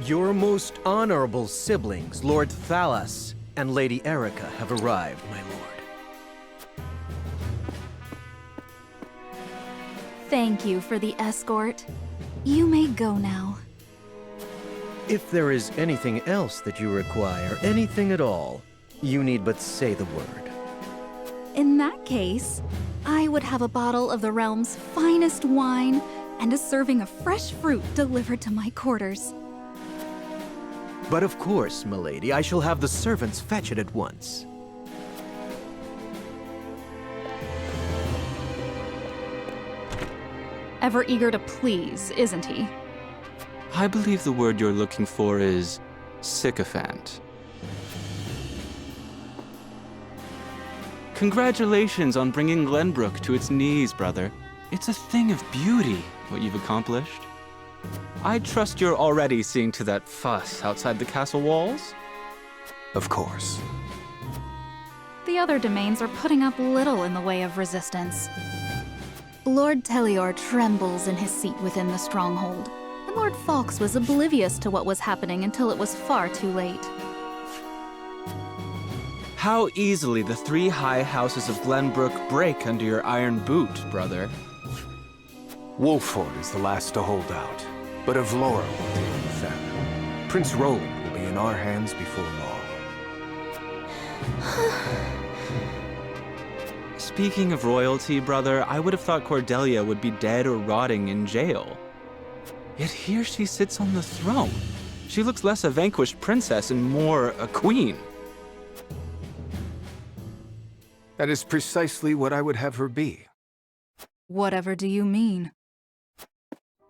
Your most honorable siblings, Lord Thalas and Lady Erica, have arrived, my lord. Thank you for the escort. You may go now. If there is anything else that you require, anything at all, you need but say the word. In that case, I would have a bottle of the realm's finest wine and a serving of fresh fruit delivered to my quarters. But of course, milady, I shall have the servants fetch it at once. Ever eager to please, isn't he? I believe the word you're looking for is sycophant. Congratulations on bringing Glenbrook to its knees, brother. It's a thing of beauty, what you've accomplished. I trust you're already seeing to that fuss outside the castle walls? Of course. The other domains are putting up little in the way of resistance. Lord Telior trembles in his seat within the stronghold, and Lord Fawkes was oblivious to what was happening until it was far too late. How easily the three high houses of Glenbrook break under your iron boot, brother. Wolffort is the last to hold out, but Avlora will take the famine. Prince Roland will be in our hands before long. Speaking of royalty, brother, I would have thought Cordelia would be dead or rotting in jail. Yet here she sits on the throne. She looks less a vanquished princess and more a queen. That is precisely what I would have her be. Whatever do you mean?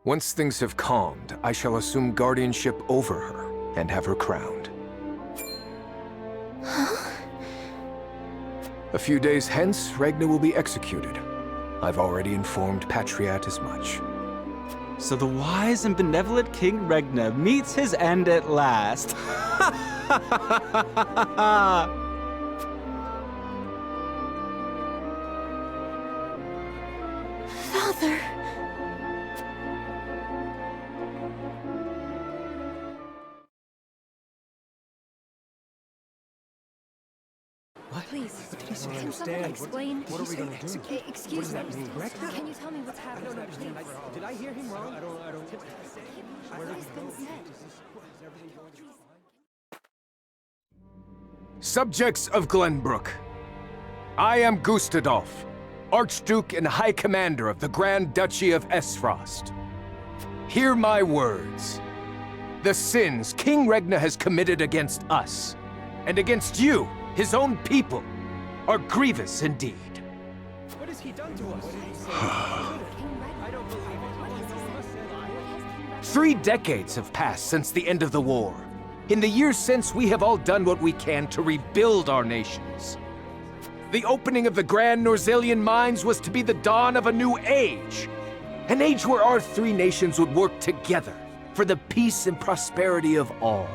Once things have calmed, I shall assume guardianship over her and have her crowned. A few days hence, Regna will be executed. I've already informed Patriat as much. So the wise and benevolent King Regna meets his end at last. Father! Please, can someone explain? What are we going to do? Excuse me. Regna? Can you tell me what's happening? Did I hear him wrong? I don't. What has been said? Subjects of Glenbrook, I am Gustadolf, Archduke and High Commander of the Grand Duchy of Aesfrost. Hear my words. The sins King Regna has committed against us, and against you, his own people, are grievous indeed. What has he done to us? 3 decades have passed since the end of the war. In the years since, we have all done what we can to rebuild our nations. The opening of the Grand Norzelian mines was to be the dawn of a new age. An age where our 3 nations would work together for the peace and prosperity of all.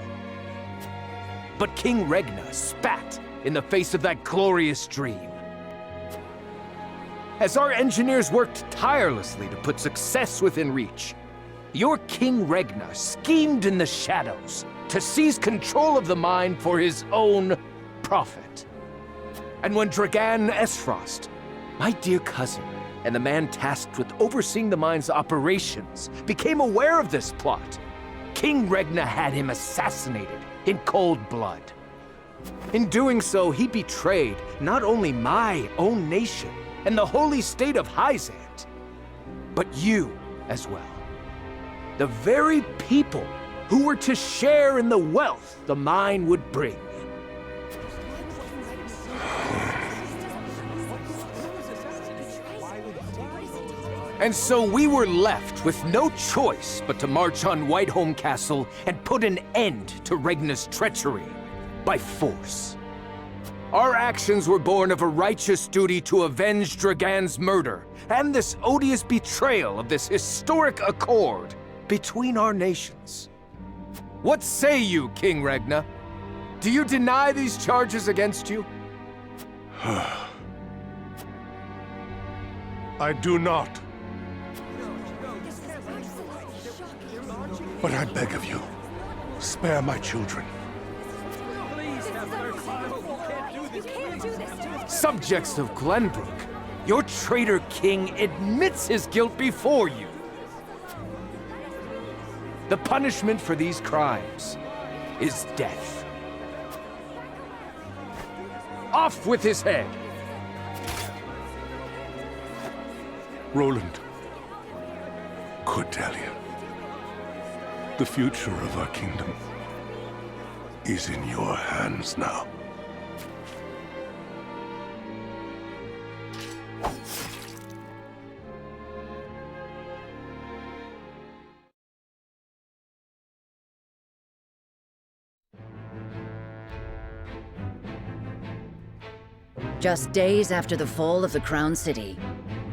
But King Regna spat in the face of that glorious dream. As our engineers worked tirelessly to put success within reach, your King Regna schemed in the shadows to seize control of the mine for his own profit. And when Dragan Aesfrost, my dear cousin, and the man tasked with overseeing the mine's operations, became aware of this plot, King Regna had him assassinated in cold blood. In doing so, he betrayed not only my own nation and the holy state of Hyzant, but you as well. The very people who were to share in the wealth the mine would bring. And so we were left with no choice but to march on Whiteholm Castle and put an end to Regna's treachery by force. Our actions were born of a righteous duty to avenge Dragan's murder and this odious betrayal of this historic accord between our nations. What say you, King Regna? Do you deny these charges against you? I do not. But I beg of you, Spare my children. Subjects of Glenbrook, your traitor king admits his guilt before you. The punishment for these crimes is death. Off with his head! Roland. Cordelia. The future of our kingdom is in your hands now. Just days after the fall of the Crown City,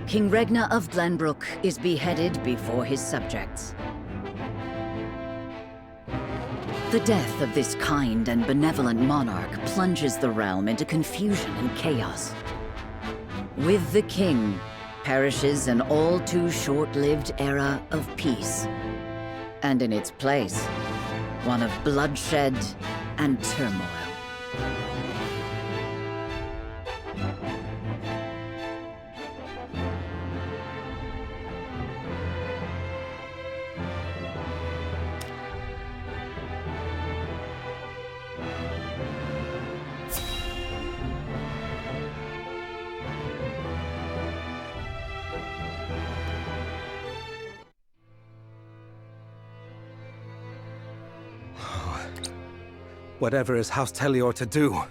King Regna of Glenbrook is beheaded before his subjects. The death of this kind and benevolent monarch plunges the realm into confusion and chaos. With the king perishes an all too short-lived era of peace, and in its place, one of bloodshed and turmoil. Whatever is House Telior to do?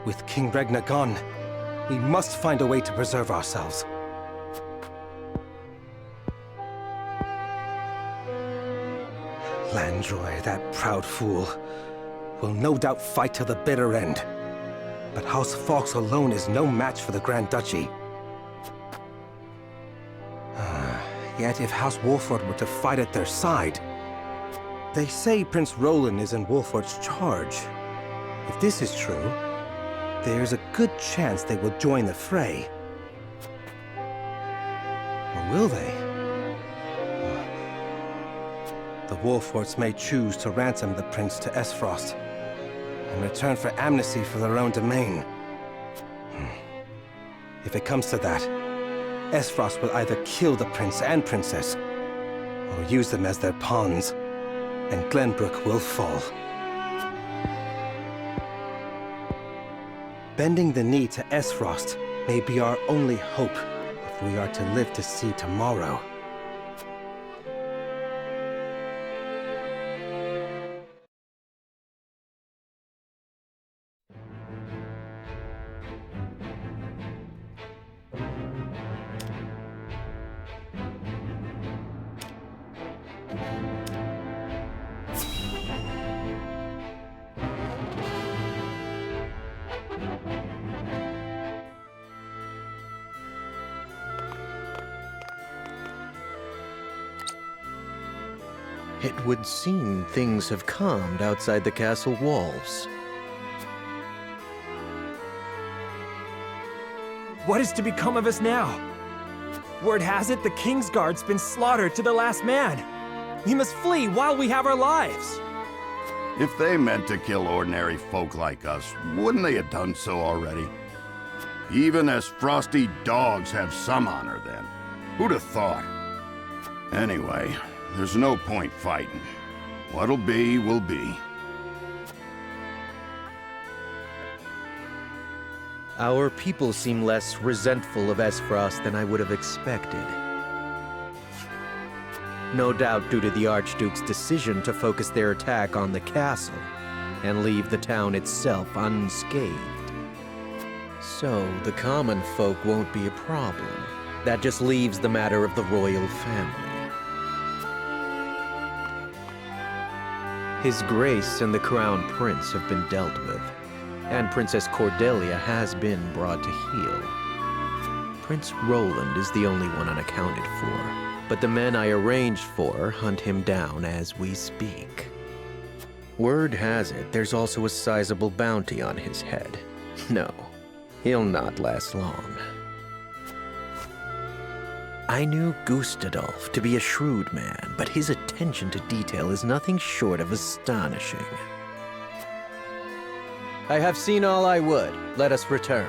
With King Regna gone, we must find a way to preserve ourselves. Landroy, that proud fool, will no doubt fight till the bitter end. But House Fawkes alone is no match for the Grand Duchy. Yet if House Wolffort were to fight at their side, they say Prince Roland is in Wolffort's charge. If this is true, there's a good chance they will join the fray. Or will they? The Wolfforts may choose to ransom the prince to Aesfrost, in return for amnesty for their own domain. If it comes to that, Aesfrost will either kill the prince and princess, or use them as their pawns, and Glenbrook will fall. Bending the knee to Aesfrost may be our only hope if we are to live to see tomorrow. It would seem things have calmed outside the castle walls. What is to become of us now? Word has it the King's Guard's been slaughtered to the last man. We must flee while we have our lives. If they meant to kill ordinary folk like us, wouldn't they have done so already? Even as frosty dogs have some honor then. Who'd have thought? Anyway, there's no point fighting. What'll be, will be. Our people seem less resentful of Aesfrost than I would have expected. No doubt due to the Archduke's decision to focus their attack on the castle and leave the town itself unscathed. So the common folk won't be a problem. That just leaves the matter of the royal family. His Grace and the Crown Prince have been dealt with, and Princess Cordelia has been brought to heel. Prince Roland is the only one unaccounted for, but the men I arranged for hunt him down as we speak. Word has it there's also a sizable bounty on his head. No, he'll not last long. I knew Gustadolf to be a shrewd man, but his attention to detail is nothing short of astonishing. I have seen all I would. Let us return.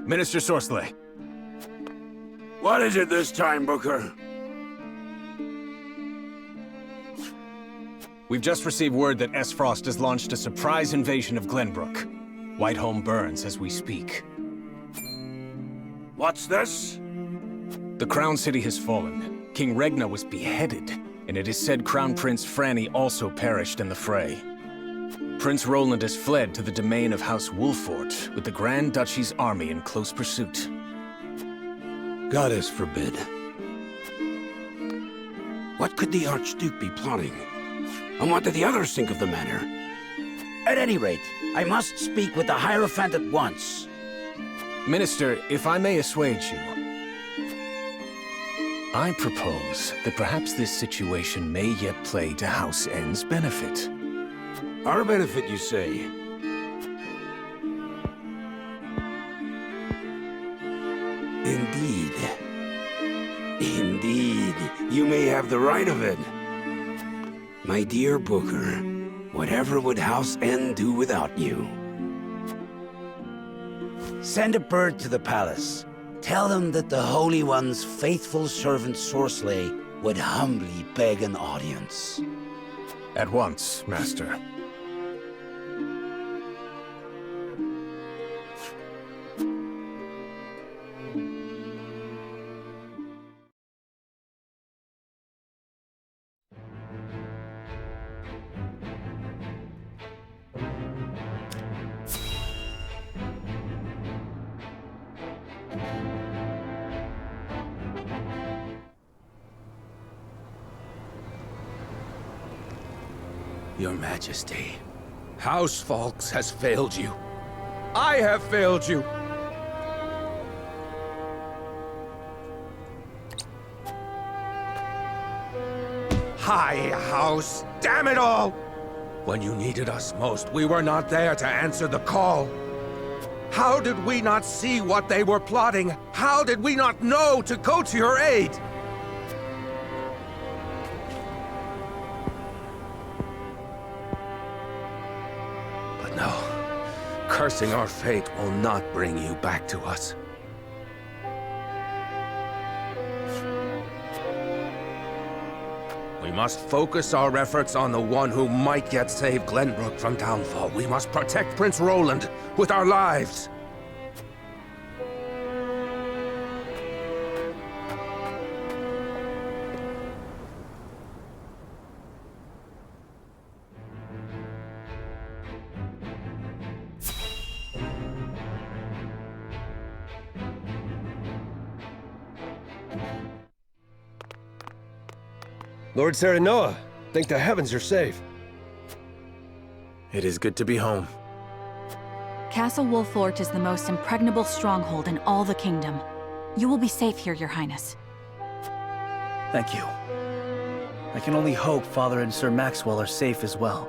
Minister Sorcelet. What is it this time, Booker? We've just received word that Aesfrost has launched a surprise invasion of Glenbrook. Whiteholm burns as we speak. What's this? The Crown City has fallen. King Regna was beheaded, and it is said Crown Prince Franny also perished in the fray. Prince Roland has fled to the domain of House Wolffort, with the Grand Duchy's army in close pursuit. Goddess forbid. What could the Archduke be plotting? And what did the others think of the matter? At any rate, I must speak with the Hierophant at once. Minister, if I may assuage you, I propose that perhaps this situation may yet play to House N's benefit. Our benefit, you say? Indeed. Indeed, you may have the right of it. My dear Booker, whatever would House N do without you? Send a bird to the palace. Tell them that the Holy One's faithful servant Sorcelet would humbly beg an audience. At once, Master. Your Majesty, House Falks has failed you. I have failed you. High House, damn it all! When you needed us most, we were not there to answer the call. How did we not see what they were plotting? How did we not know to go to your aid? No. Cursing our fate will not bring you back to us. We must focus our efforts on the one who might yet save Glenbrook from downfall. We must protect Prince Roland with our lives. Lord Serenoa, thank the heavens you're safe. It is good to be home. Castle Wolffort is the most impregnable stronghold in all the kingdom. You will be safe here, Your Highness. Thank you. I can only hope Father and Sir Maxwell are safe as well.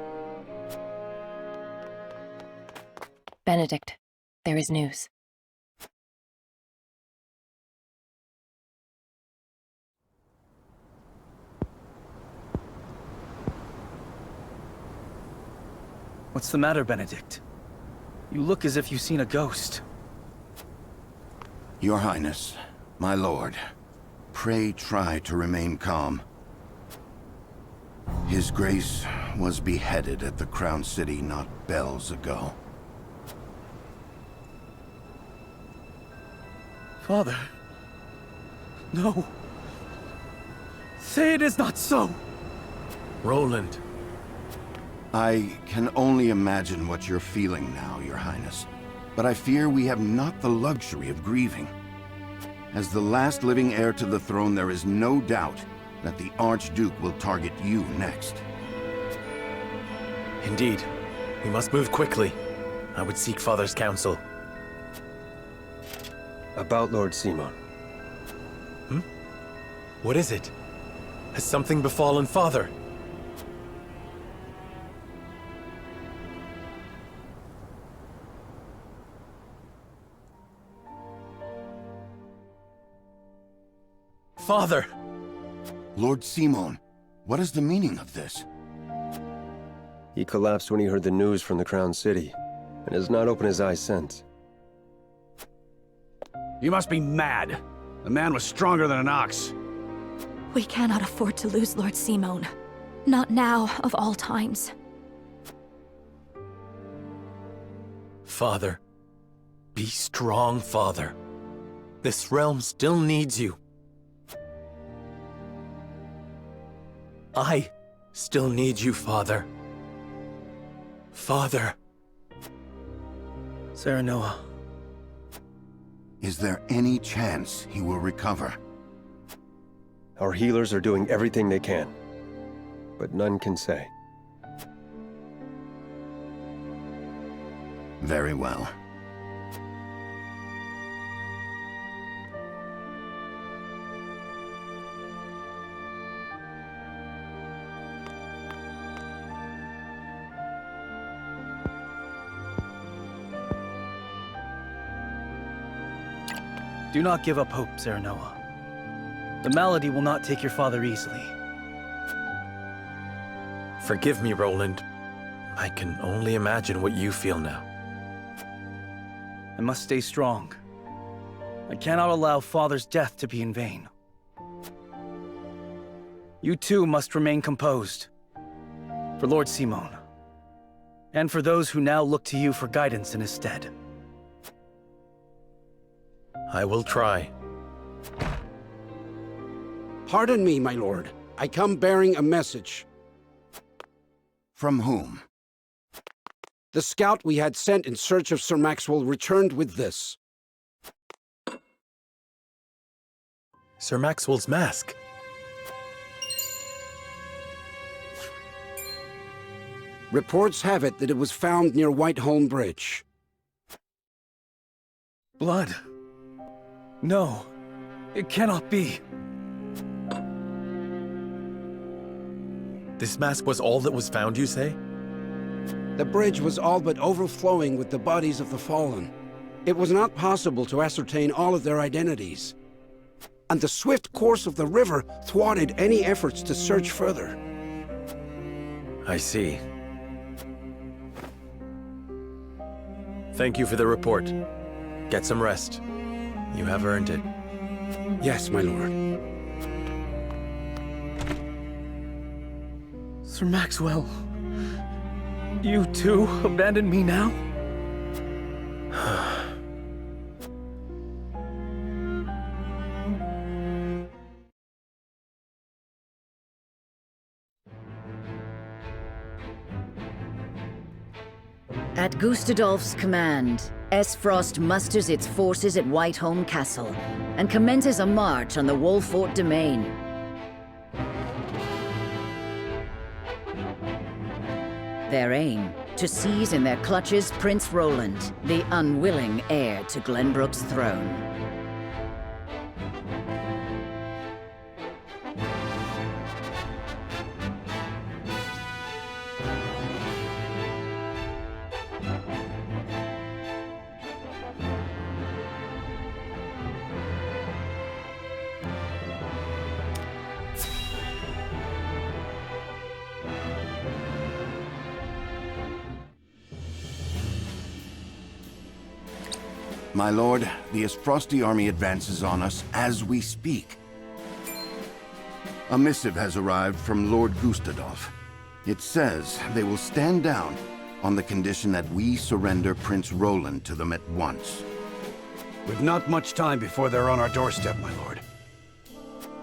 Benedict, there is news. What's the matter, Benedict? You look as if you've seen a ghost. Your Highness, my lord, pray try to remain calm. His Grace was beheaded at the Crown City not bells ago. Father. No. Say it is not so. Roland. I can only imagine what you're feeling now, Your Highness. But I fear we have not the luxury of grieving. As the last living heir to the throne, there is no doubt that the Archduke will target you next. Indeed. We must move quickly. I would seek Father's counsel. About Lord Simon. What is it? Has something befallen Father? Father! Lord Simon, what is the meaning of this? He collapsed when he heard the news from the Crown City, and has not opened his eyes since. You must be mad. The man was stronger than an ox. We cannot afford to lose Lord Simon. Not now, of all times. Father. Be strong, Father. This realm still needs you. I still need you, Father. Father. Serenoa. Is there any chance he will recover? Our healers are doing everything they can, but none can say. Very well. Do not give up hope, Serenoa. The malady will not take your father easily. Forgive me, Roland. I can only imagine what you feel now. I must stay strong. I cannot allow Father's death to be in vain. You too must remain composed. For Lord Simon. And for those who now look to you for guidance in his stead. I will try. Pardon me, my lord. I come bearing a message. From whom? The scout we had sent in search of Sir Maxwell returned with this. Sir Maxwell's mask. Reports have it that it was found near Whiteholm Bridge. Blood. No, it cannot be. This mask was all that was found, you say? The bridge was all but overflowing with the bodies of the fallen. It was not possible to ascertain all of their identities. And the swift course of the river thwarted any efforts to search further. I see. Thank you for the report. Get some rest. You have earned it. Yes, my lord. Sir Maxwell, you too abandon me now? At Gustadolf's command, Aesfrost musters its forces at Whiteholm Castle and commences a march on the Wolffort domain. Their aim, to seize in their clutches Prince Roland, the unwilling heir to Glenbrook's throne. My lord, the Aesfrosti army advances on us as we speak. A missive has arrived from Lord Gustadolf. It says they will stand down on the condition that we surrender Prince Roland to them at once. We've not much time before they're on our doorstep, my lord.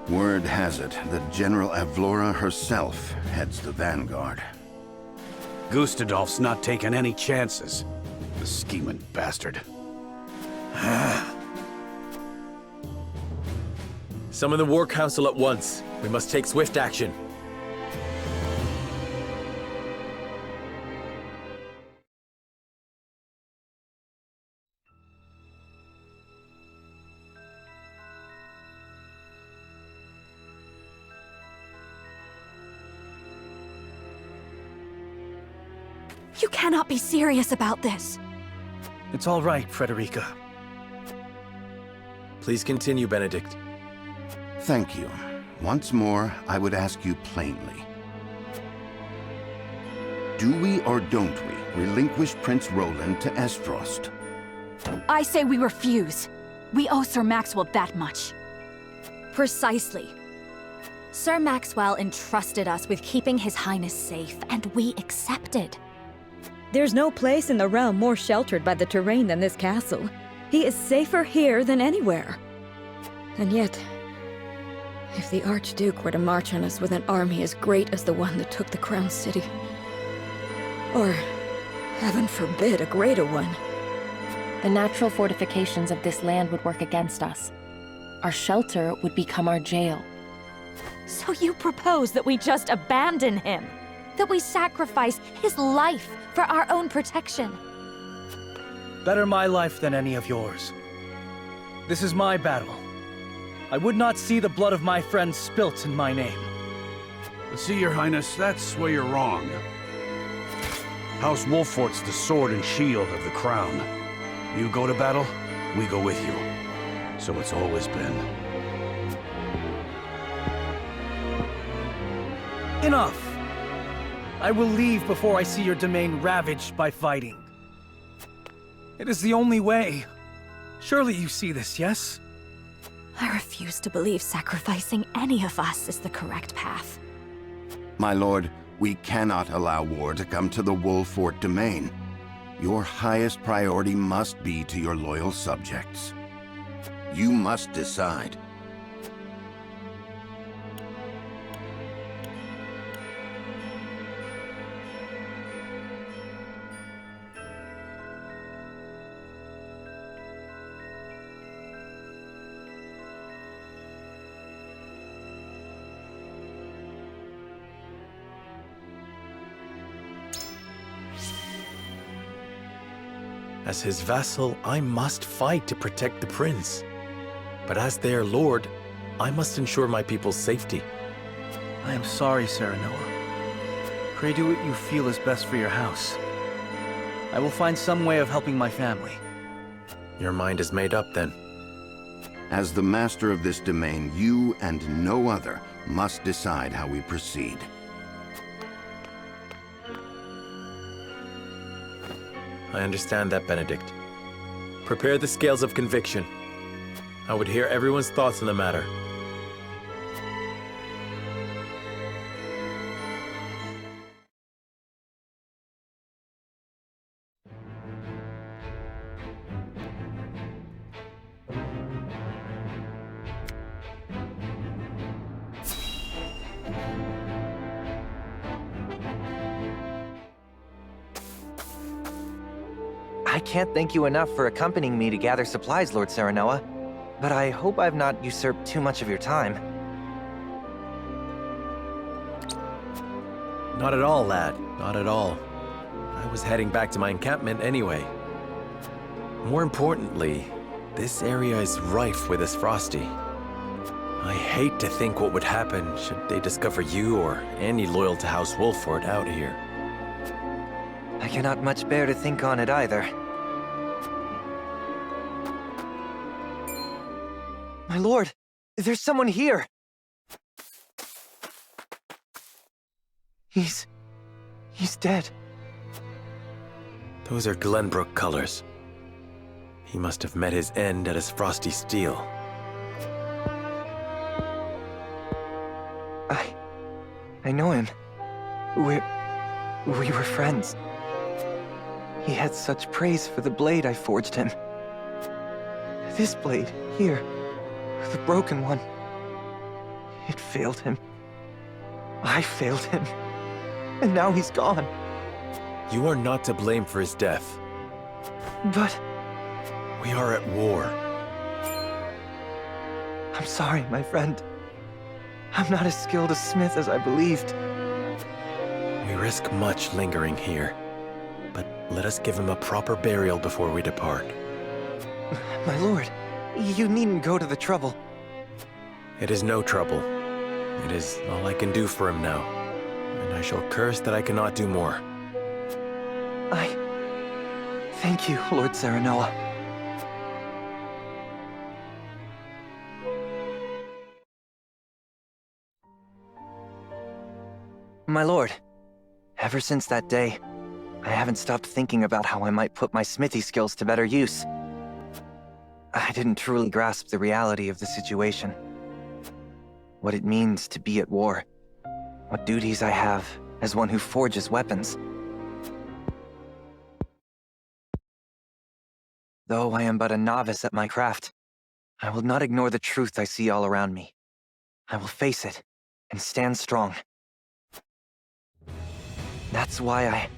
Word has it that General Avlora herself heads the vanguard. Gustadolf's not taking any chances. The scheming bastard. Summon the War Council at once. We must take swift action. You cannot be serious about this. It's all right, Frederica. Please continue, Benedict. Thank you. Once more, I would ask you plainly. Do we or don't we relinquish Prince Roland to Aesfrost? I say we refuse. We owe Sir Maxwell that much. Precisely. Sir Maxwell entrusted us with keeping His Highness safe, and we accepted. There's no place in the realm more sheltered by the terrain than this castle. He is safer here than anywhere. And yet, if the Archduke were to march on us with an army as great as the one that took the Crown City, or, heaven forbid, a greater one, the natural fortifications of this land would work against us. Our shelter would become our jail. So you propose that we just abandon him? That we sacrifice his life for our own protection? Better my life than any of yours. This is my battle. I would not see the blood of my friends spilt in my name. But see, Your Highness, that's where you're wrong. House Wolffort's the sword and shield of the crown. You go to battle, we go with you. So it's always been. Enough! I will leave before I see your domain ravaged by fighting. It is the only way. Surely you see this, yes? I refuse to believe sacrificing any of us is the correct path. My lord, we cannot allow war to come to the Wolffort domain. Your highest priority must be to your loyal subjects. You must decide. As his vassal, I must fight to protect the prince. But as their lord, I must ensure my people's safety. I am sorry, Serenoa. Pray do what you feel is best for your house. I will find some way of helping my family. Your mind is made up, then. As the master of this domain, you and no other must decide how we proceed. I understand that, Benedict. Prepare the scales of conviction. I would hear everyone's thoughts on the matter. I can't thank you enough for accompanying me to gather supplies, Lord Serenoa, but I hope I've not usurped too much of your time. Not at all, lad. Not at all. I was heading back to my encampment anyway. More importantly, this area is rife with Aesfrosti. I hate to think what would happen should they discover you or any loyal to House Wolffort out here. I cannot much bear to think on it either. My lord, there's someone here! He's dead. Those are Glenbrook colors. He must have met his end at Aesfrosti steel. I know him. We were friends. He had such praise for the blade I forged him. This blade, here, the broken one. It failed him. I failed him. And now he's gone. You are not to blame for his death. But... we are at war. I'm sorry, my friend. I'm not as skilled a smith as I believed. We risk much lingering here, but let us give him a proper burial before we depart. My lord, you needn't go to the trouble. It is no trouble. It is all I can do for him now, and I shall curse that I cannot do more. Thank you, Lord Serenoa. My lord, ever since that day, I haven't stopped thinking about how I might put my smithy skills to better use. I didn't truly grasp the reality of the situation. What it means to be at war. What duties I have as one who forges weapons. Though I am but a novice at my craft, I will not ignore the truth I see all around me. I will face it and stand strong. That's why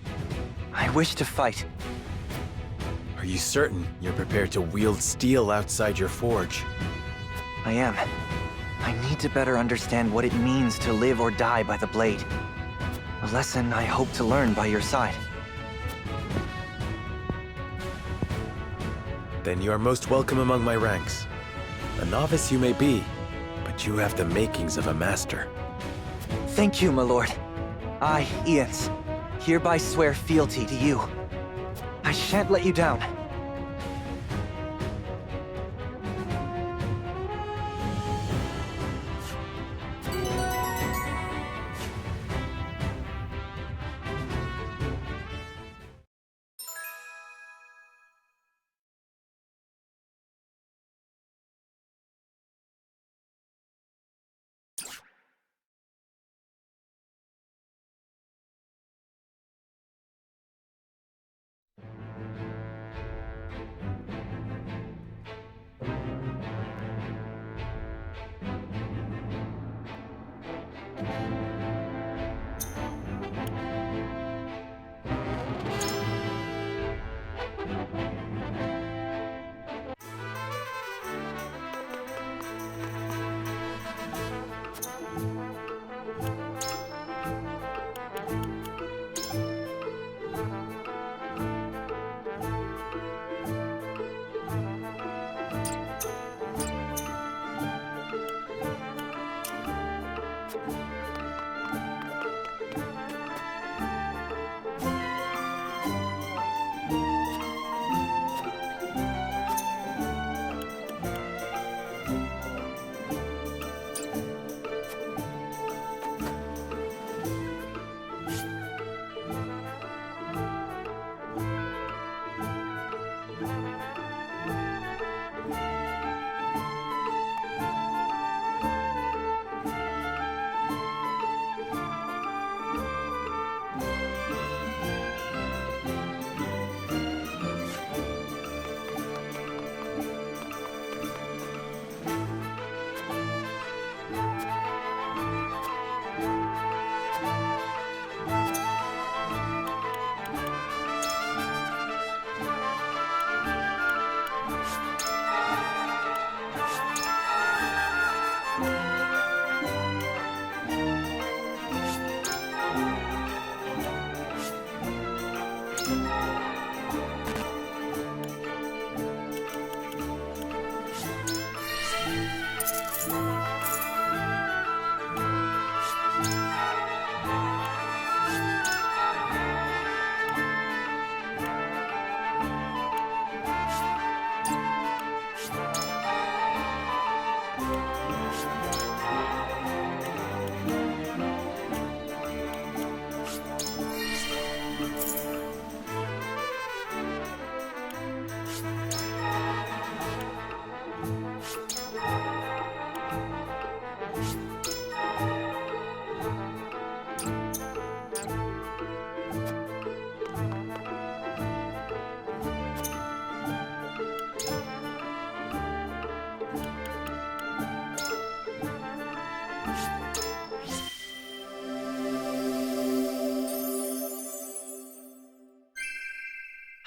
I wish to fight. Are you certain you're prepared to wield steel outside your forge? I am. I need to better understand what it means to live or die by the blade. A lesson I hope to learn by your side. Then you are most welcome among my ranks. A novice you may be, but you have the makings of a master. Thank you, my lord. I, Ians, hereby swear fealty to you. I shan't let you down.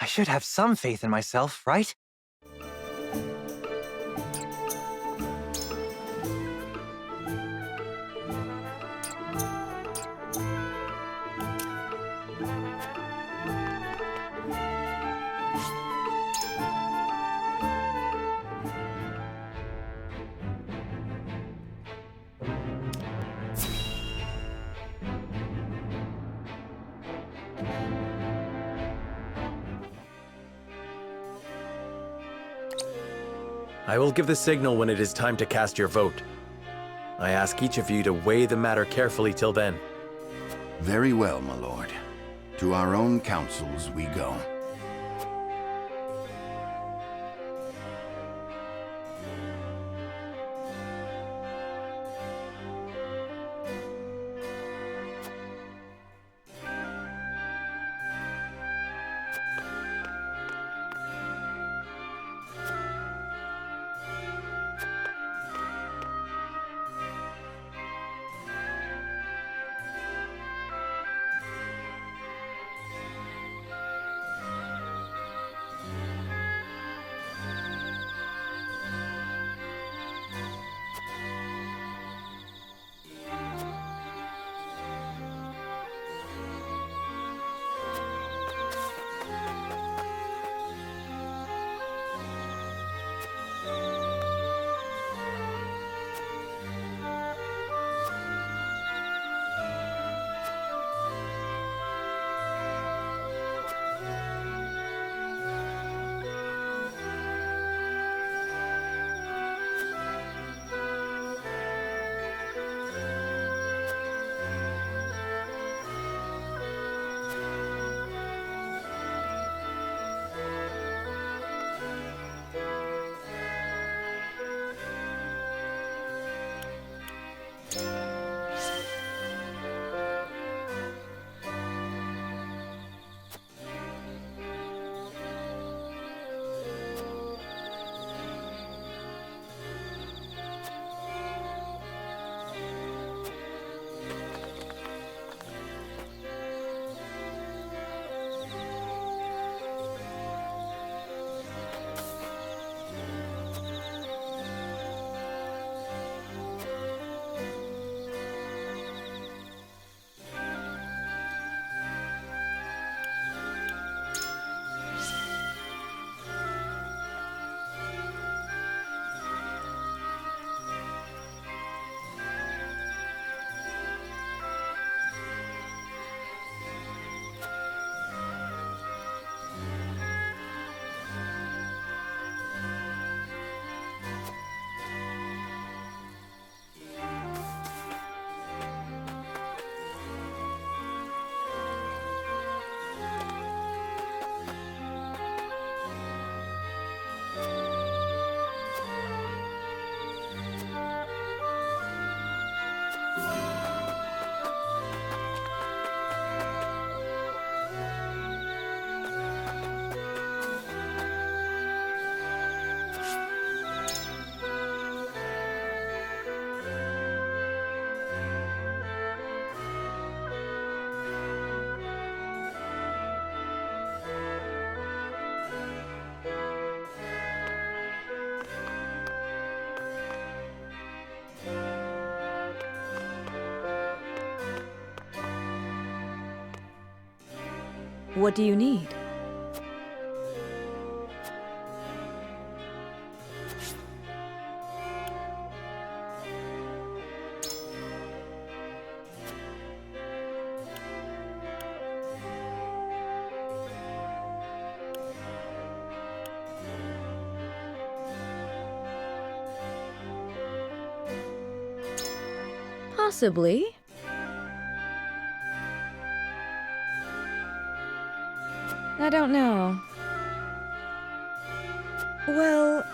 I should have some faith in myself, right? I will give the signal when it is time to cast your vote. I ask each of you to weigh the matter carefully till then. Very well, my lord. To our own councils we go. What do you need? Possibly. I don't know. Well...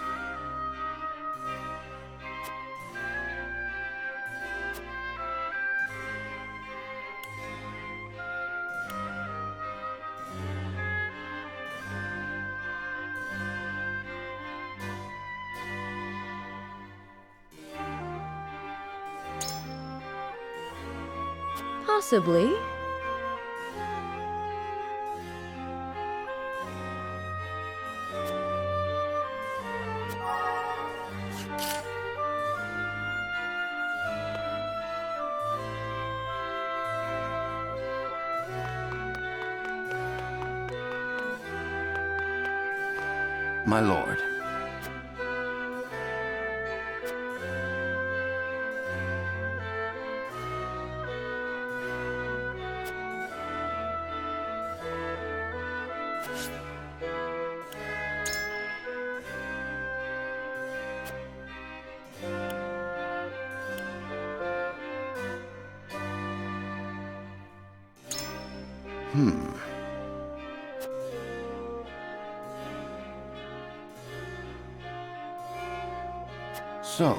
Possibly. My lord. So...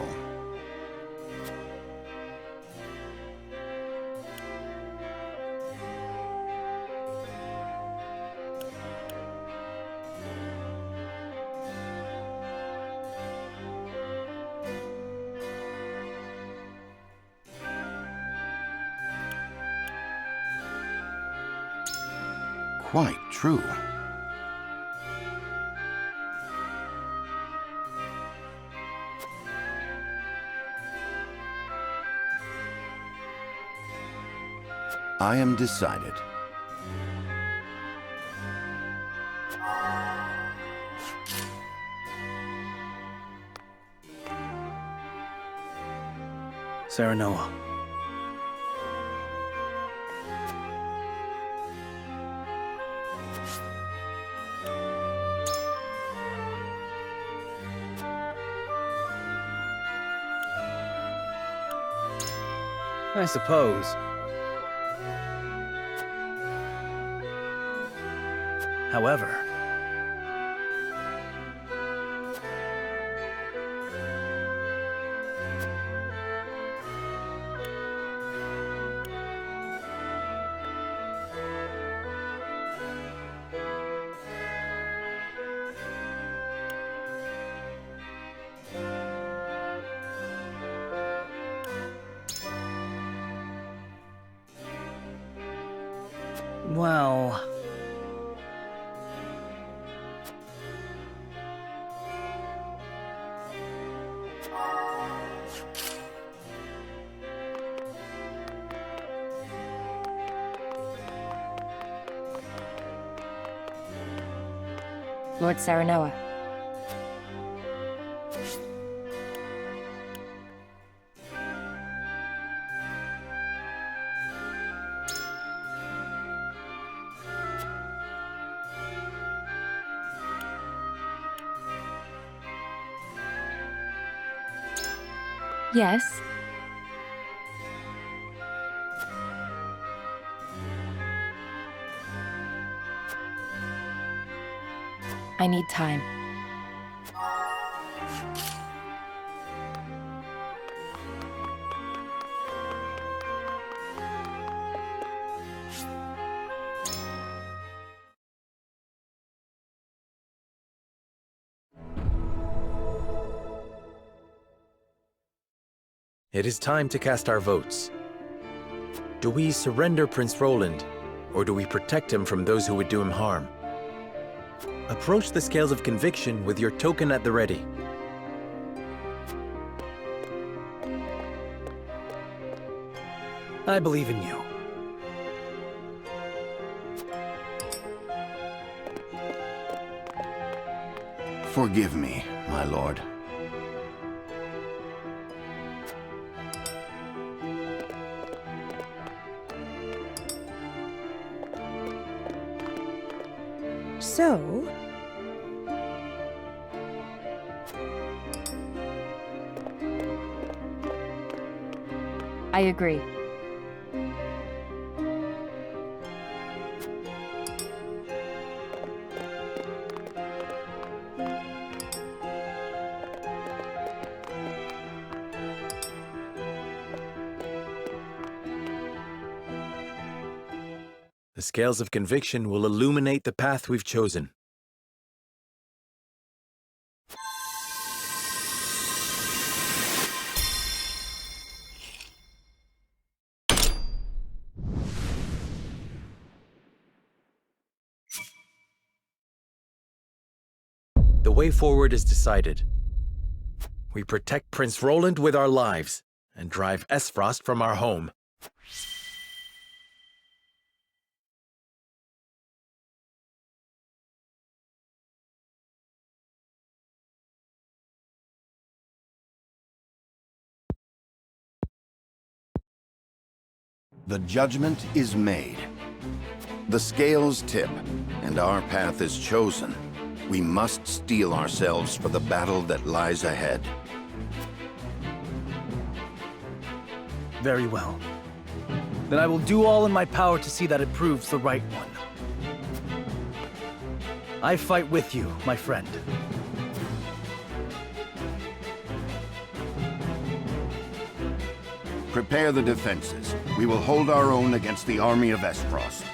Quite true. I am decided. Serenoa. I suppose. However... well... Lord Serenoa. Yes? I need time. It is time to cast our votes. Do we surrender Prince Roland, or do we protect him from those who would do him harm? Approach the scales of conviction with your token at the ready. I believe in you. Forgive me, my lord. So... I agree. The scales of conviction will illuminate the path we've chosen. The way forward is decided. We protect Prince Roland with our lives and drive Aesfrost from our home. The judgment is made. The scales tip, and our path is chosen. We must steel ourselves for the battle that lies ahead. Very well. Then I will do all in my power to see that it proves the right one. I fight with you, my friend. Prepare the defenses. We will hold our own against the army of Aesfrost.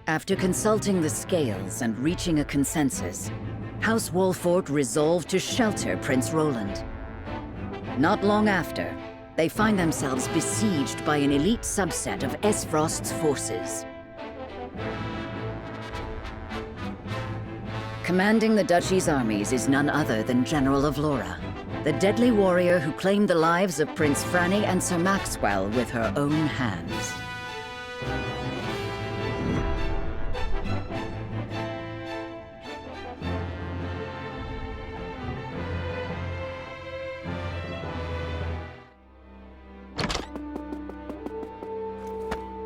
After consulting the scales and reaching a consensus, House Wolffort resolved to shelter Prince Roland. Not long after, they find themselves besieged by an elite subset of Aesfrost's forces. Commanding the duchy's armies is none other than General of Laura, the deadly warrior who claimed the lives of Prince Franny and Sir Maxwell with her own hands.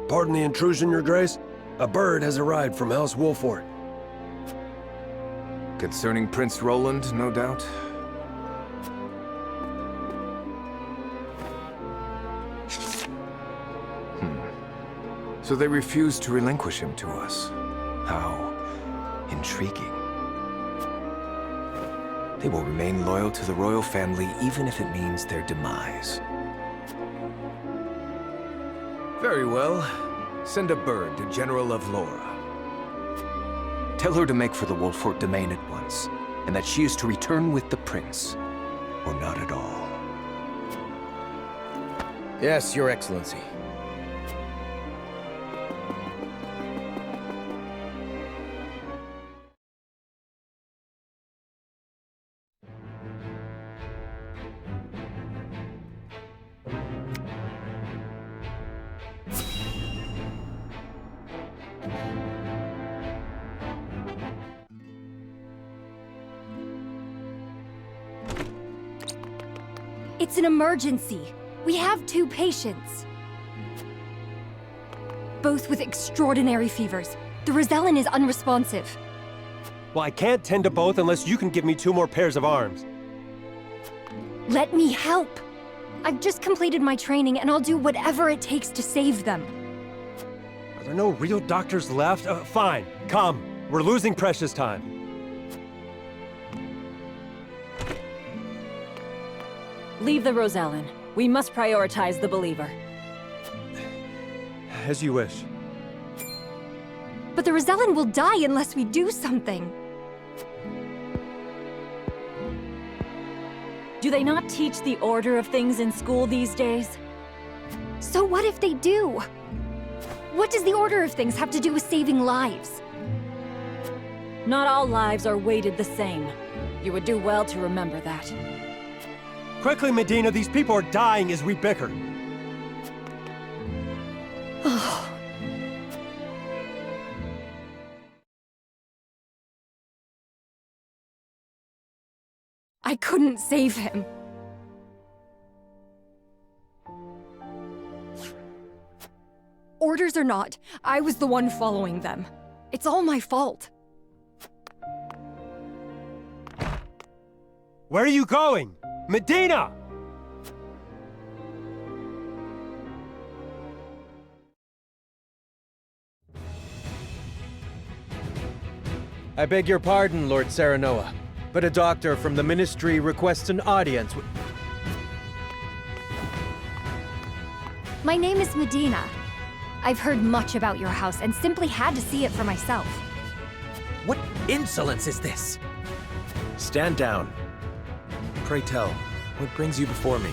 Pardon the intrusion, Your Grace. A bird has arrived from House Wolffort. Concerning Prince Roland, no doubt? So they refuse to relinquish him to us. How intriguing. They will remain loyal to the royal family even if it means their demise. Very well. Send a bird to General of Laura. Tell her to make for the Wolffort domain at once, and that she is to return with the prince, or not at all. Yes, Your Excellency. It's an emergency. We have 2 patients. Both with extraordinary fevers. The Rozellan is unresponsive. Well, I can't tend to both unless you can give me 2 more pairs of arms. Let me help. I've just completed my training and I'll do whatever it takes to save them. Are there no real doctors left? Fine, come. We're losing precious time. Leave the Rozellan. We must prioritize the believer. As you wish. But the Rozellan will die unless we do something. Do they not teach the order of things in school these days? So what if they do? What does the order of things have to do with saving lives? Not all lives are weighted the same. You would do well to remember that. Quickly, Medina, these people are dying as we bicker. I couldn't save him. Orders or not, I was the one following them. It's all my fault. Where are you going? Medina! I beg your pardon, Lord Serenoa, but a doctor from the Ministry requests an audience with... My name is Medina. I've heard much about your house and simply had to see it for myself. What insolence is this? Stand down. Pray tell, what brings you before me?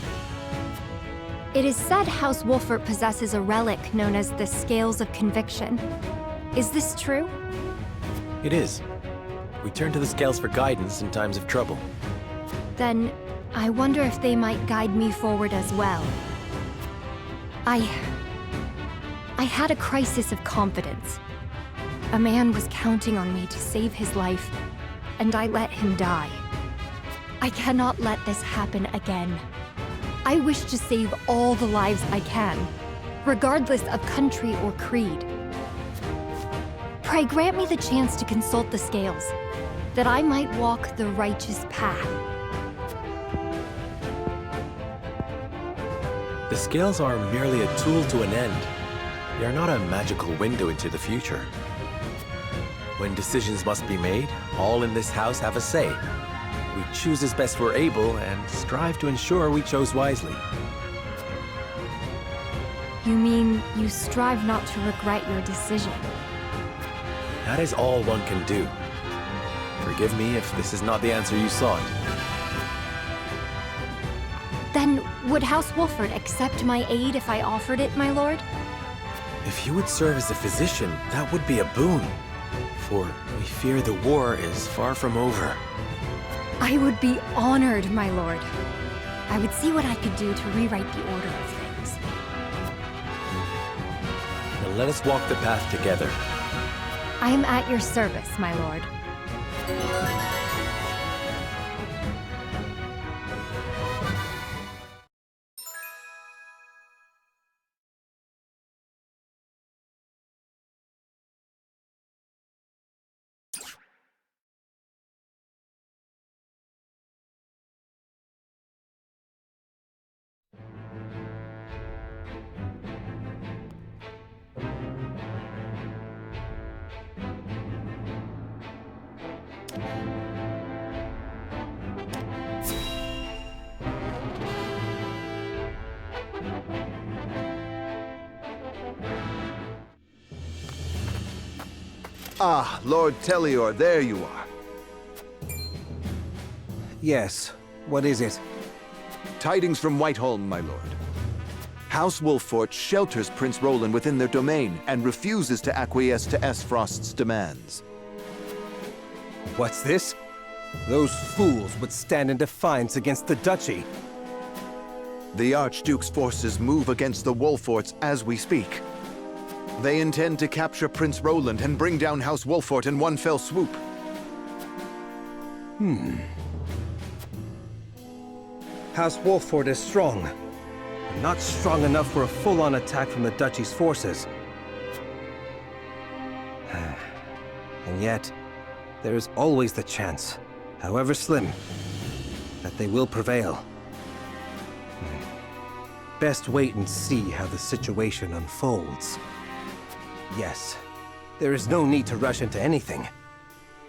It is said House Wolffort possesses a relic known as the Scales of Conviction. Is this true? It is. We turn to the scales for guidance in times of trouble. Then, I wonder if they might guide me forward as well. I had a crisis of confidence. A man was counting on me to save his life, and I let him die. I cannot let this happen again. I wish to save all the lives I can, regardless of country or creed. Pray grant me the chance to consult the scales, that I might walk the righteous path. The scales are merely a tool to an end. They are not a magical window into the future. When decisions must be made, all in this house have a say. We choose as best we're able and strive to ensure we chose wisely. You mean you strive not to regret your decision? That is all one can do. Forgive me if this is not the answer you sought. Then would House Wolffort accept my aid if I offered it, my lord? If you would serve as a physician, that would be a boon. For we fear the war is far from over. I would be honored, my lord. I would see what I could do to rewrite the order of things. Then let us walk the path together. I am at your service, my lord. Ah, Lord Telior, there you are. Yes, what is it? Tidings from Whiteholm, my lord. House Wolffort shelters Prince Roland within their domain and refuses to acquiesce to Aesfrost's demands. What's this? Those fools would stand in defiance against the duchy. The Archduke's forces move against the Wolfforts as we speak. They intend to capture Prince Roland and bring down House Wolffort in one fell swoop. House Wolffort is strong, but not strong enough for a full-on attack from the duchy's forces. And yet, there is always the chance, however slim, that they will prevail. Best wait and see how the situation unfolds. Yes, there is no need to rush into anything.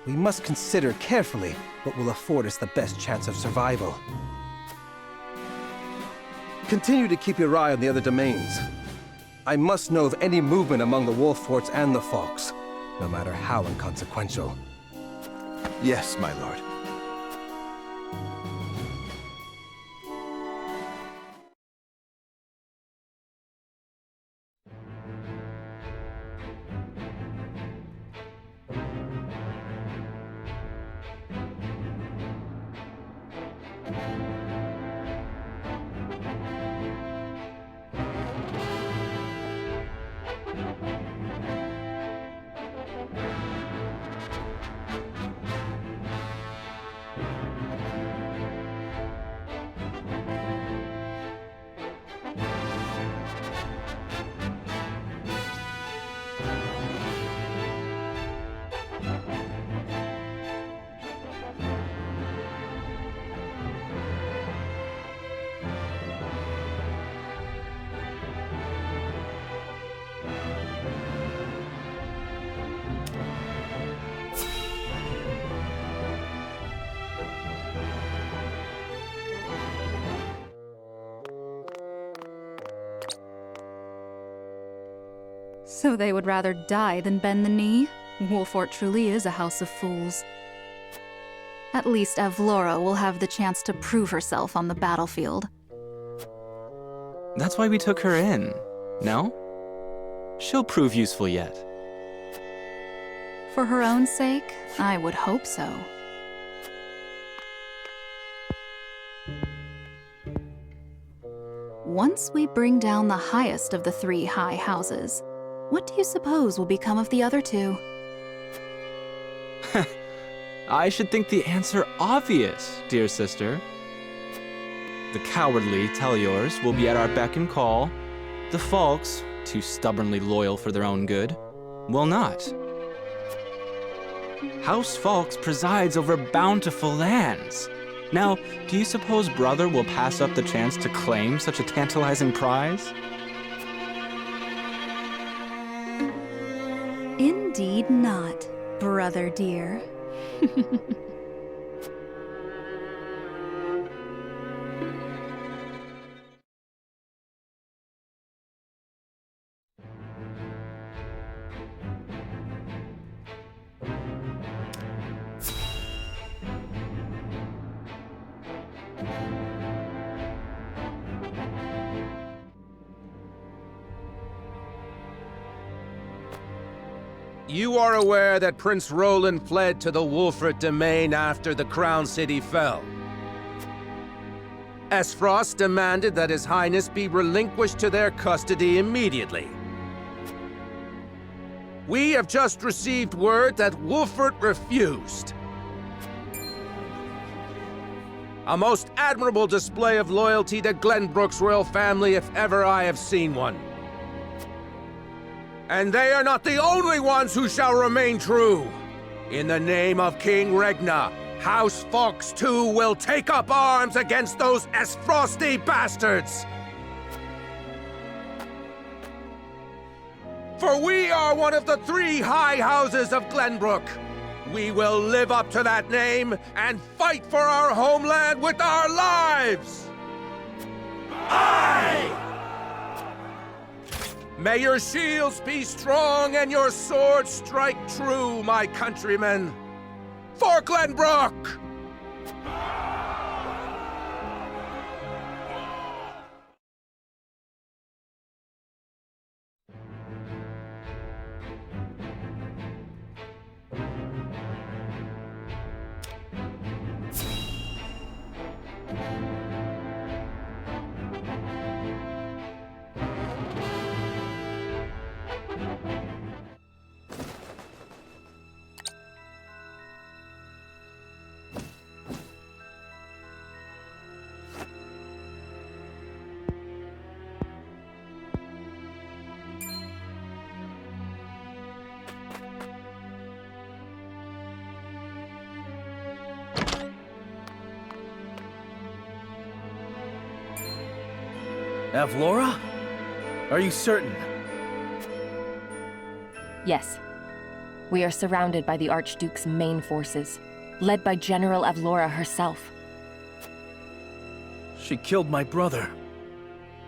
We must consider carefully what will afford us the best chance of survival. Continue to keep your eye on the other domains. I must know of any movement among the Wolfforts and the Falks, no matter how inconsequential. Yes, my lord. So they would rather die than bend the knee? Wolffort truly is a house of fools. At least Evlora will have the chance to prove herself on the battlefield. That's why we took her in, no? She'll prove useful yet. For her own sake, I would hope so. Once we bring down the highest of the three high houses, what do you suppose will become of the other two? I should think the answer obvious, dear sister. The cowardly Teliors will be at our beck and call. The Falks, too stubbornly loyal for their own good, will not. House Falks presides over bountiful lands. Now, do you suppose brother will pass up the chance to claim such a tantalizing prize? Indeed not, brother dear. You are aware that Prince Roland fled to the Wolffort domain after the Crown City fell. Aesfrost demanded that His Highness be relinquished to their custody immediately. We have just received word that Wolffort refused. A most admirable display of loyalty to Glenbrook's royal family if ever I have seen one. And they are not the only ones who shall remain true. In the name of King Regna, House Falks too will take up arms against those Aesfrosty bastards. For we are one of the 3 high houses of Glenbrook. We will live up to that name and fight for our homeland with our lives! Aye! May your shields be strong and your swords strike true, my countrymen! For Glenbrook! Avlora? Are you certain? Yes. We are surrounded by the Archduke's main forces, led by General Avlora herself. She killed my brother.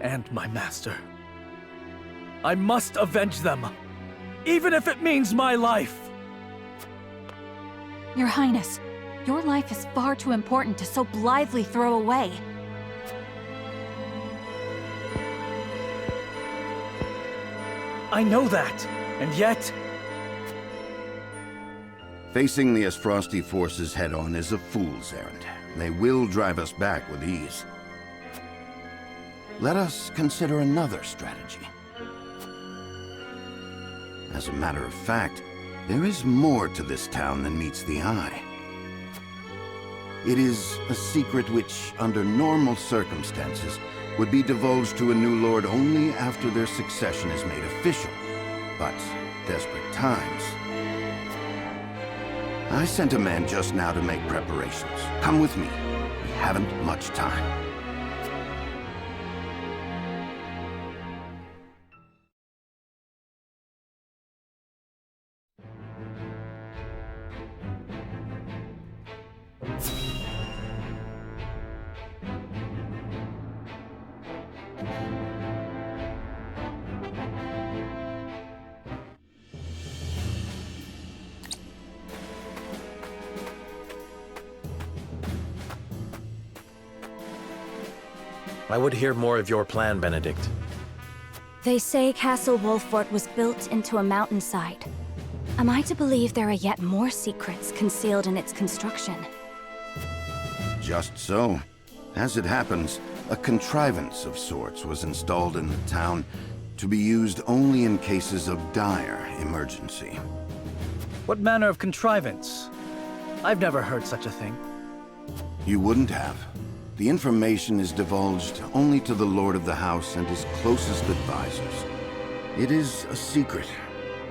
And my master. I must avenge them. Even if it means my life. Your Highness, your life is far too important to so blithely throw away. I know that, and yet... Facing the Aesfrosti forces head-on is a fool's errand. They will drive us back with ease. Let us consider another strategy. As a matter of fact, there is more to this town than meets the eye. It is a secret which, under normal circumstances, would be divulged to a new lord only after their succession is made official. But desperate times. I sent a man just now to make preparations. Come with me. We haven't much time. I would hear more of your plan, Benedict. They say Castle Wolffort was built into a mountainside. Am I to believe there are yet more secrets concealed in its construction? Just so. As it happens, a contrivance of sorts was installed in the town to be used only in cases of dire emergency. What manner of contrivance? I've never heard such a thing. You wouldn't have. The information is divulged only to the Lord of the House and his closest advisors. It is a secret,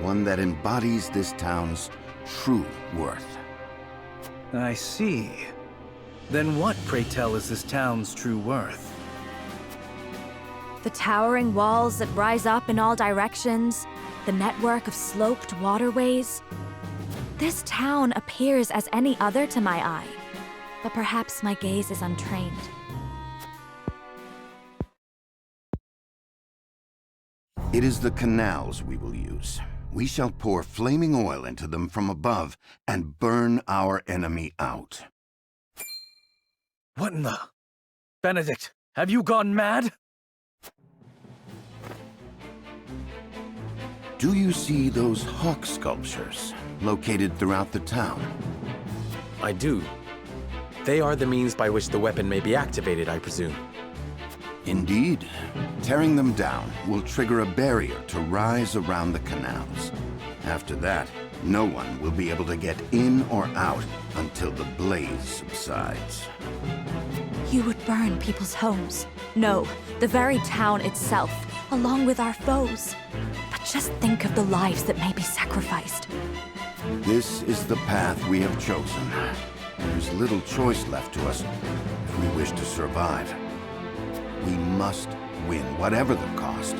one that embodies this town's true worth. I see. Then what, pray tell, is this town's true worth? The towering walls that rise up in all directions, the network of sloped waterways. This town appears as any other to my eye, but perhaps my gaze is untrained. It is the canals we will use. We shall pour flaming oil into them from above and burn our enemy out. What in the... Benedict, have you gone mad? Do you see those hawk sculptures located throughout the town? I do. They are the means by which the weapon may be activated, I presume. Indeed. Tearing them down will trigger a barrier to rise around the canals. After that, no one will be able to get in or out until the blaze subsides. You would burn people's homes. No, the very town itself, along with our foes. But just think of the lives that may be sacrificed. This is the path we have chosen. There's little choice left to us if we wish to survive. We must win, whatever the cost.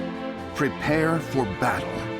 Prepare for battle.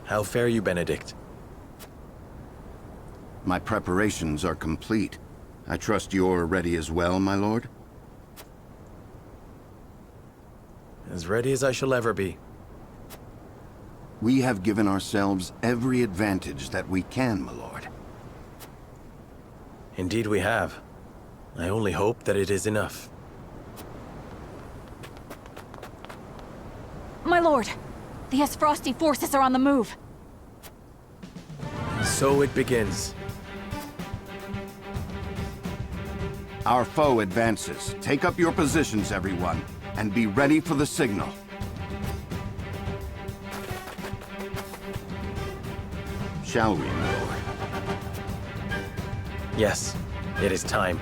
How fare you, Benedict? My preparations are complete. I trust you're ready as well, my lord? As ready as I shall ever be. We have given ourselves every advantage that we can, my lord. Indeed we have. I only hope that it is enough. My lord, the Aesfrosti forces are on the move. So it begins. Our foe advances. Take up your positions, everyone, and be ready for the signal. Shall we, my lord? Yes, it is time.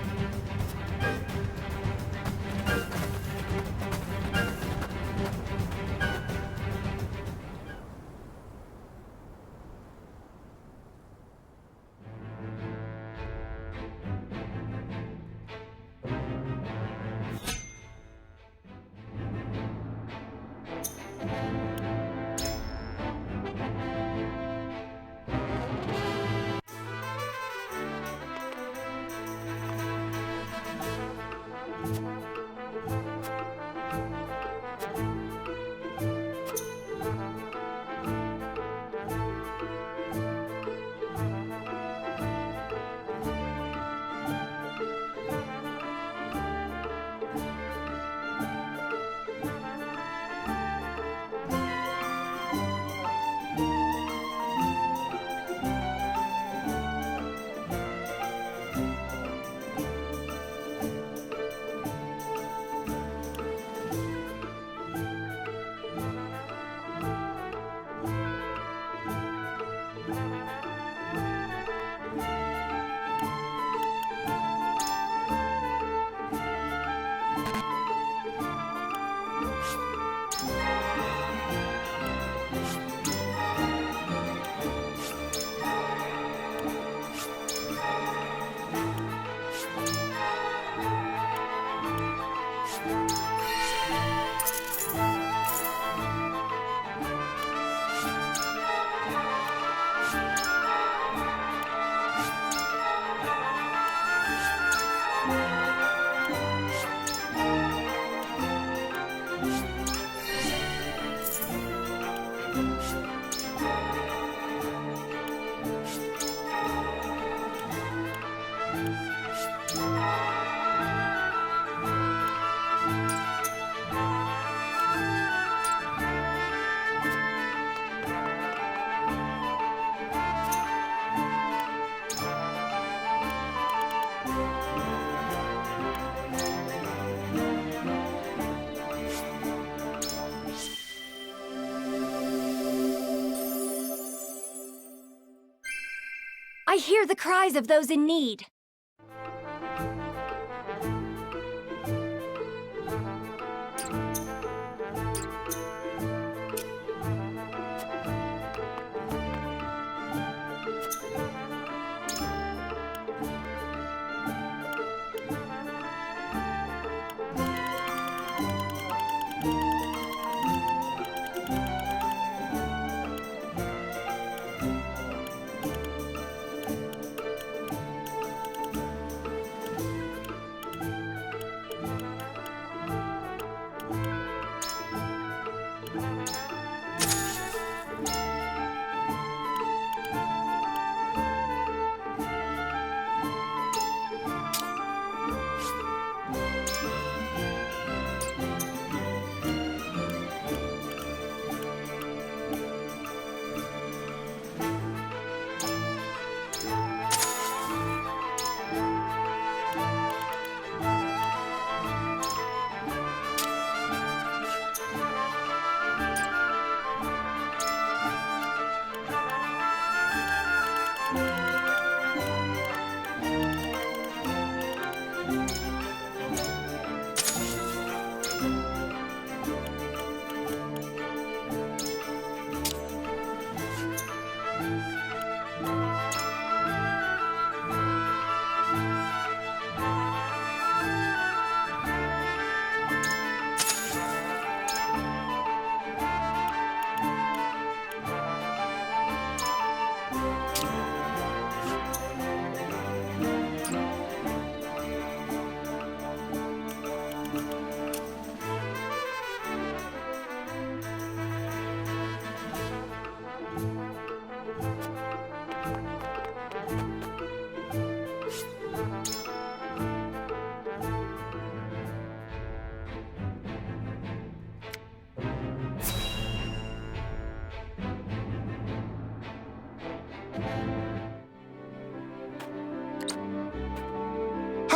I hear the cries of those in need.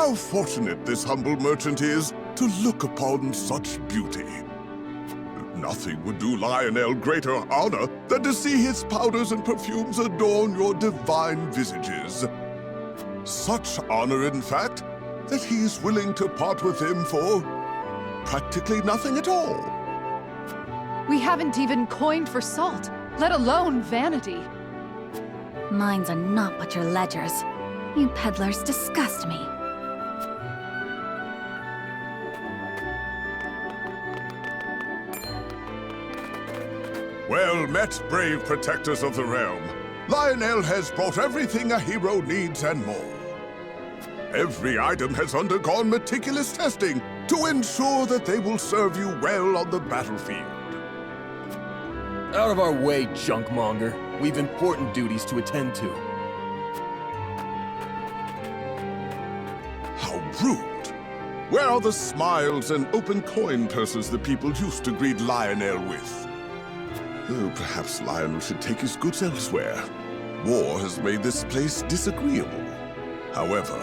How fortunate this humble merchant is to look upon such beauty. Nothing would do Lionel greater honor than to see his powders and perfumes adorn your divine visages. Such honor, in fact, that he is willing to part with him for practically nothing at all. We haven't even coined for salt, let alone vanity. Mines are not but your ledgers. You peddlers disgust me. Well met, brave protectors of the realm. Lionel has brought everything a hero needs and more. Every item has undergone meticulous testing to ensure that they will serve you well on the battlefield. Out of our way, junkmonger. We've important duties to attend to. How rude! Where are the smiles and open coin purses the people used to greet Lionel with? Oh, perhaps Lionel should take his goods elsewhere. War has made this place disagreeable. However,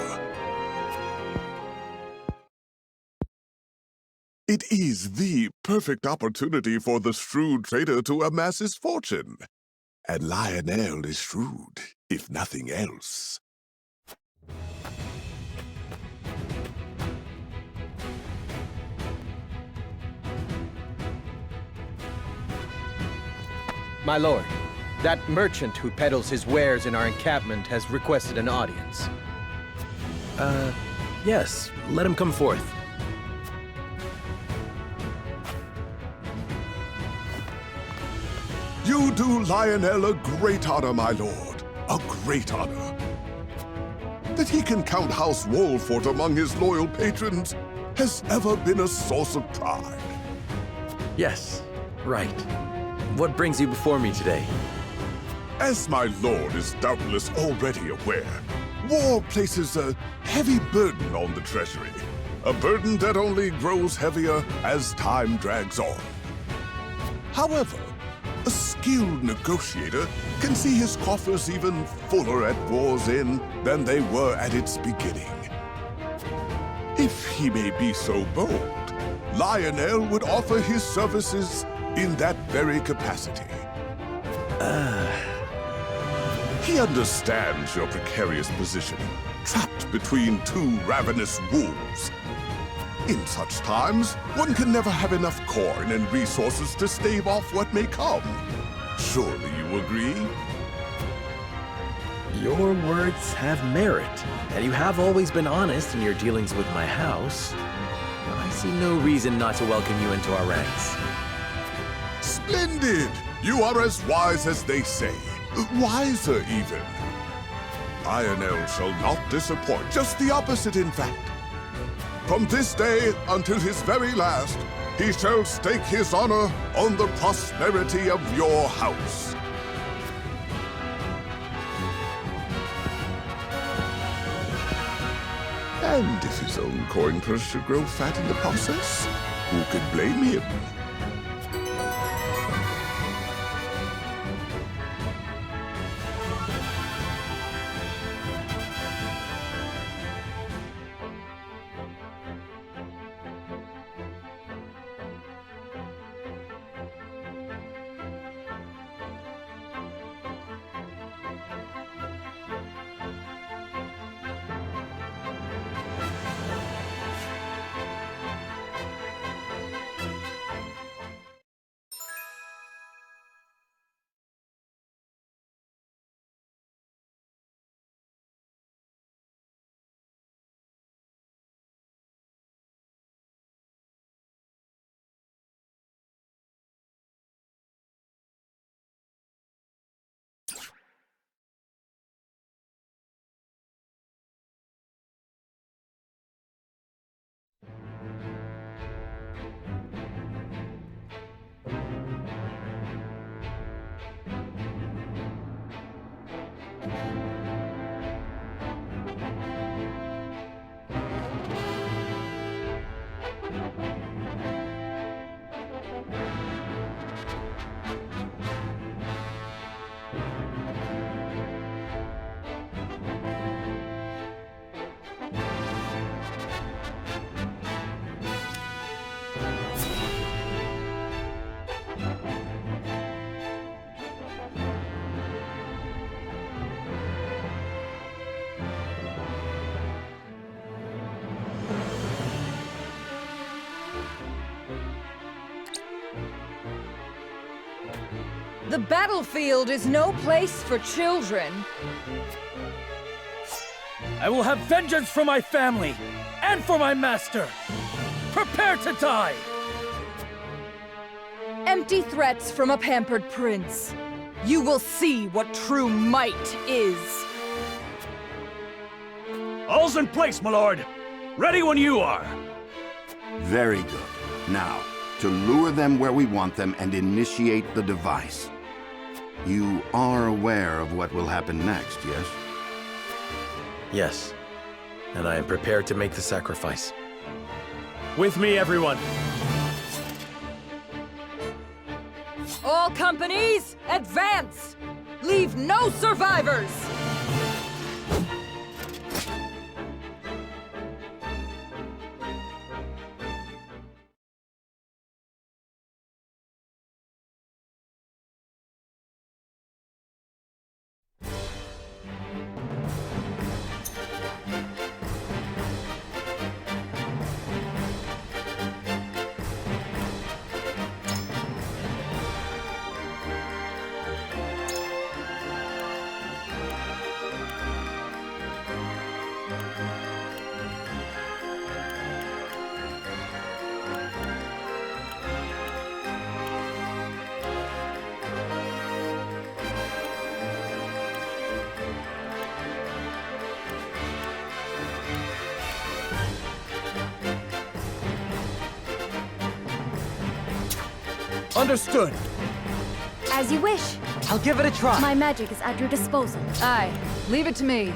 it is the perfect opportunity for the shrewd trader to amass his fortune. And Lionel is shrewd, if nothing else. My lord, that merchant who peddles his wares in our encampment has requested an audience. Yes, let him come forth. You do Lionel a great honor, my lord. A great honor. That he can count House Wolffort among his loyal patrons has ever been a source of pride. Yes, right. What brings you before me today? As my lord is doubtless already aware, war places a heavy burden on the treasury. A burden that only grows heavier as time drags on. However, a skilled negotiator can see his coffers even fuller at war's end than they were at its beginning. If he may be so bold, Lionel would offer his services in that very capacity. He understands your precarious position, trapped between two ravenous wolves. In such times, one can never have enough coin and resources to stave off what may come. Surely you agree? Your words have merit, and you have always been honest in your dealings with my house. I see no reason not to welcome you into our ranks. Splendid! You are as wise as they say. Wiser, even. Lionel shall not disappoint. Just the opposite, in fact. From this day until his very last, he shall stake his honor on the prosperity of your house. And if his own coin purse should grow fat in the process, who could blame him? The battlefield is no place for children. I will have vengeance for my family and for my master. Prepare to die! Empty threats from a pampered prince. You will see what true might is. All's in place, my lord. Ready when you are. Very good. Now, to lure them where we want them and initiate the device. You are aware of what will happen next, yes? Yes. And I am prepared to make the sacrifice. With me, everyone. All companies, advance! Leave no survivors! Understood. As you wish. I'll give it a try. My magic is at your disposal. Aye, leave it to me.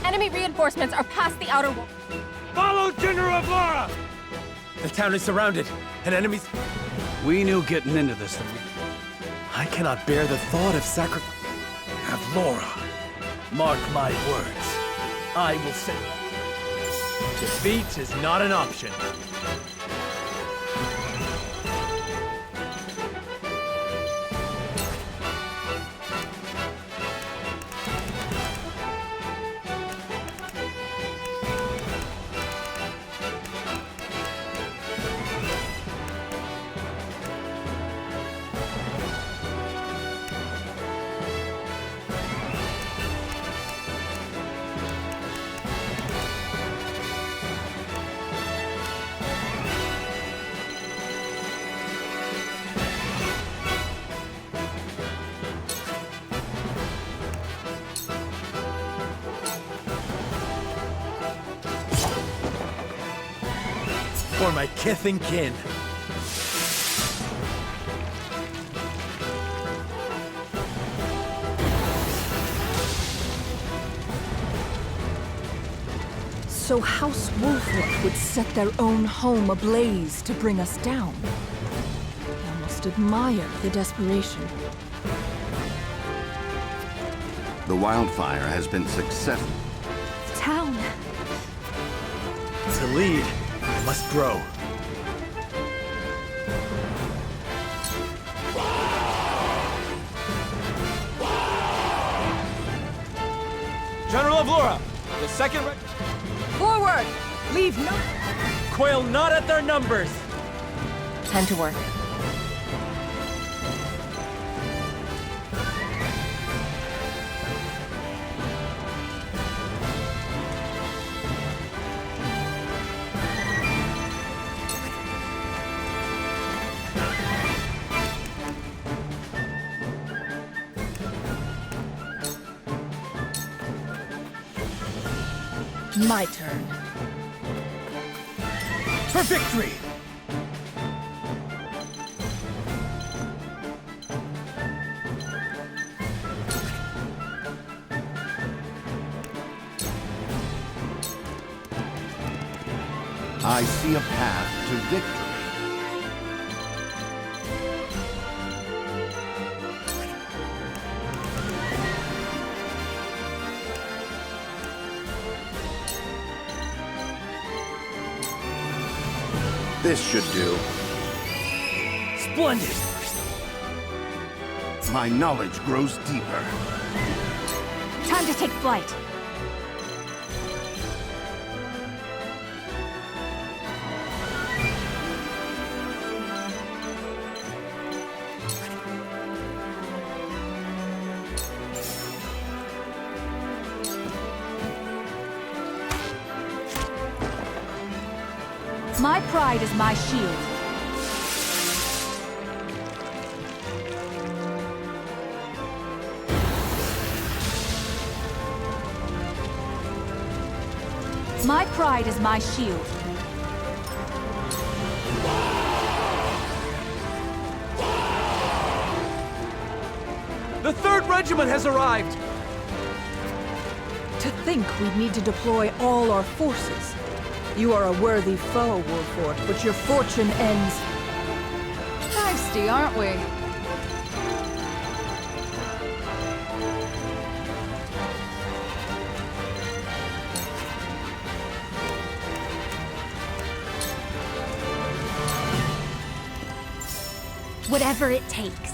Enemy reinforcements are past the outer wall. Follow General Avlara! The town is surrounded, and enemies... We knew getting into this that I cannot bear the thought of sacrifice. Avlara, mark my words. I will save. Defeat is not an option. For my kith and kin. So House Wolffort would set their own home ablaze to bring us down. I almost admire the desperation. The wildfire has been successful. Town. To lead, I must grow. General of Laura, the second... Forward! Leave no... Quail not at their numbers! Time to work. My turn. For victory! I see a path to victory. This should do. Splendid! My knowledge grows deeper. Time to take flight. My pride is my shield. My pride is my shield. The 3rd Regiment has arrived! To think we'd need to deploy all our forces. You are a worthy foe, Wolffort, but your fortune ends... Feisty, aren't we? Whatever it takes.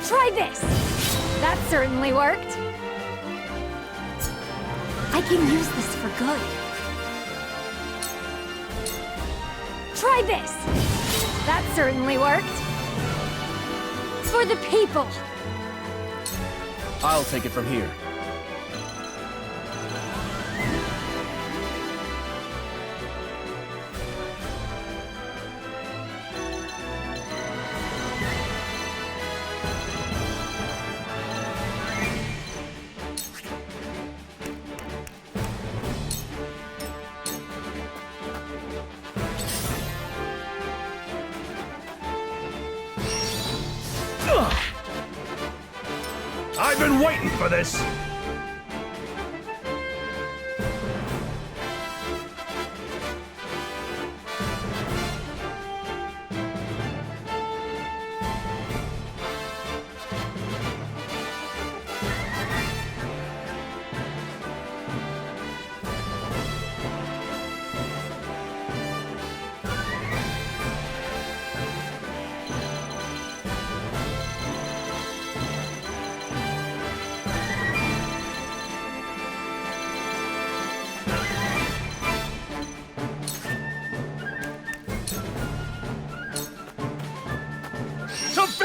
Try this! That certainly worked. I can use this for good. Try this! That certainly worked. For the people! I'll take it from here. I've been waiting for this!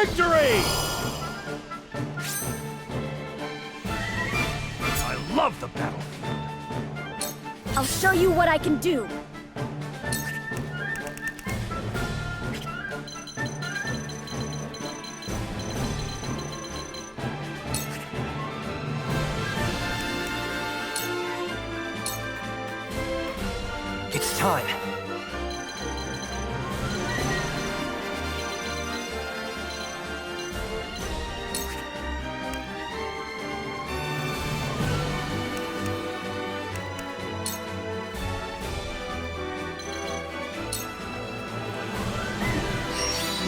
victory! I love the battlefield. I'll show you what I can do. It's time.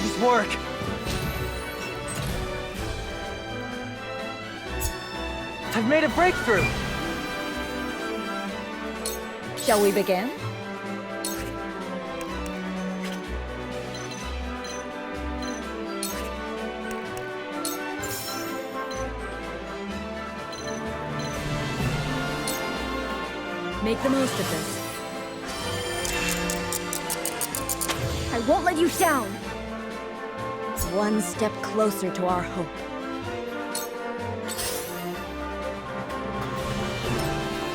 Nice work. I've made a breakthrough. Shall we begin? Make the most of this. I won't let you down. One step closer to our hope.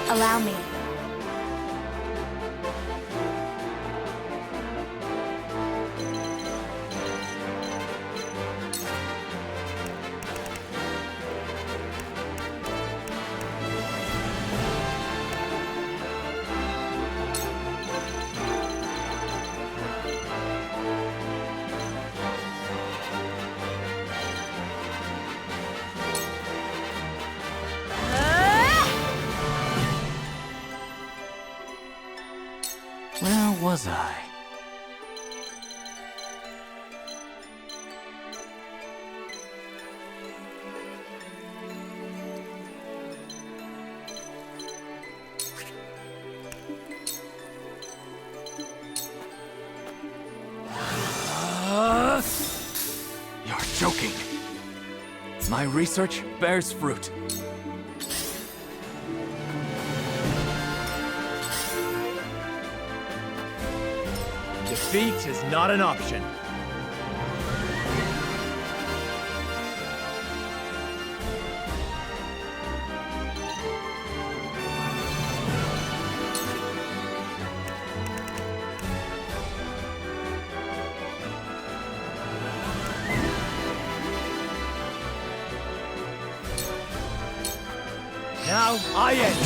Allow me. Where was I? You're joking. My research bears fruit. Defeat is not an option. Now I end.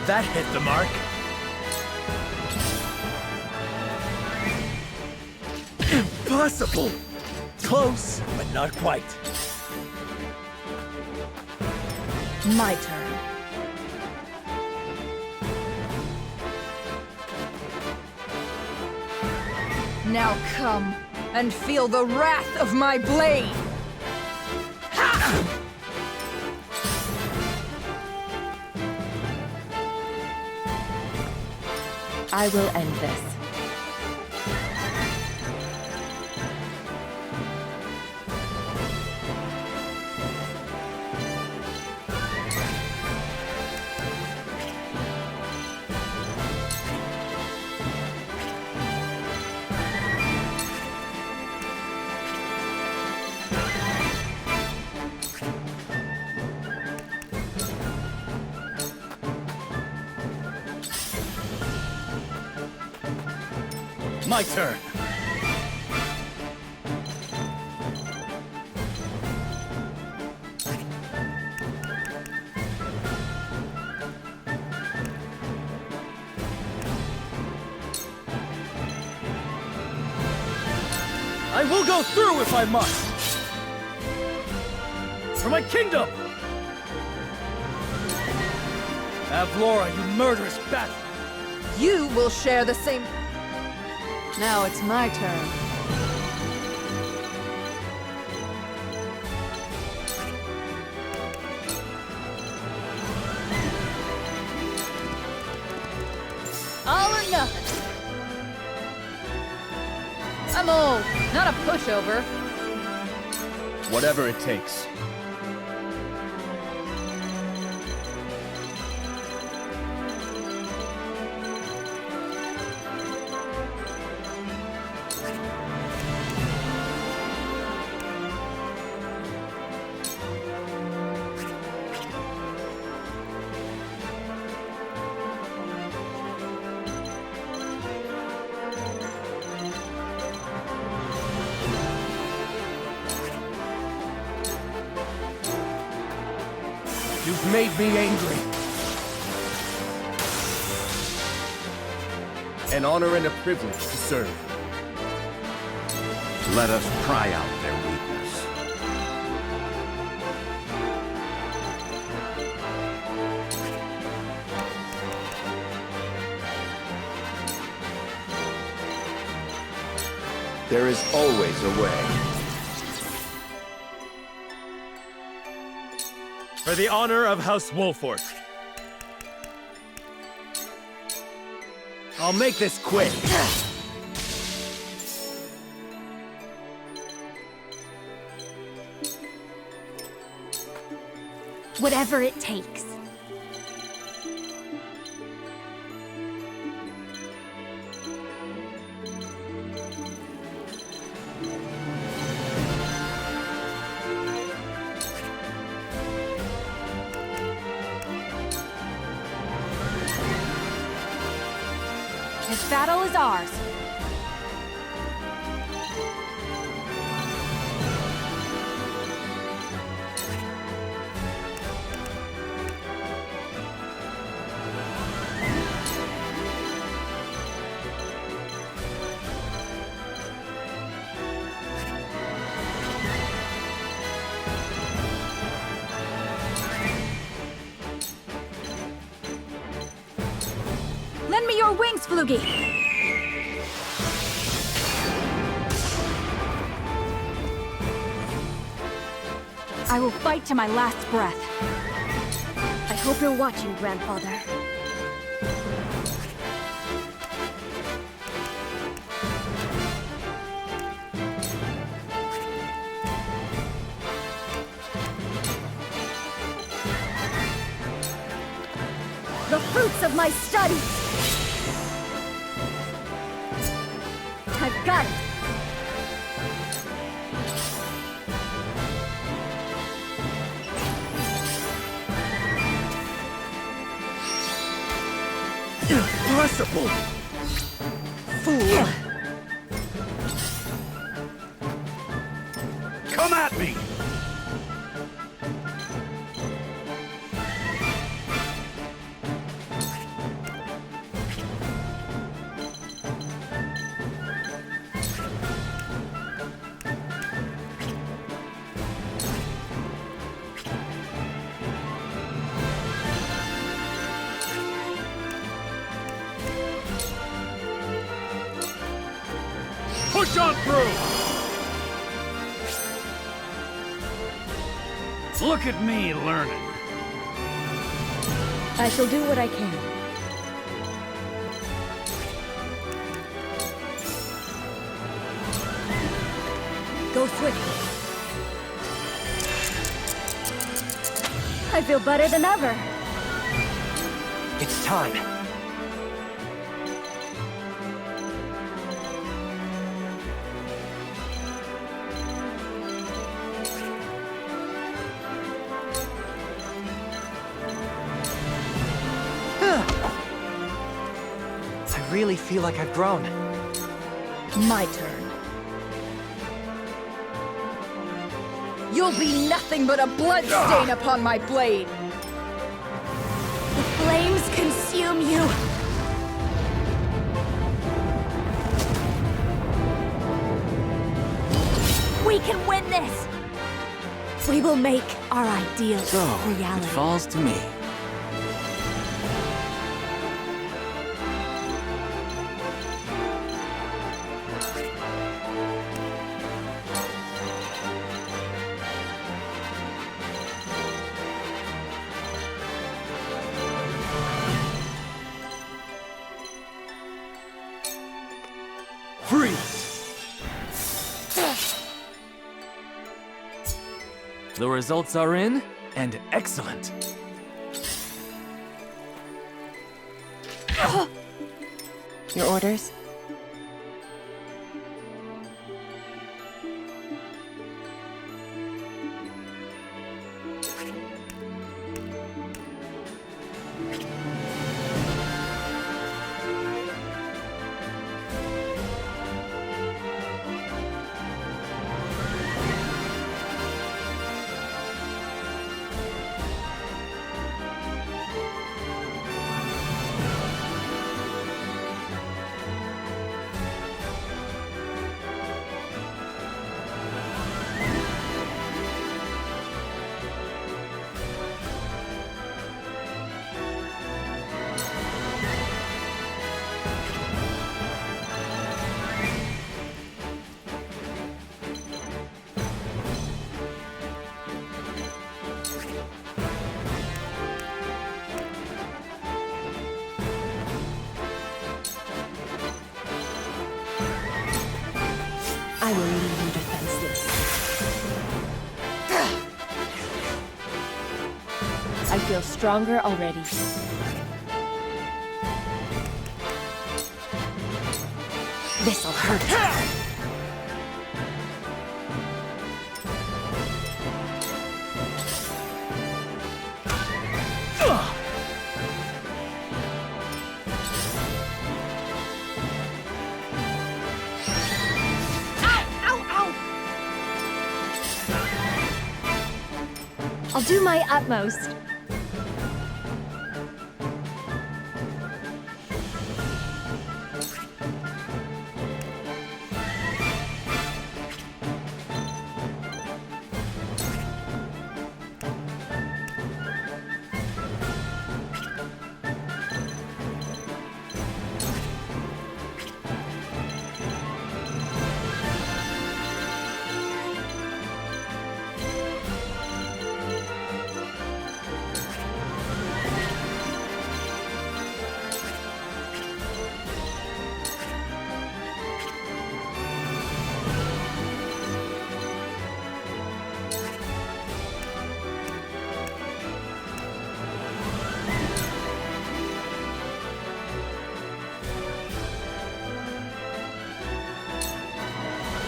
That hit the mark. Impossible! Close, but not quite. My turn. Now come and feel the wrath of my blade! Ha! I will end this. My turn. I will go through if I must. For my kingdom! Avlora, you murderous bastard! You will share the same... Now it's my turn. All or nothing. I'm old, not a pushover. Whatever it takes. You've made me angry. An honor and a privilege to serve. Let us pry out their weakness. There is always a way. For the honor of House Wolffort. I'll make this quick. Whatever it takes. This battle is ours. Lend me your wings, Flugy! I will fight to my last breath. I hope you're watching, Grandfather. The fruits of my studies! I've got it! Impossible! Fool! Come at me! Push on through! Look at me learning. I shall do what I can. Go swiftly. I feel better than ever. It's time. I really feel like I've grown. My turn. You'll be nothing but a bloodstain upon my blade! The flames consume you! We can win this! We will make our ideals So, reality. it falls to me. The results are in, and excellent. Your orders? I will leave you defenseless. I feel stronger already. This'll hurt. I'll do my utmost.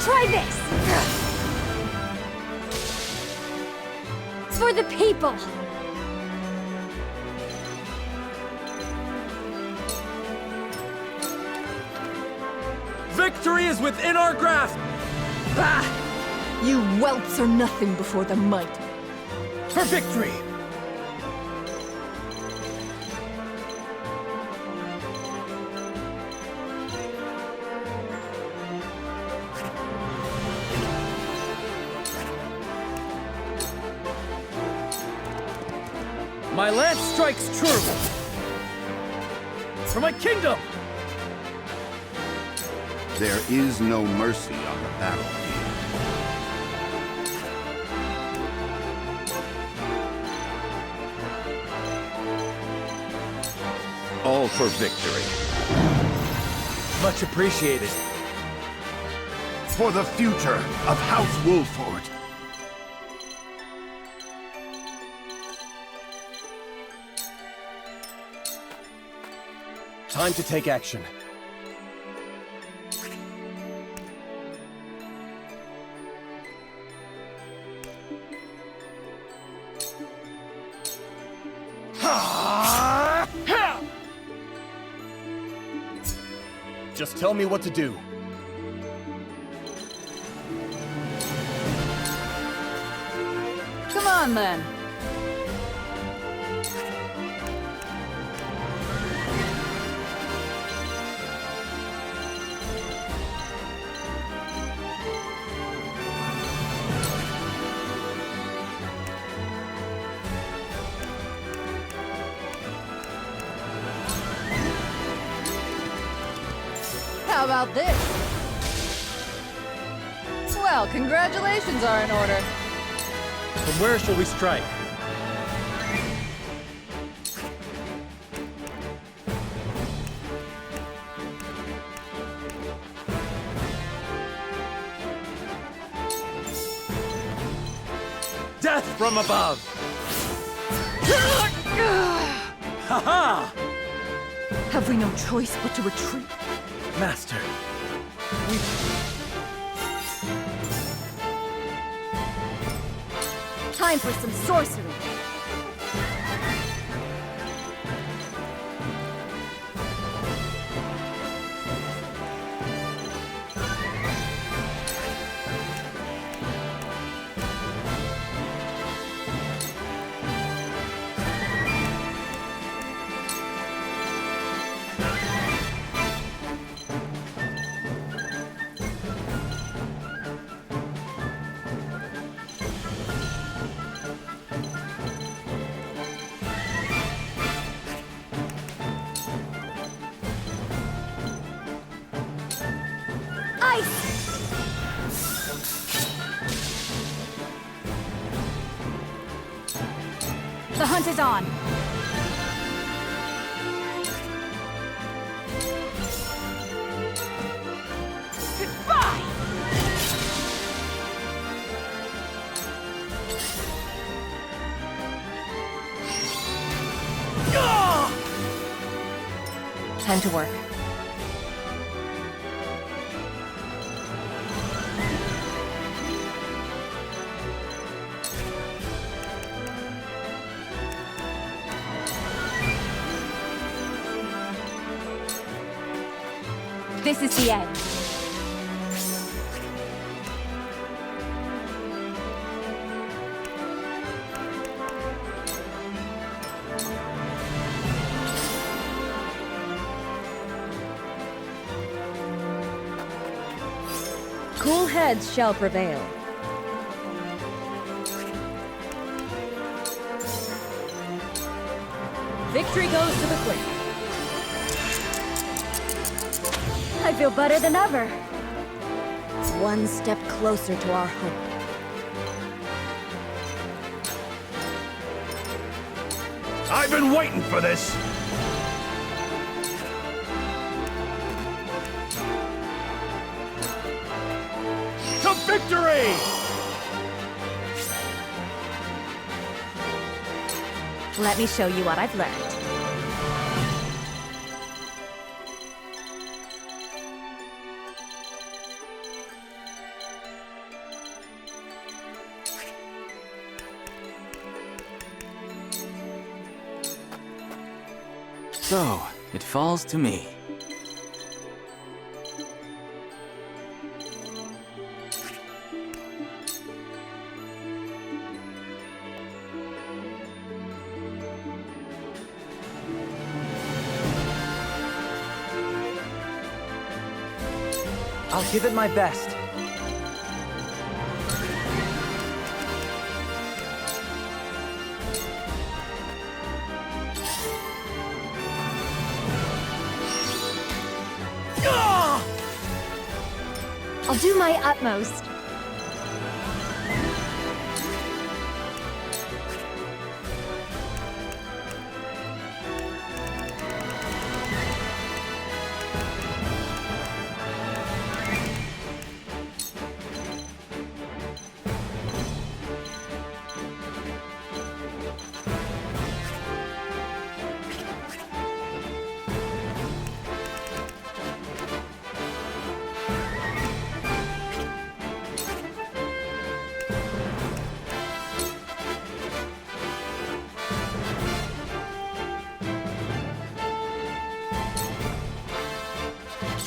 Try this! For the people! Victory is within our grasp! Bah! You whelps are nothing before the might. For victory! My lance strikes true! For my kingdom! There is no mercy on the battlefield. All for victory. Much appreciated. For the future of House Wolffort. Time to take action. Just tell me what to do. Come on, then. How about this? Well, congratulations are in order. From where shall we strike? Death from above! Ha-ha! Have we no choice but to retreat? Master, Time for some sorcery. The hunt is on. Goodbye! Time to work. This is the end. Cool heads shall prevail. Victory goes to the quick. I feel better than ever. One step closer to our hope. I've been waiting for this! To victory! Let me show you what I've learned. So, it falls to me. I'll give it my best. I'll do my utmost.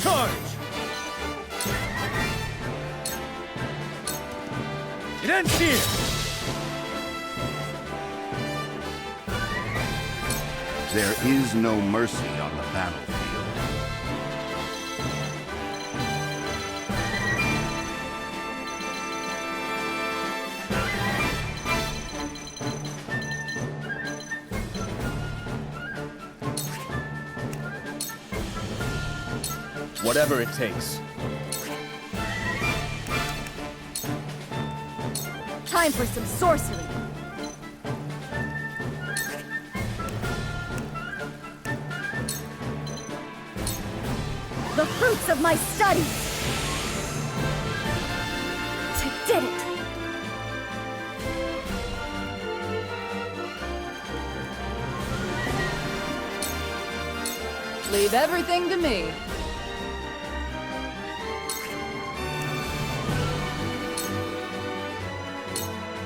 Charge! It ends here! There is no mercy on the battlefield. Whatever it takes. Time for some sorcery. The fruits of my studies. I did it. Leave everything to me.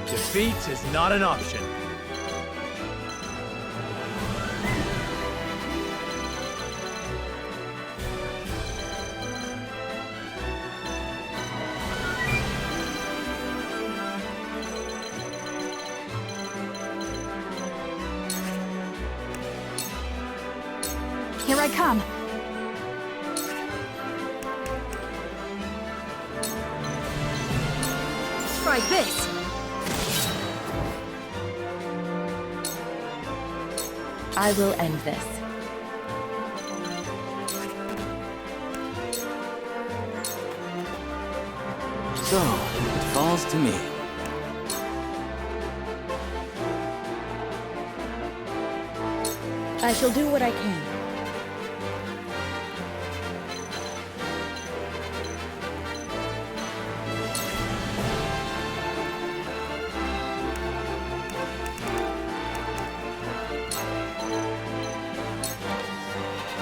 Defeat is not an option. Here I come. Try this. I will end this. So, it falls to me. I shall do what I can.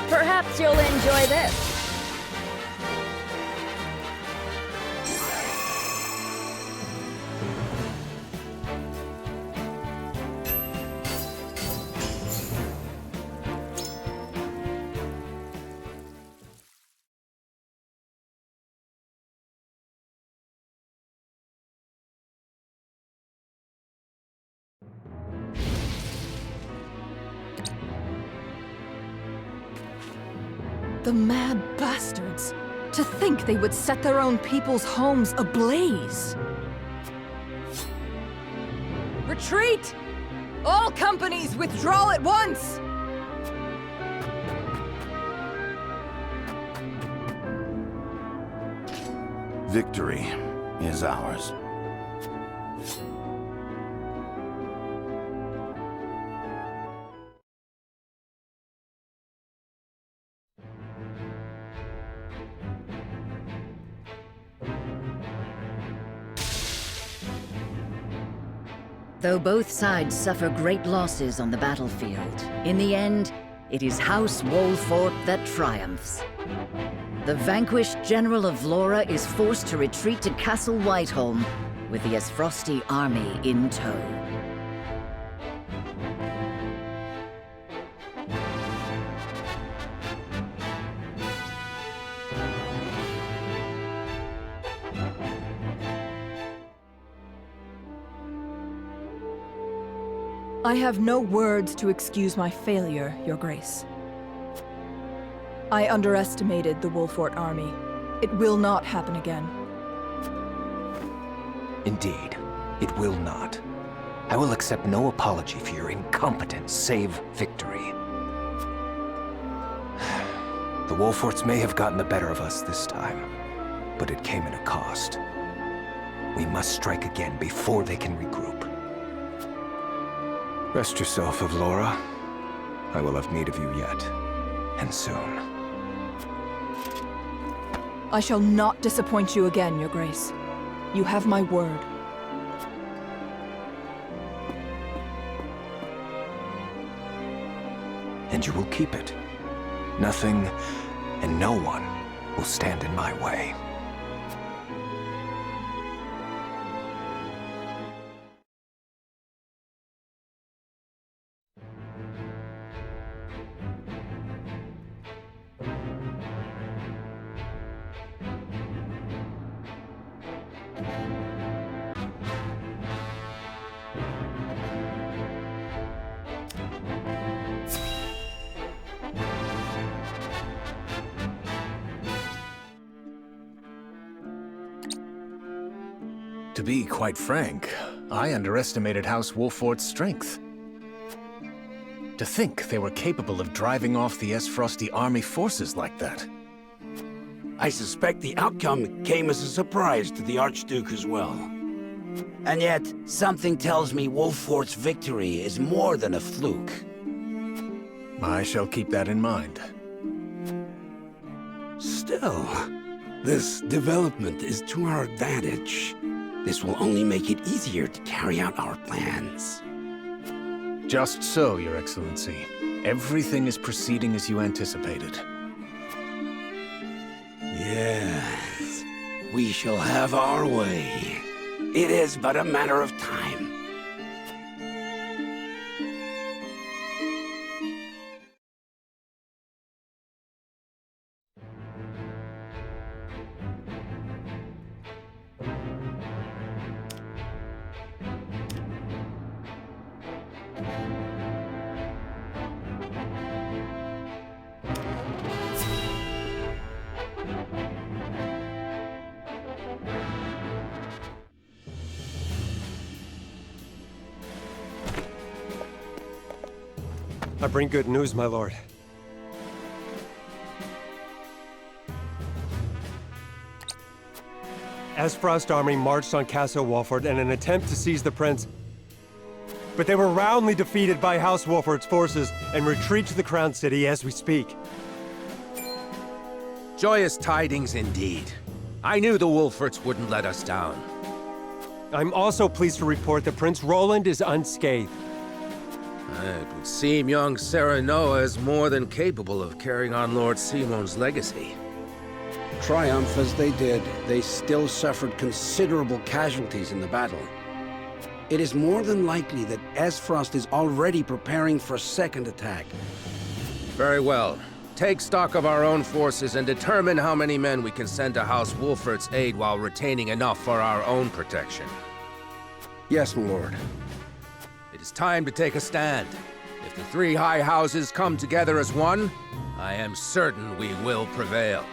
Perhaps Bet you'll enjoy this. The mad bastards! To think they would set their own people's homes ablaze! Retreat! All companies withdraw at once! Victory is ours. Though both sides suffer great losses on the battlefield, in the end, it is House Wolffort that triumphs. The vanquished General of Vlora is forced to retreat to Castle Whiteholm, with the Aesfrosti army in tow. I have no words to excuse my failure, Your Grace. I underestimated the Wolffort army. It will not happen again. Indeed, it will not. I will accept no apology for your incompetence, save victory. The Wolfforts may have gotten the better of us this time, but it came at a cost. We must strike again before they can regroup. Rest yourself, Vlora. I will have need of you yet, and soon. I shall not disappoint you again, Your Grace. You have my word. And you will keep it. Nothing and no one will stand in my way. To be quite frank, I underestimated House Wolffort's strength. To think they were capable of driving off the Aesfrosti army forces like that. I suspect the outcome came as a surprise to the Archduke as well. And yet, something tells me Wolffort's victory is more than a fluke. I shall keep that in mind. Still, this development is to our advantage. This will only make it easier to carry out our plans. Just so, Your Excellency. Everything is proceeding as you anticipated. Yes, we shall have our way. It is but a matter of time. I bring good news, my lord. Aesfrost army marched on Castle Wolffort in an attempt to seize the prince. But they were roundly defeated by House Wolffort's forces and retreat to the Crown City as we speak. Joyous tidings indeed. I knew the Wolfforts wouldn't let us down. I'm also pleased to report that Prince Roland is unscathed. It would seem young Serenoa is more than capable of carrying on Lord Simon's legacy. Triumph as they did, they still suffered considerable casualties in the battle. It is more than likely that Aesfrost is already preparing for a second attack. Very well. Take stock of our own forces and determine how many men we can send to House Wolffort's aid while retaining enough for our own protection. Yes, my lord. It is time to take a stand. If the three high houses come together as one, I am certain we will prevail.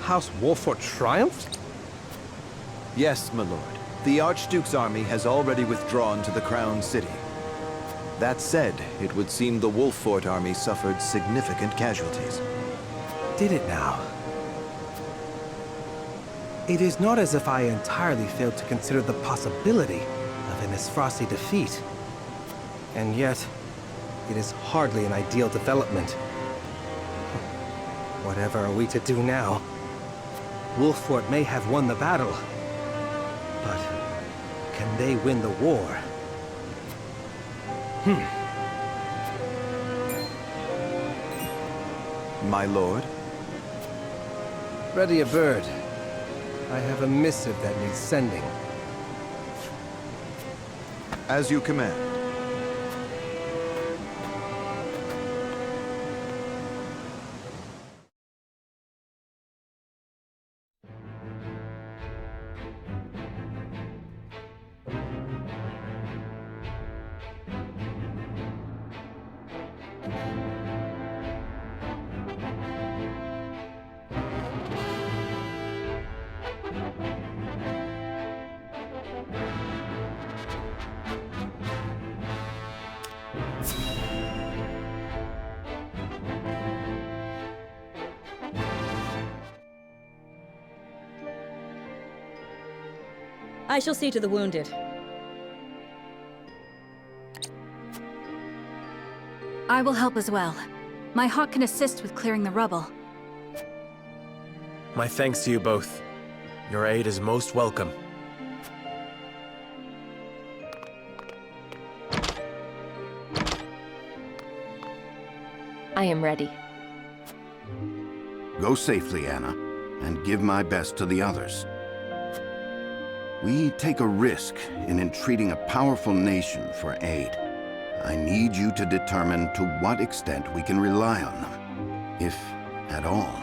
House Wolffort triumphed? Yes, my lord. The Archduke's army has already withdrawn to the Crown City. That said, it would seem the Wolffort army suffered significant casualties. Did it now? It is not as if I entirely failed to consider the possibility of an Aesfrosti defeat. And yet, it is hardly an ideal development. Whatever are we to do now? Wolffort may have won the battle, but can they win the war? My lord? Ready a bird. I have a missive that needs sending. As you command. I shall see to the wounded. I will help as well. My hawk can assist with clearing the rubble. My thanks to you both. Your aid is most welcome. I am ready. Go safely, Anna, and give my best to the others. We take a risk in entreating a powerful nation for aid. I need you to determine to what extent we can rely on them, if at all.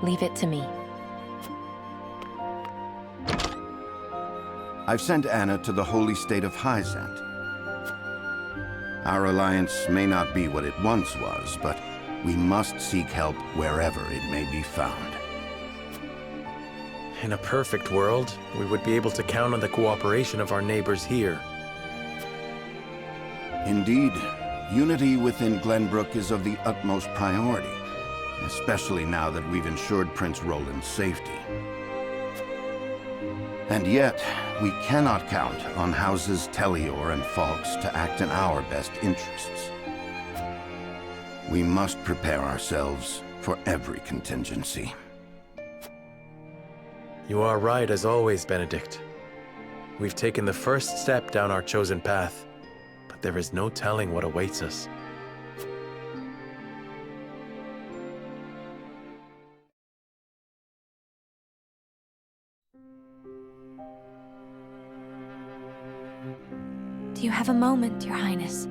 Leave it to me. I've sent Anna to the holy state of Hyzant. Our alliance may not be what it once was, but we must seek help wherever it may be found. In a perfect world, we would be able to count on the cooperation of our neighbors here. Indeed, unity within Glenbrook is of the utmost priority, especially now that we've ensured Prince Roland's safety. And yet, we cannot count on Houses Tellior and Fawkes to act in our best interests. We must prepare ourselves for every contingency. You are right as always, Benedict. We've taken the first step down our chosen path, but there is no telling what awaits us. Do you have a moment, Your Highness?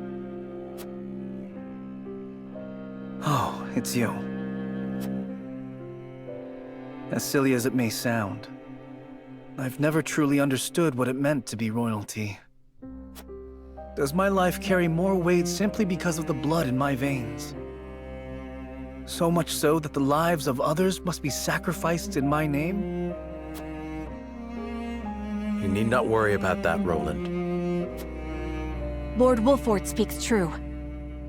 Oh, it's you. As silly as it may sound, I've never truly understood what it meant to be royalty. Does my life carry more weight simply because of the blood in my veins? So much so that the lives of others must be sacrificed in my name? You need not worry about that, Roland. Lord Wolffort speaks true.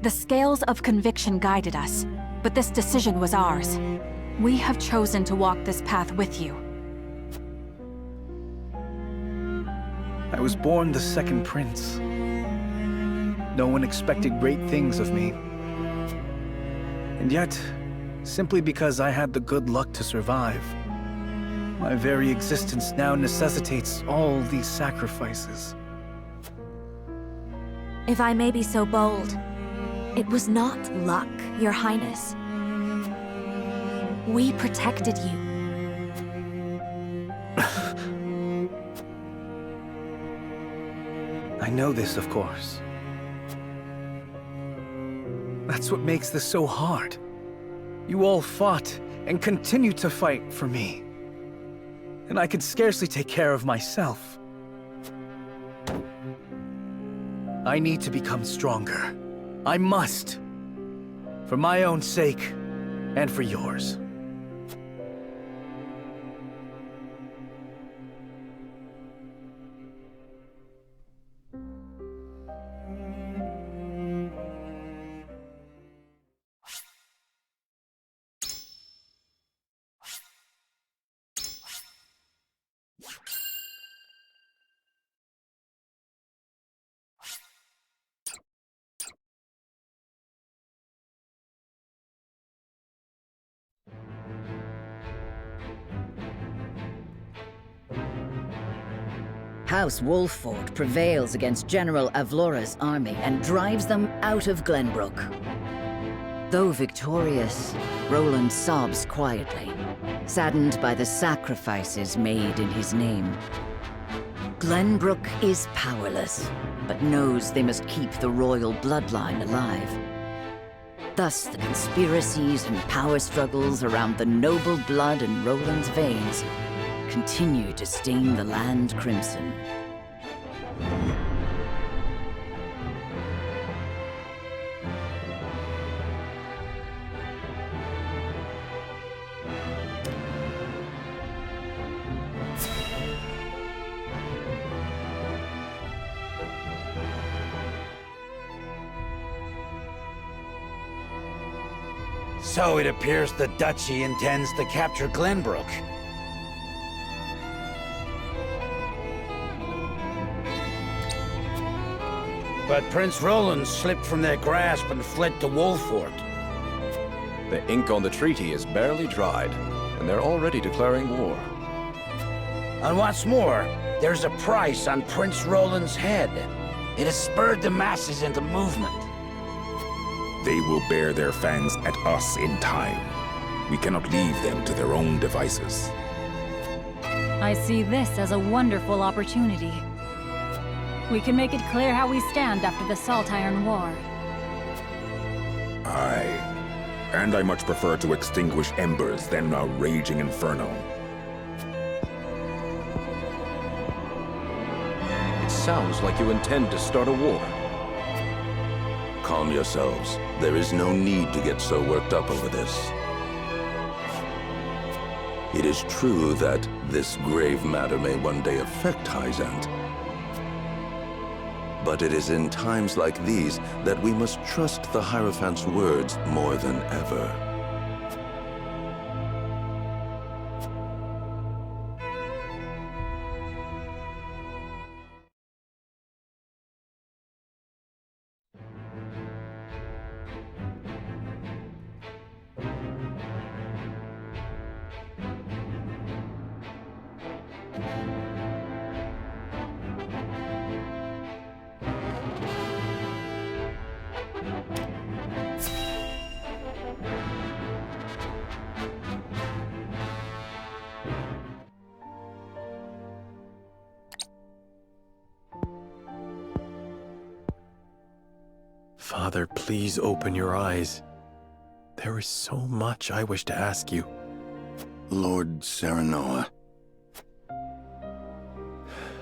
The scales of conviction guided us, but this decision was ours. We have chosen to walk this path with you. I was born the second prince. No one expected great things of me. And yet, simply because I had the good luck to survive, my very existence now necessitates all these sacrifices. If I may be so bold, it was not luck, Your Highness. We protected you. I know this, of course. That's what makes this so hard. You all fought and continue to fight for me. And I could scarcely take care of myself. I need to become stronger. I must. For my own sake, and for yours. House Wolffort prevails against General Avlora's army and drives them out of Glenbrook. Though victorious, Roland sobs quietly, saddened by the sacrifices made in his name. Glenbrook is powerless, but knows they must keep the royal bloodline alive. Thus, the conspiracies and power struggles around the noble blood in Roland's veins continue to stain the land crimson. So it appears the Duchy intends to capture Glenbrook. But Prince Roland slipped from their grasp and fled to Wolffort. The ink on the treaty is barely dried, and they're already declaring war. And what's more, there's a price on Prince Roland's head. It has spurred the masses into movement. They will bear their fangs at us in time. We cannot leave them to their own devices. I see this as a wonderful opportunity. We can make it clear how we stand after the Salt Iron War. Aye. And I much prefer to extinguish embers than a raging inferno. It sounds like you intend to start a war. Calm yourselves. There is no need to get so worked up over this. It is true that this grave matter may one day affect Hyzant. But it is in times like these that we must trust the Hierophant's words more than ever. Father, please open your eyes. There is so much I wish to ask you. Lord Serenoa.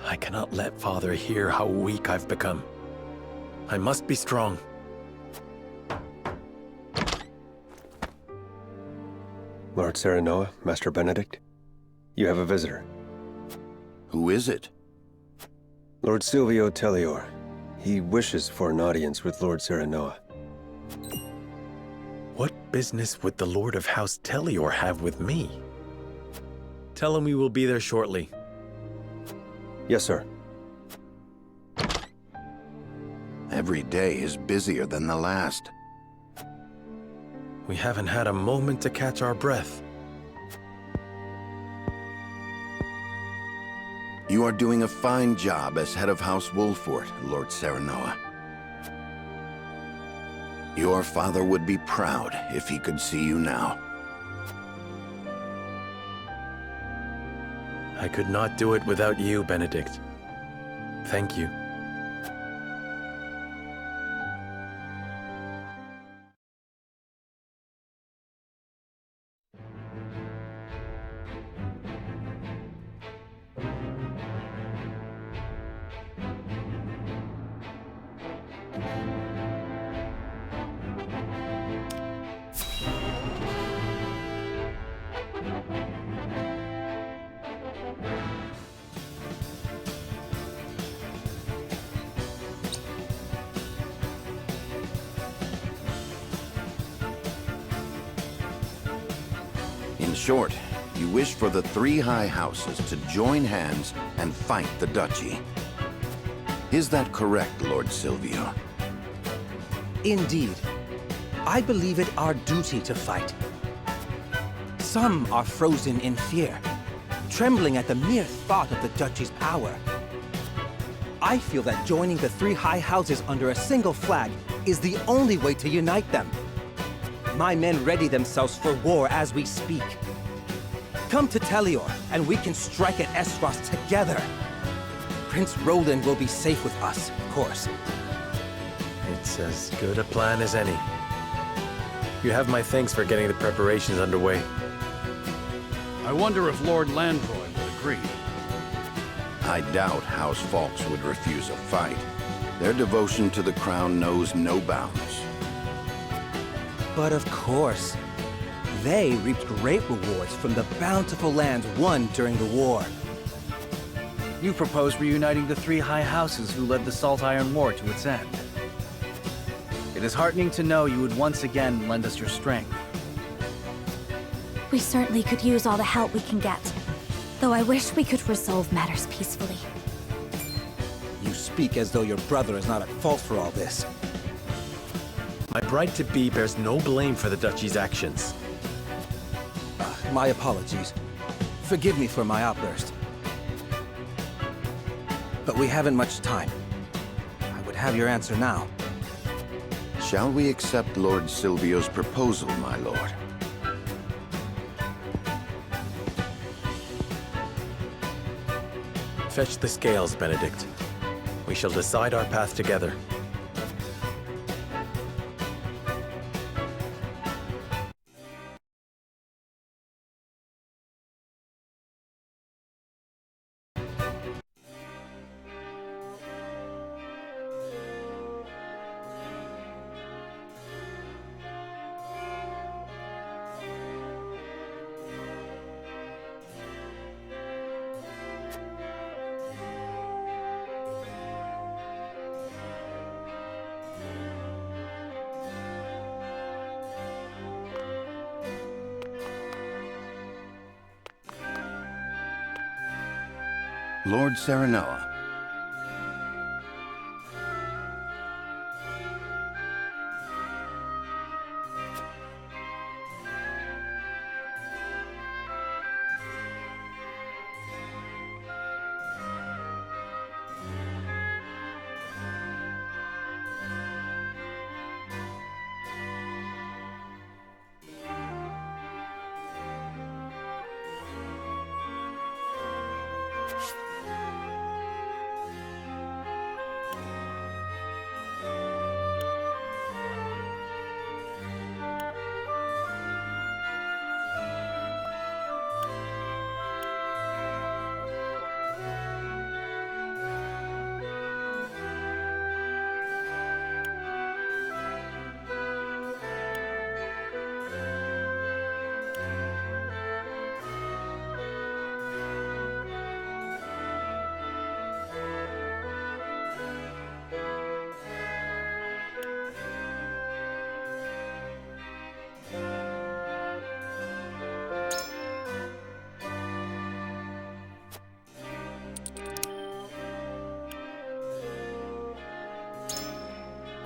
I cannot let Father hear how weak I've become. I must be strong. Lord Serenoa, Master Benedict, you have a visitor. Who is it? Lord Silvio Tellior. He wishes for an audience with Lord Serenoa. What business would the Lord of House Telior have with me? Tell him we will be there shortly. Yes, sir. Every day is busier than the last. We haven't had a moment to catch our breath. You are doing a fine job as head of House Wolffort, Lord Serenoa. Your father would be proud if he could see you now. I could not do it without you, Benedict. Thank you. In short, you wish for the three high houses to join hands and fight the duchy. Is that correct, Lord Silvio? Indeed. I believe it our duty to fight. Some are frozen in fear, trembling at the mere thought of the duchy's power. I feel that joining the three high houses under a single flag is the only way to unite them. My men ready themselves for war as we speak. Come to Telior, and we can strike at Aesfrost together. Prince Roland will be safe with us, of course. It's as good a plan as any. You have my thanks for getting the preparations underway. I wonder if Lord Landroy would agree. I doubt House Fawkes would refuse a fight. Their devotion to the crown knows no bounds. But of course, they reaped great rewards from the bountiful lands won during the war. You propose reuniting the three high houses who led the Salt Iron War to its end. It is heartening to know you would once again lend us your strength. We certainly could use all the help we can get, though I wish we could resolve matters peacefully. You speak as though your brother is not at fault for all this. My bride-to-be bears no blame for the duchy's actions. My apologies. Forgive me for my outburst. But we haven't much time. I would have your answer now. Shall we accept Lord Silvio's proposal, my lord? Fetch the scales, Benedict. We shall decide our path together. Lord Serenoa.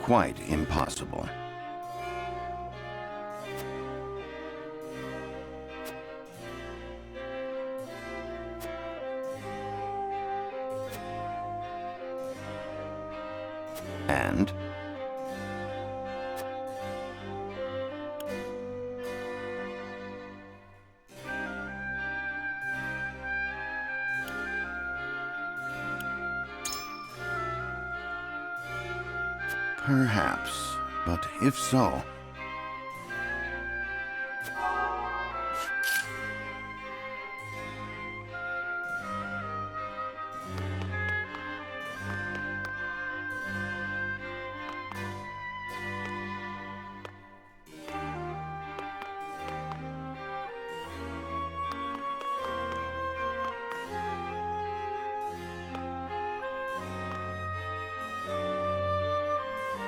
quite impossible. And perhaps, but if so,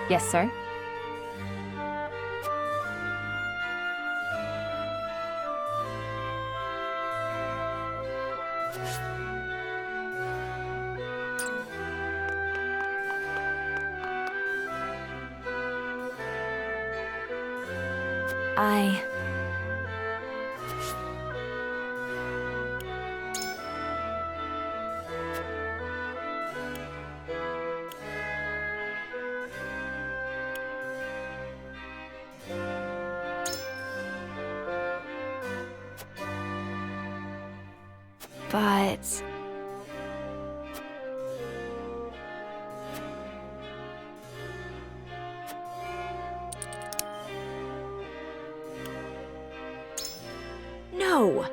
Yes, sir. But... No!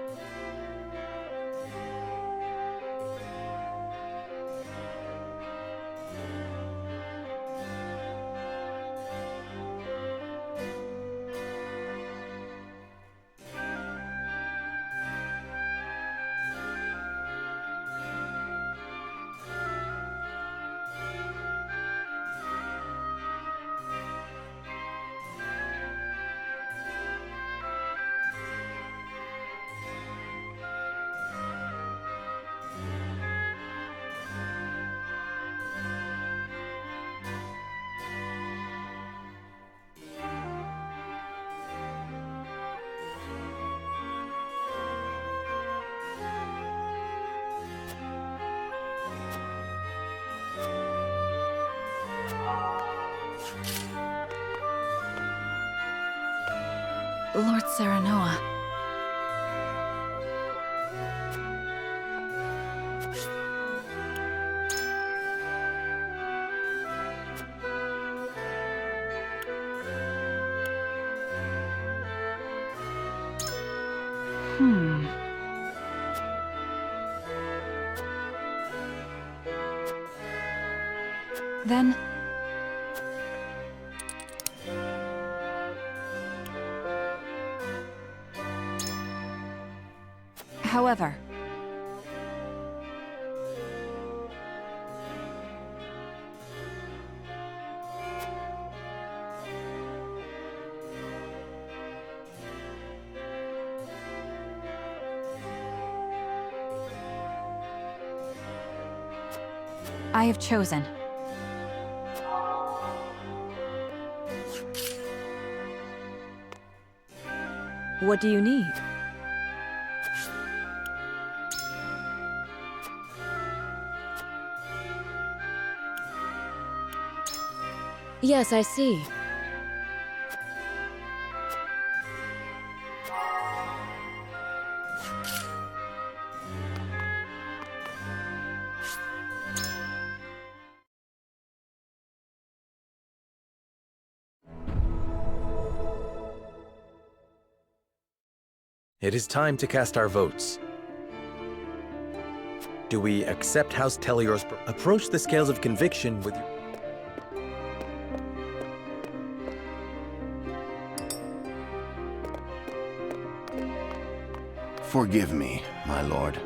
Lord Serenoa. Then... However... I have chosen. What do you need? Yes, I see. It is time to cast our votes. Do we accept House Telior's approach the scales of conviction with your... Forgive me, my lord.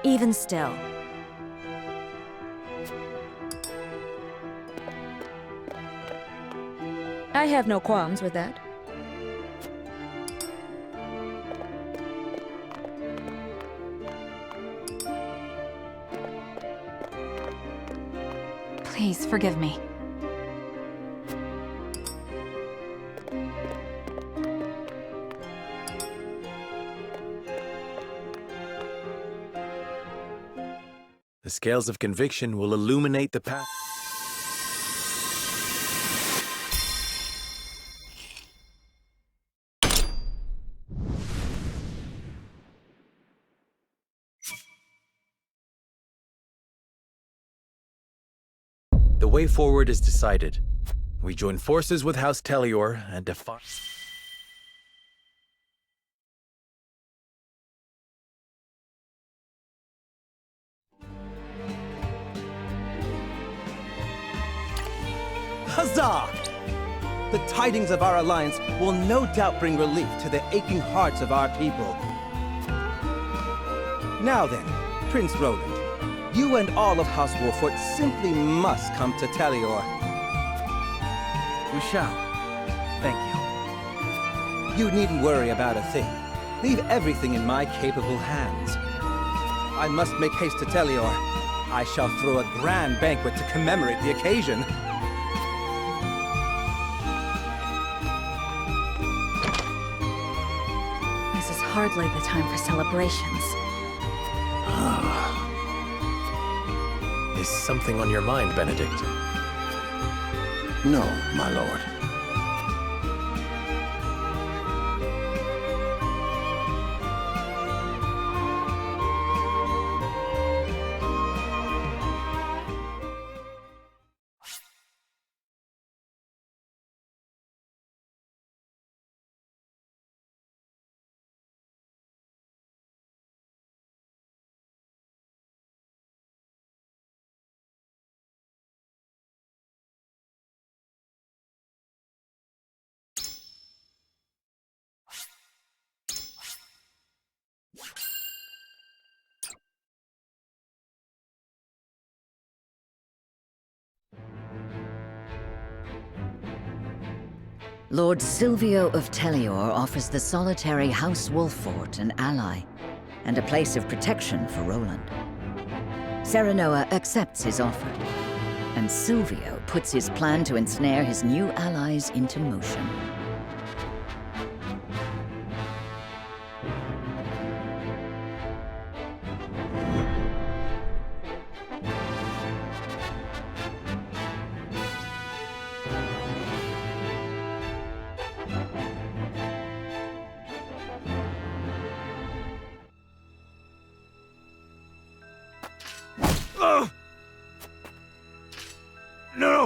Even still. I have no qualms with that. Please forgive me. The scales of conviction will illuminate the path. The way forward is decided. We join forces with House Telior and defy... Huzzah! The tidings of our alliance will no doubt bring relief to the aching hearts of our people. Now then, Prince Roland, you and all of House Wolffort simply must come to Telior. We shall. Thank you. You needn't worry about a thing. Leave everything in my capable hands. I must make haste to Telior. I shall throw a grand banquet to commemorate the occasion. This is hardly the time for celebrations. Is something on your mind, Benedict? No, my lord. Lord Silvio of Telior offers the solitary House Wolffort an ally, and a place of protection for Roland. Serenoa accepts his offer, and Silvio puts his plan to ensnare his new allies into motion.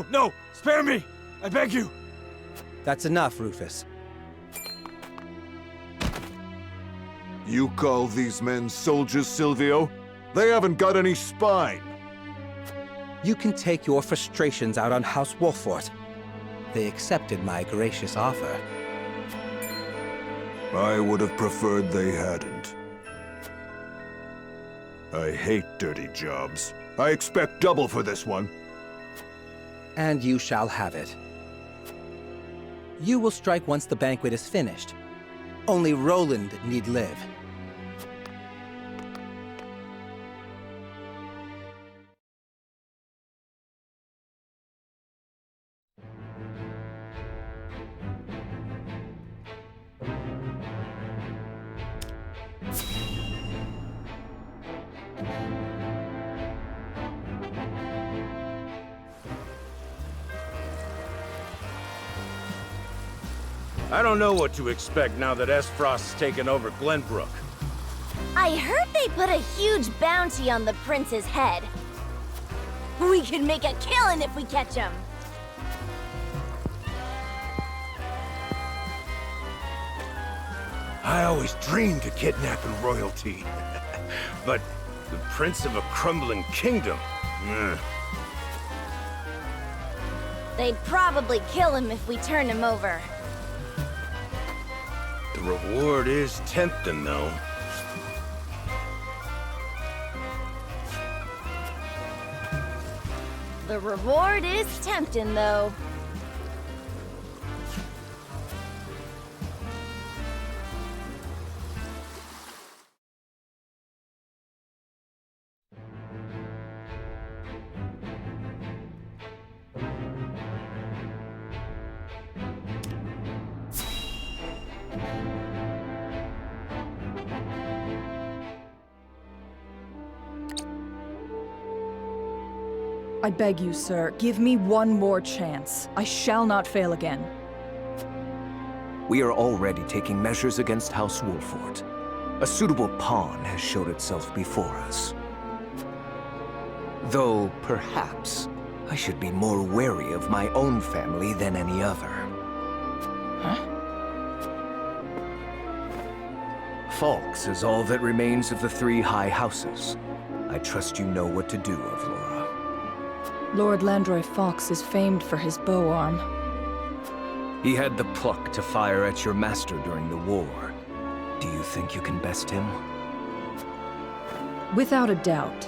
No! Spare me! I beg you! That's enough, Rufus. You call these men soldiers, Silvio? They haven't got any spine. You can take your frustrations out on House Wolffort. They accepted my gracious offer. I would have preferred they hadn't. I hate dirty jobs. I expect double for this one. And you shall have it. You will strike once the banquet is finished. Only Roland need live. I don't know what to expect now that Aesfrost's taken over Glenbrook. I heard they put a huge bounty on the prince's head. We can make a killing if we catch him. I always dreamed of kidnapping royalty. But the prince of a crumbling kingdom? They'd probably kill him if we turn him over. The reward is tempting, though. The reward is tempting, though. I beg you, sir, give me one more chance. I shall not fail again. We are already taking measures against House Wolffort. A suitable pawn has showed itself before us. Though, perhaps, I should be more wary of my own family than any other. Huh? Fawkes is all that remains of the three high houses. I trust you know what to do, Avlora. Lord Landroy Fawkes is famed for his bow arm. He had the pluck to fire at your master during the war. Do you think you can best him? Without a doubt.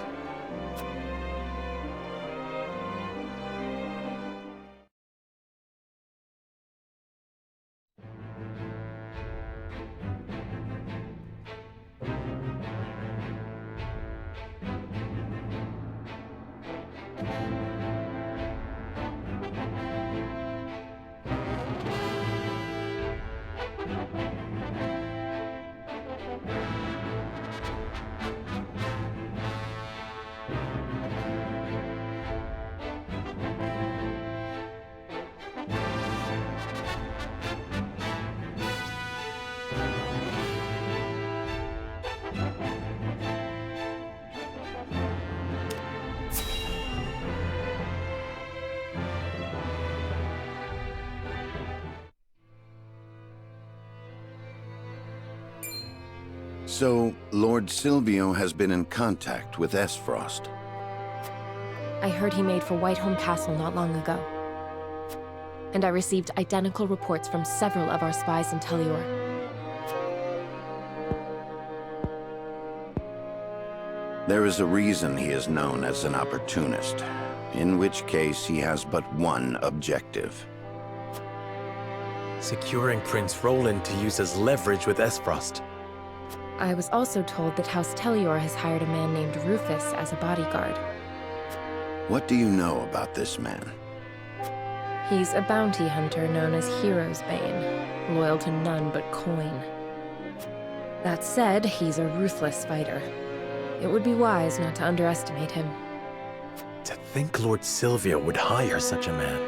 So, Lord Silvio has been in contact with Aesfrost. I heard he made for Whiteholm Castle not long ago. And I received identical reports from several of our spies in Telior. There is a reason he is known as an opportunist, in which case he has but one objective. Securing Prince Roland to use as leverage with Aesfrost. I was also told that House Telior has hired a man named Rufus as a bodyguard. What do you know about this man? He's a bounty hunter known as Hero's Bane, loyal to none but coin. That said, he's a ruthless fighter. It would be wise not to underestimate him. To think Lord Silvio would hire such a man.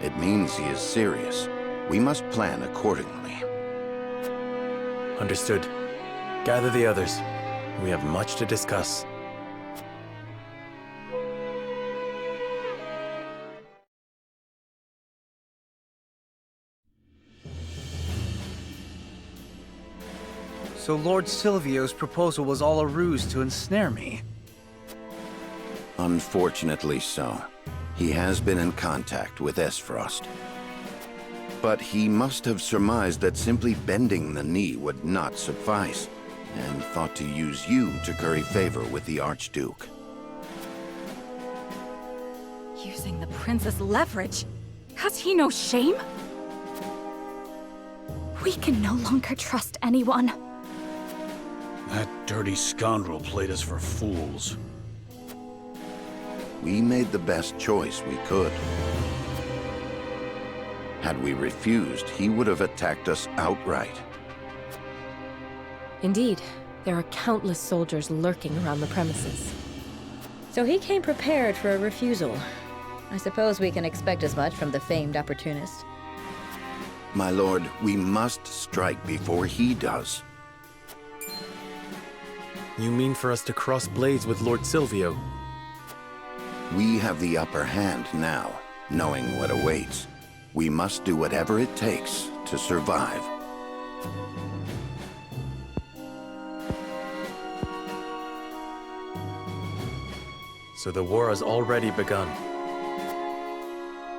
It means he is serious. We must plan accordingly. Understood. Gather the others. We have much to discuss. So Lord Silvio's proposal was all a ruse to ensnare me? Unfortunately so. He has been in contact with Aesfrost. But he must have surmised that simply bending the knee would not suffice, and thought to use you to curry favor with the Archduke. Using the prince as leverage? Has he no shame? We can no longer trust anyone. That dirty scoundrel played us for fools. We made the best choice we could. Had we refused, he would have attacked us outright. Indeed, there are countless soldiers lurking around the premises. So he came prepared for a refusal. I suppose we can expect as much from the famed opportunist. My lord, we must strike before he does. You mean for us to cross blades with Lord Silvio? We have the upper hand now, knowing what awaits. We must do whatever it takes to survive. So the war has already begun.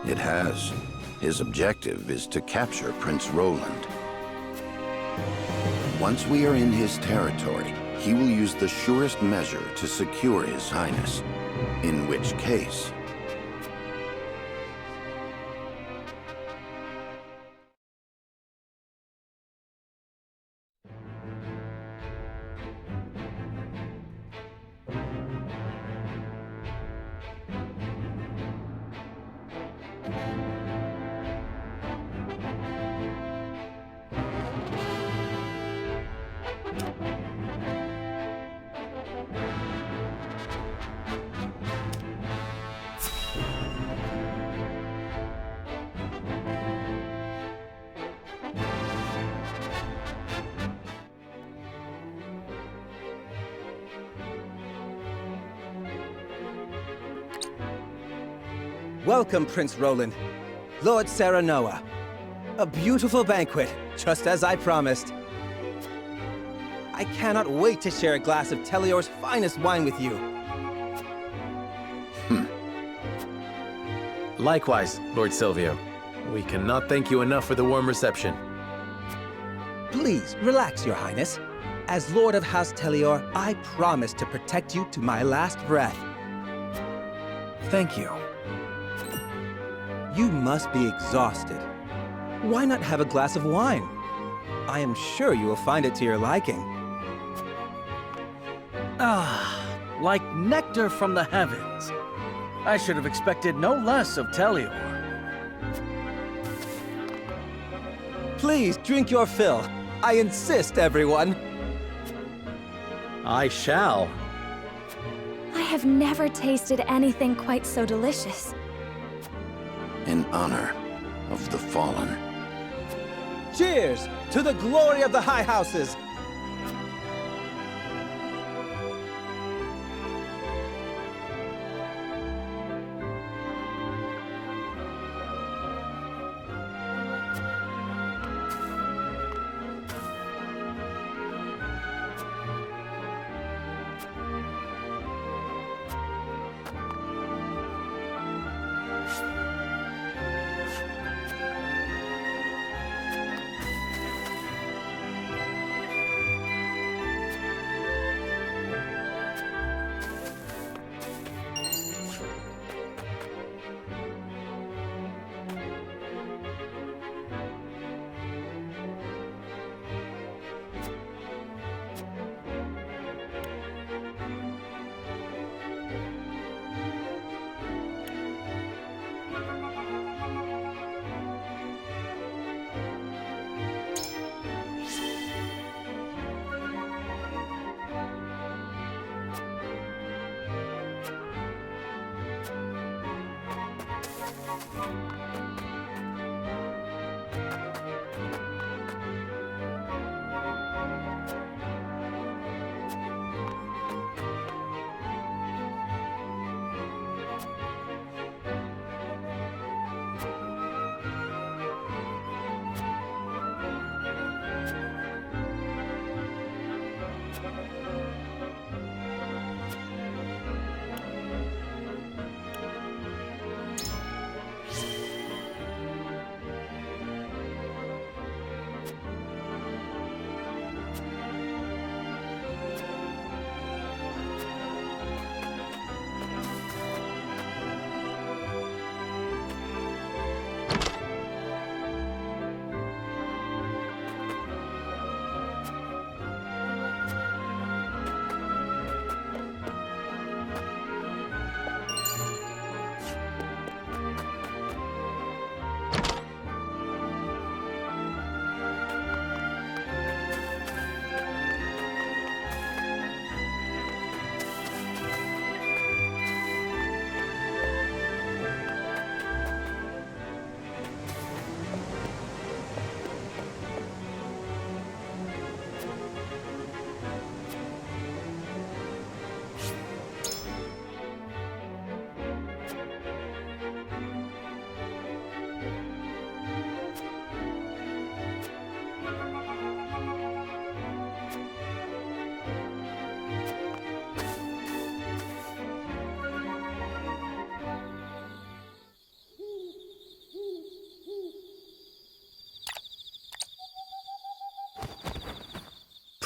It has. His objective is to capture Prince Roland. Once we are in his territory, he will use the surest measure to secure His Highness. In which case... Welcome, Prince Roland. Lord Serenoa. A beautiful banquet, just as I promised. I cannot wait to share a glass of Telior's finest wine with you. Likewise, Lord Silvio. We cannot thank you enough for the warm reception. Please, relax, Your Highness. As Lord of House Telior, I promise to protect you to my last breath. Thank you. You must be exhausted. Why not have a glass of wine? I am sure you will find it to your liking. Ah, like nectar from the heavens. I should have expected no less of Telior. Please drink your fill. I insist, everyone. I shall. I have never tasted anything quite so delicious. In honor of the fallen. Cheers to the glory of the High Houses!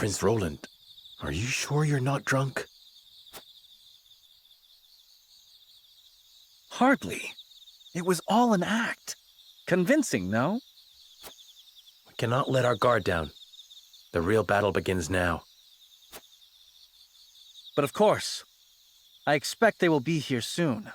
Prince Roland, are you sure you're not drunk? Hardly. It was all an act. Convincing, no? We cannot let our guard down. The real battle begins now. But of course, I expect they will be here soon.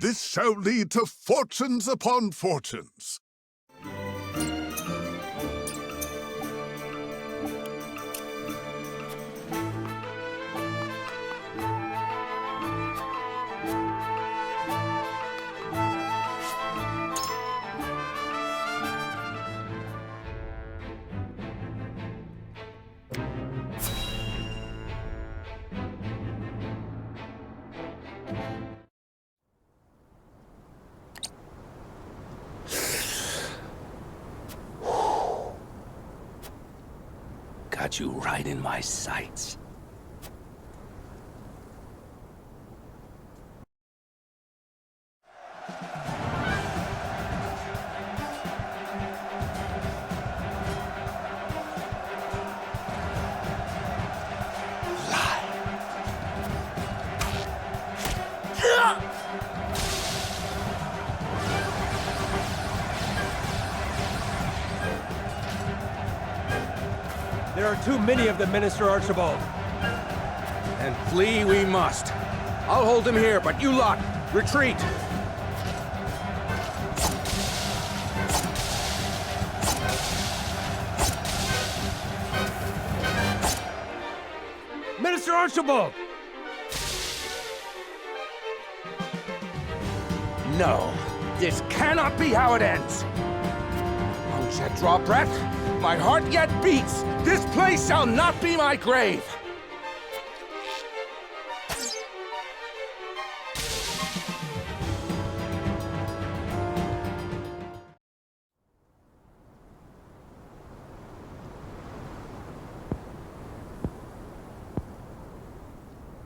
This shall lead to fortunes upon fortunes. Got you right in my sights. There are too many of them, Minister Archibald. And flee we must. I'll hold him here, but you lot, retreat! Minister Archibald! No, this cannot be how it ends. Won't yet draw breath? My heart yet beats. This place shall not be my grave.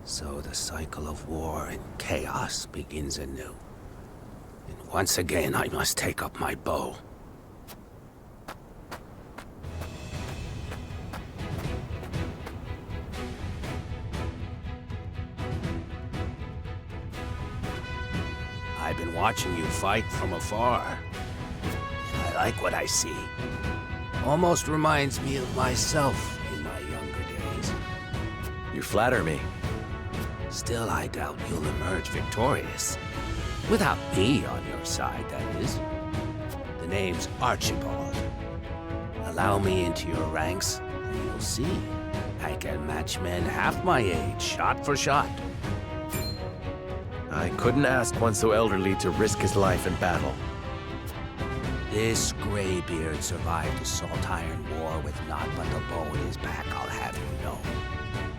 So the cycle of war and chaos begins anew. And once again I must take up my bow. I've been watching you fight from afar. And I like what I see. Almost reminds me of myself in my younger days. You flatter me. Still, I doubt you'll emerge victorious. Without me on your side, that is. The name's Archibald. Allow me into your ranks, and you'll see. I can match men half my age, shot for shot. I couldn't ask one so elderly to risk his life in battle. This graybeard survived a salt-iron war with naught but the bow in his back, I'll have you know.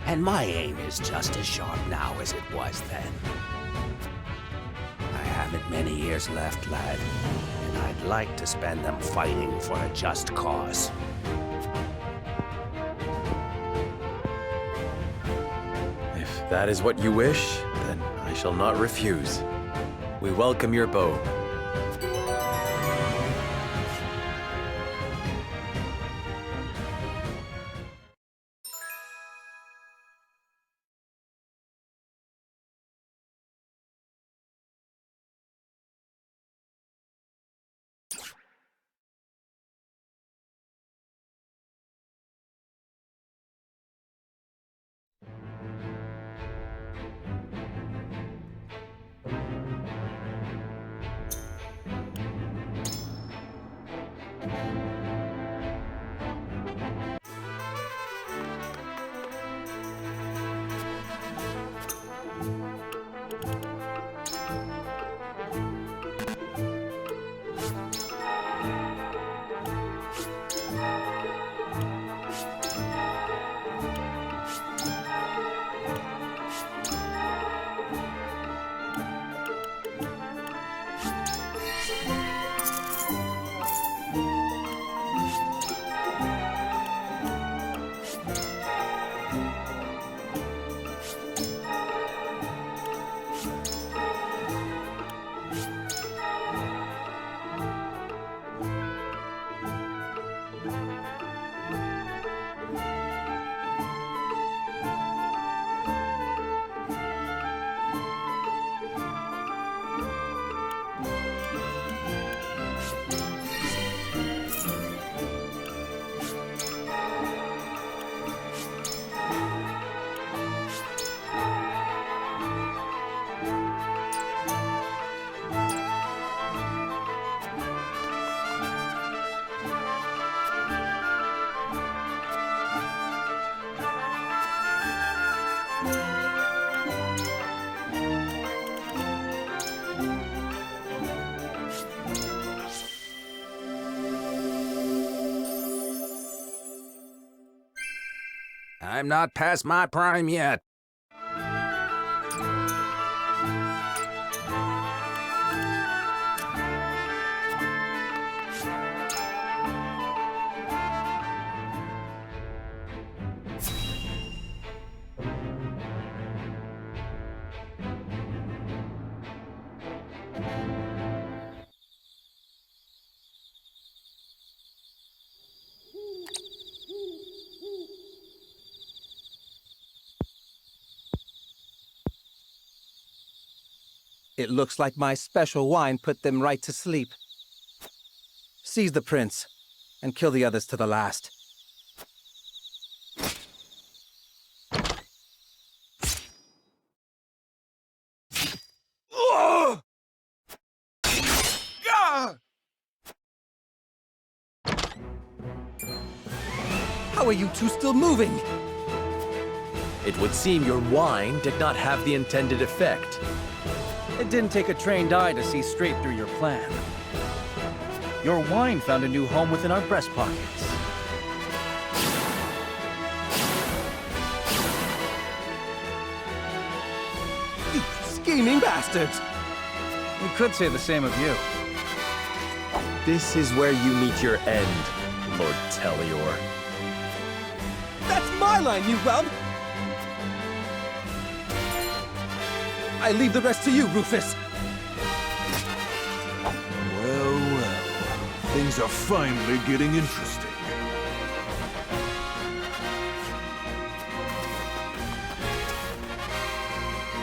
And my aim is just as sharp now as it was then. I haven't many years left, lad, and I'd like to spend them fighting for a just cause. If that is what you wish, then I shall not refuse. We welcome your bow. I'm not past my prime yet. It looks like my special wine put them right to sleep. Seize the prince, and kill the others to the last. How are you two still moving? It would seem your wine did not have the intended effect. It didn't take a trained eye to see straight through your plan. Your wine found a new home within our breast pockets. You scheming bastards! We could say the same of you. This is where you meet your end, Lord Telior. That's my line, you whelp! I leave the rest to you, Rufus. Well, well. Things are finally getting interesting.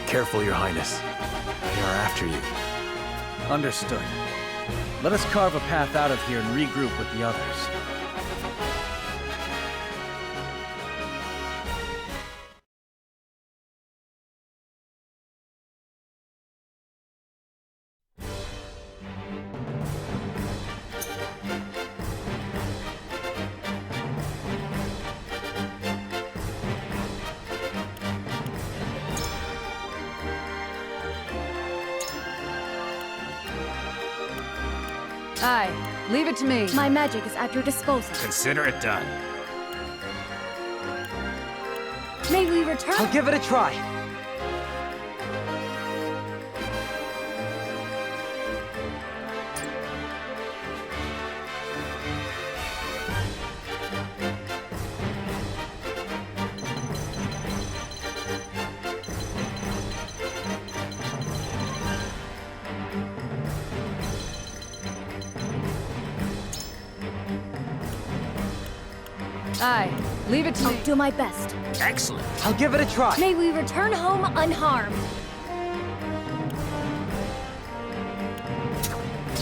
Careful, Your Highness. They are after you. Understood. Let us carve a path out of here and regroup with the others. Aye, leave it to me. My magic is at your disposal. Consider it done. May we return? I'll give it a try. Aye, leave it to me. I'll do my best. Excellent. I'll give it a try. May we return home unharmed.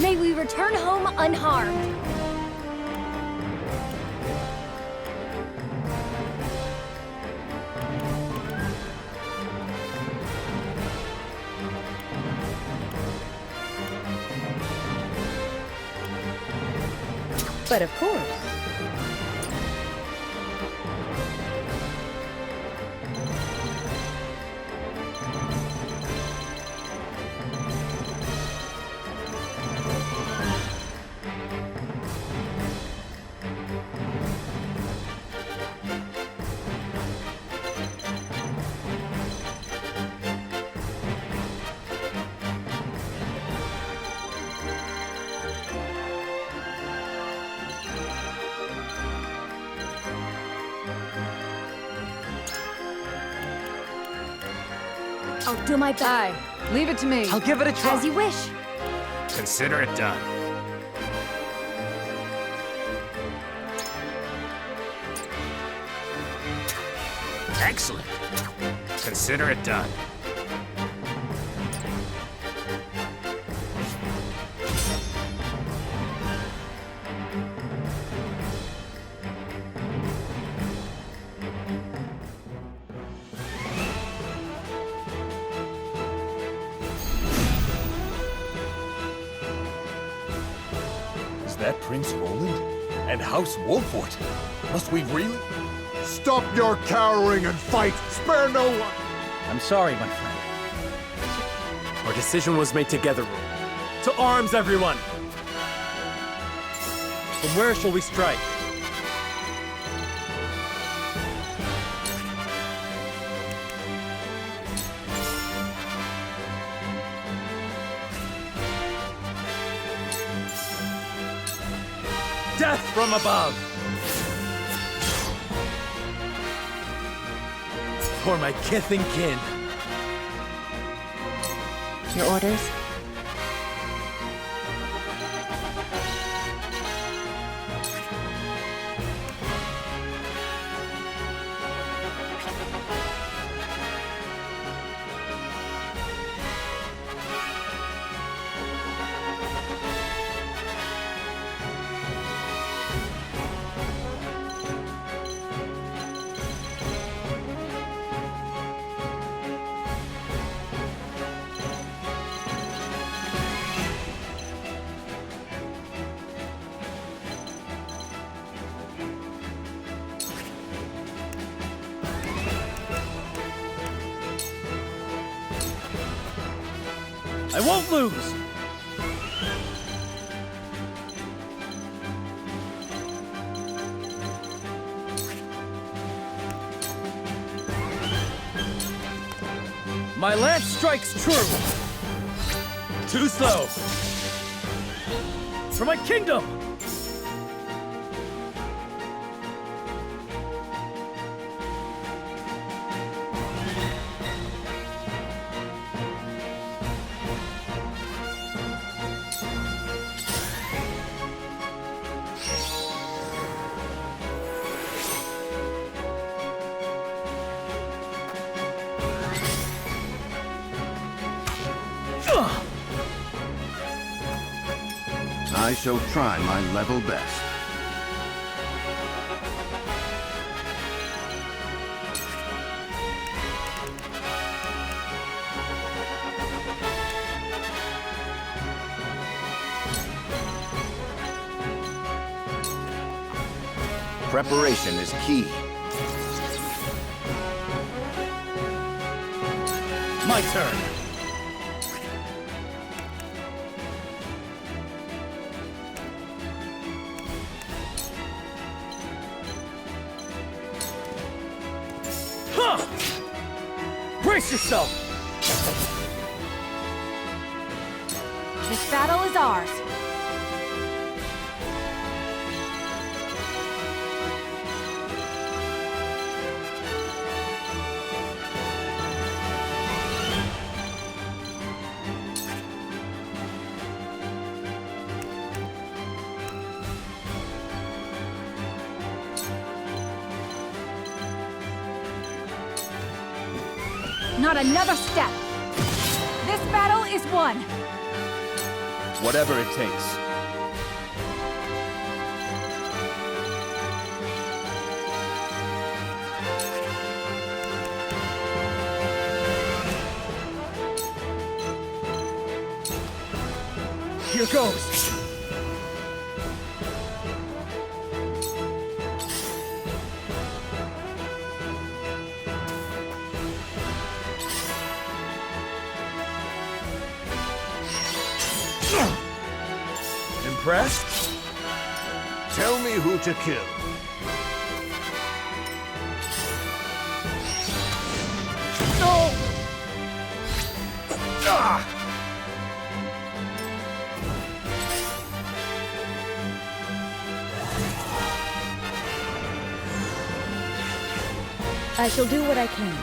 May we return home unharmed. But of course. I'll do my best. Aye, leave it to me. I'll give it a try. As you wish. Consider it done. Excellent. Consider it done. Is that Prince Roland? And House Wolffort? Must we really? Stop your cowering and fight! Spare no one! I'm sorry, my friend. Our decision was made together, Roland. To arms, everyone! From where shall we strike? Death from above! For my kith and kin. Your orders? I won't lose! My lance strikes true! Too slow! For my kingdom! I shall try my level best. Preparation is key. My turn! Brace yourself! This battle is ours. Not another step! This battle is won! Whatever it takes. Here goes! Impressed? Tell me who to kill. No! Ah! I shall do what I can.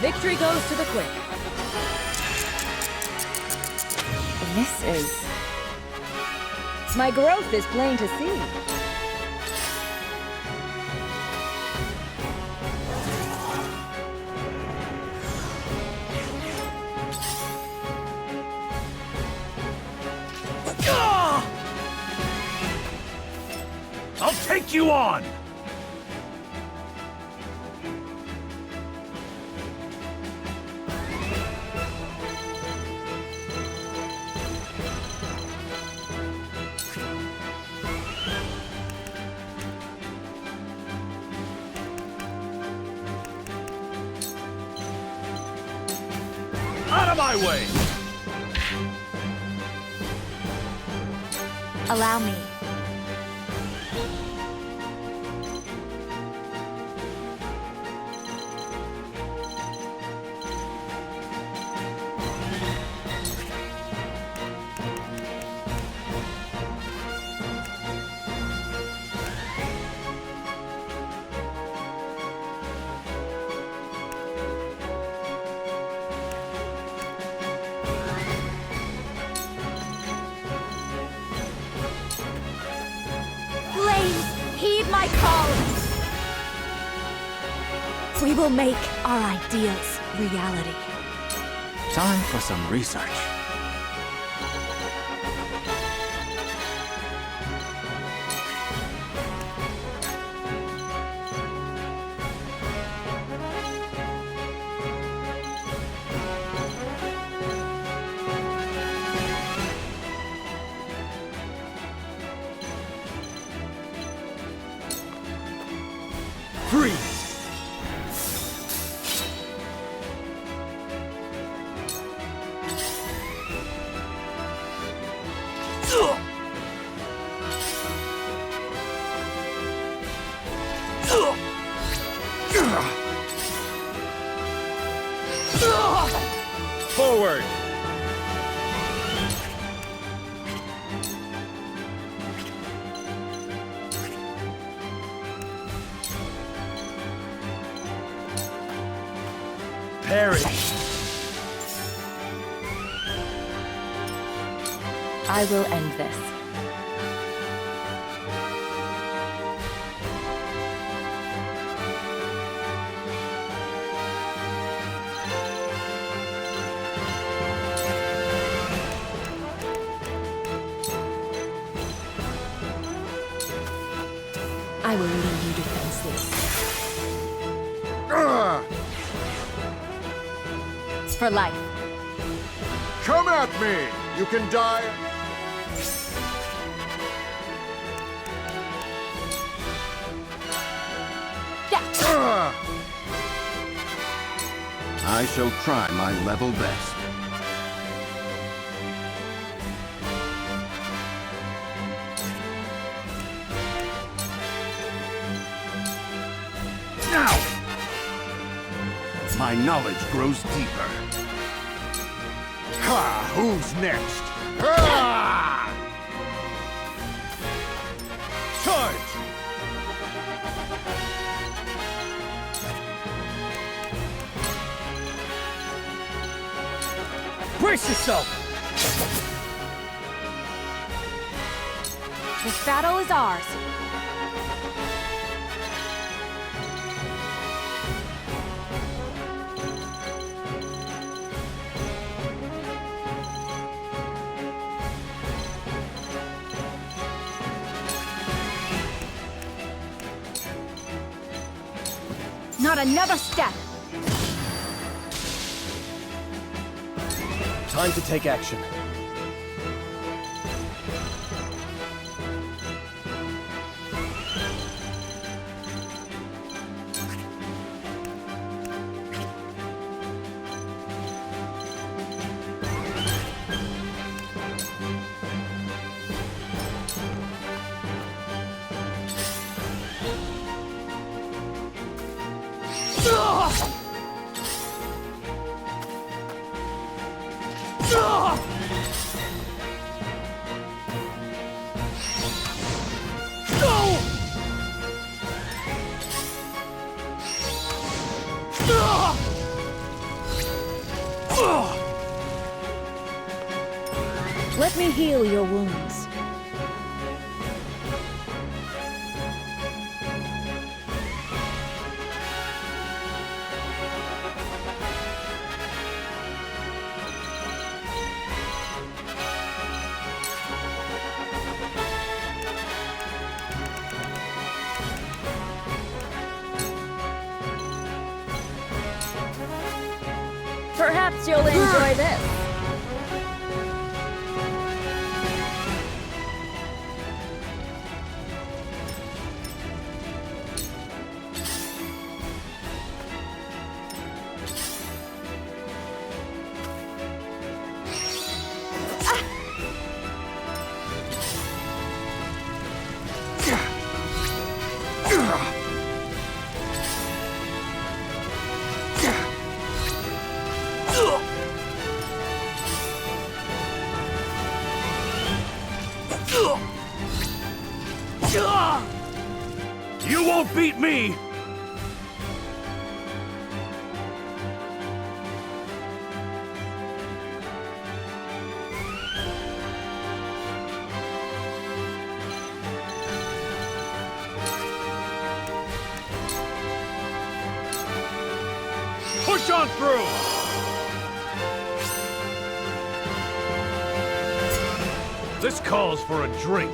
Victory goes to the quick. This is... My growth is plain to see. I'll take you on! Out of my way! Allow me. We will make our ideals reality. Time for some research. Freeze! Forward! Perish! I will end this. I will leave you defenseless. For life. Come at me! You can die. I shall try my level best. Now! My knowledge grows deeper. Ha! Who's next? Ah! Charge! Brace yourself! This battle is ours. Not another step! Time to take action. Let me heal your wounds. Perhaps you'll enjoy this. You won't beat me! Push on through! This calls for a drink.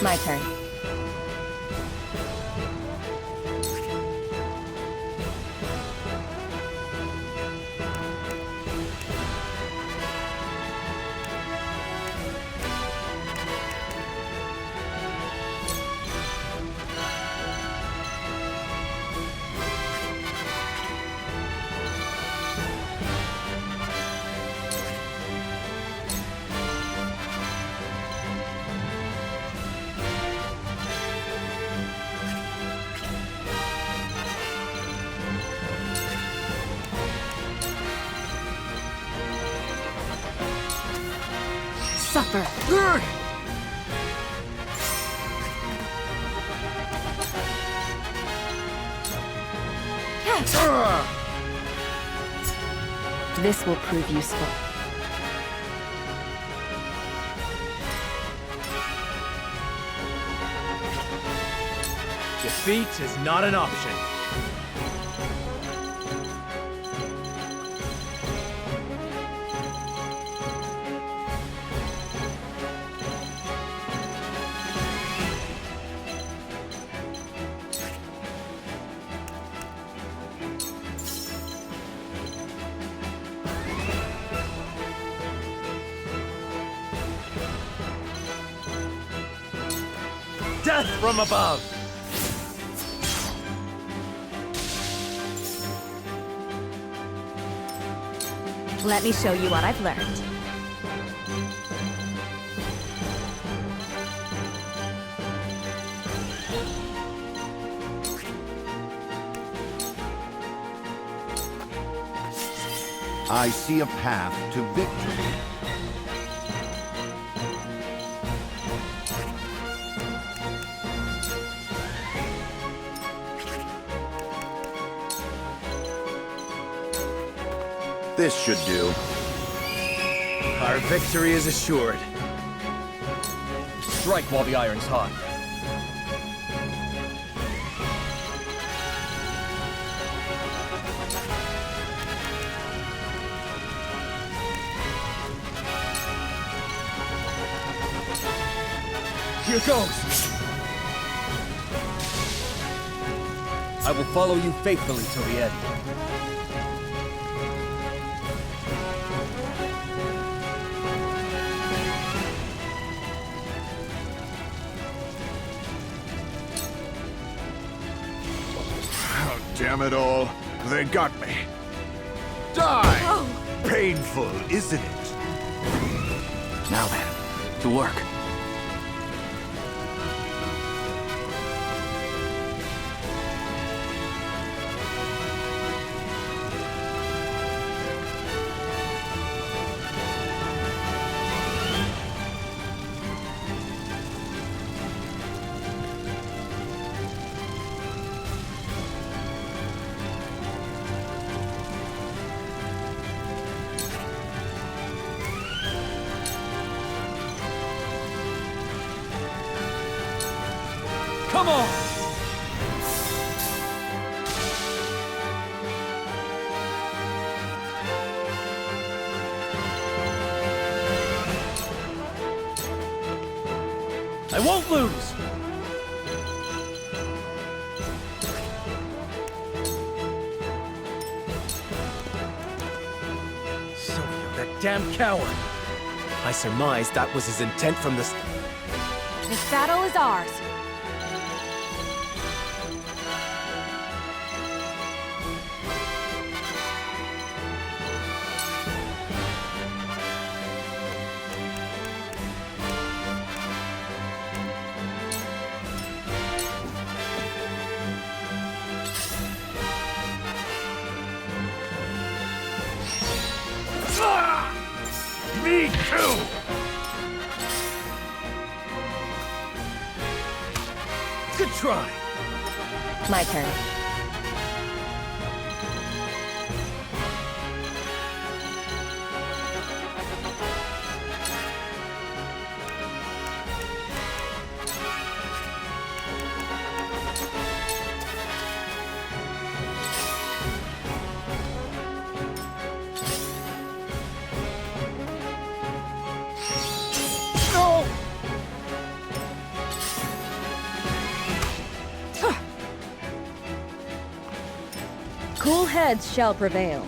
My turn. Suffer. This will prove useful. Defeat is not an option. Death from above! Let me show you what I've learned. I see a path to victory. This should do. Our victory is assured. Strike while the iron's hot. Here goes! I will follow you faithfully till the end. Damn it all. They got me. Die! Oh. Painful, isn't it? Now then, to work. Come on! I won't lose! Silvio, that damn coward! I surmised that was his intent from the This battle is ours. Me too! Good try! My turn. heads shall prevail.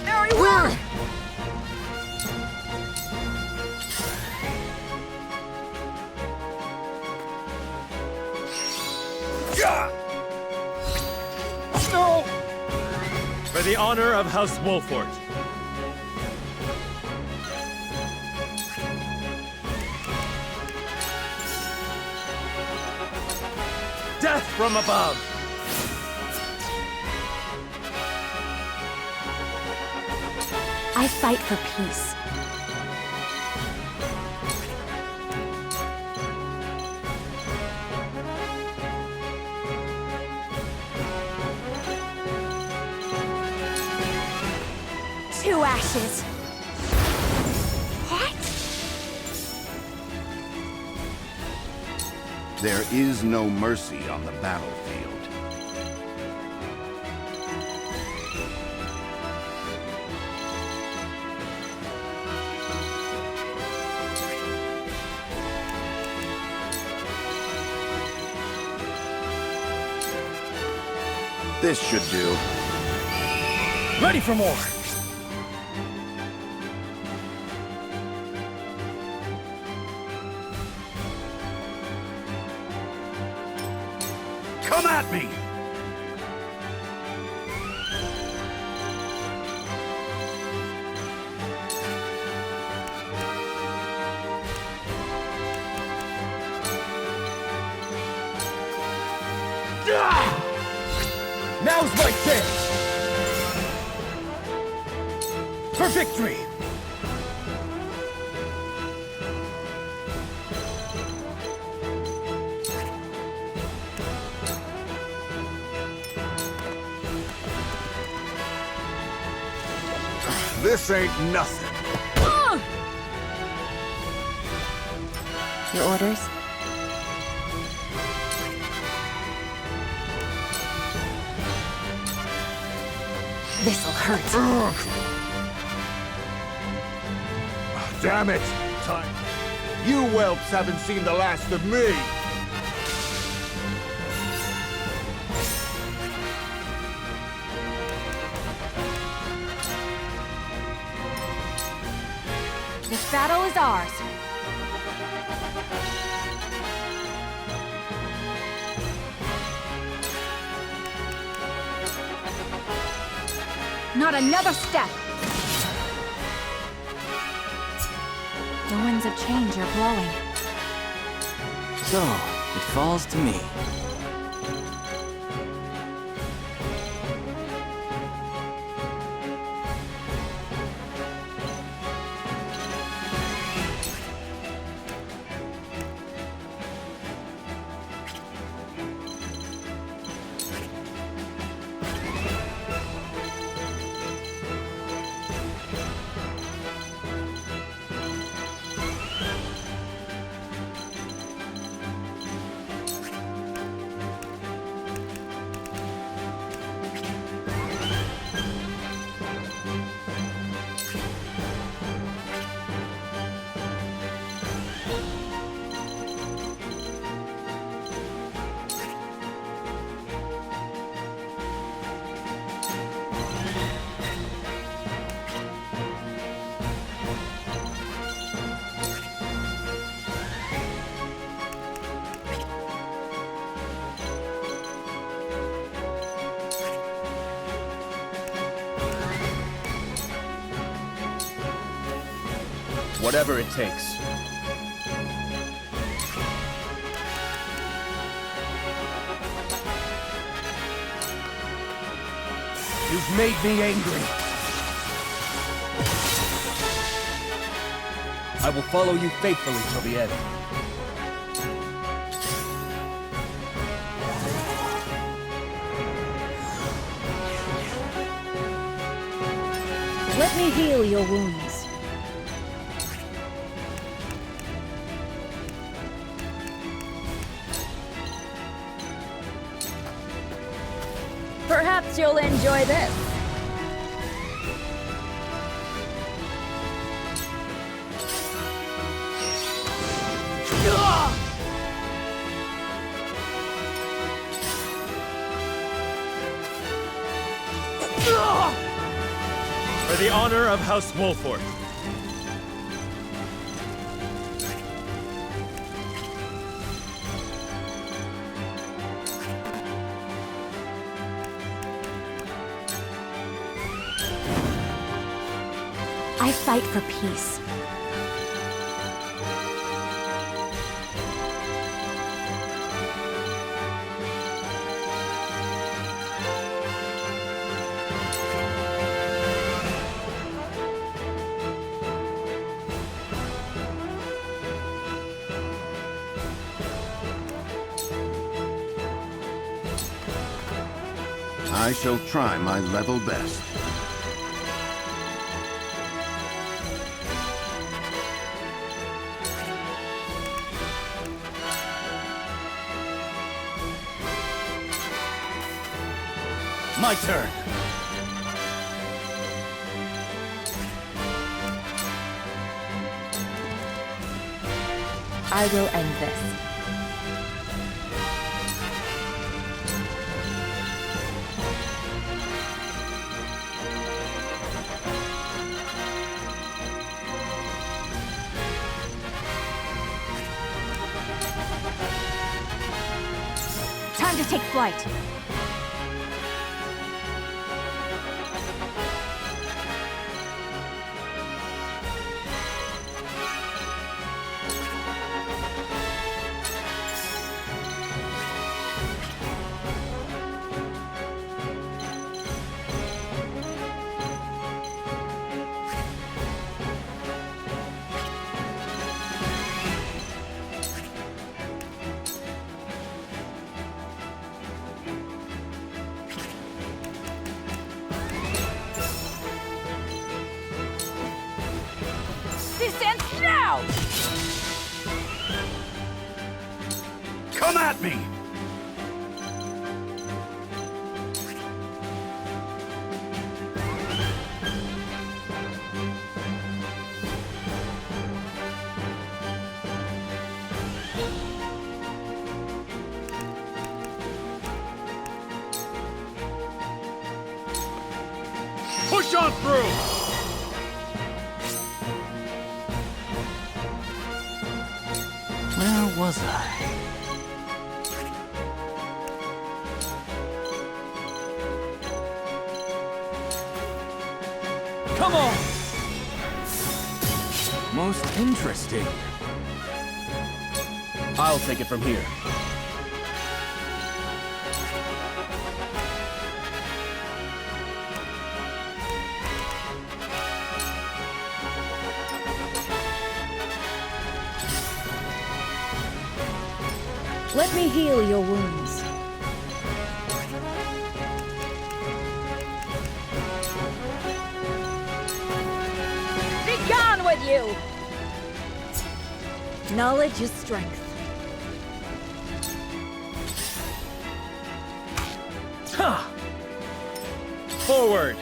Very well! No! For the honor of House Wolffort. Death from above! I fight for peace. Two ashes. What? There is no mercy on the battlefield. This should do. Ready for more! Come at me! Now's my chance! For victory! This ain't nothing. Your orders? This'll hurt. Damn it! Time. You whelps haven't seen the last of me! This battle is ours. Not another step! The winds of change are blowing. So, it falls to me. Whatever it takes. You've made me angry. I will follow you faithfully till the end. Let me heal your wounds. Perhaps you'll enjoy this. For the honor of House Wolffort. I fight for peace. I shall try my level best. My turn. I will end this. Time to take flight. Descent now! Come at me! Push on through! Where was I? Come on! Most interesting. I'll take it from here. Let me heal your wounds. Be gone with you! Knowledge is strength. Ha! Forward!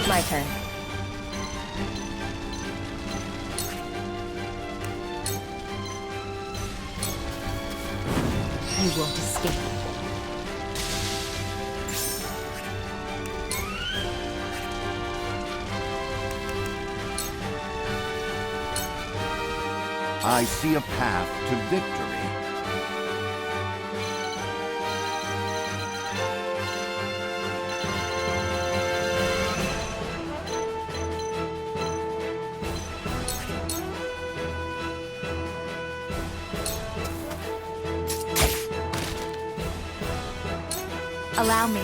My turn. You won't escape. I see a path to victory. Allow me.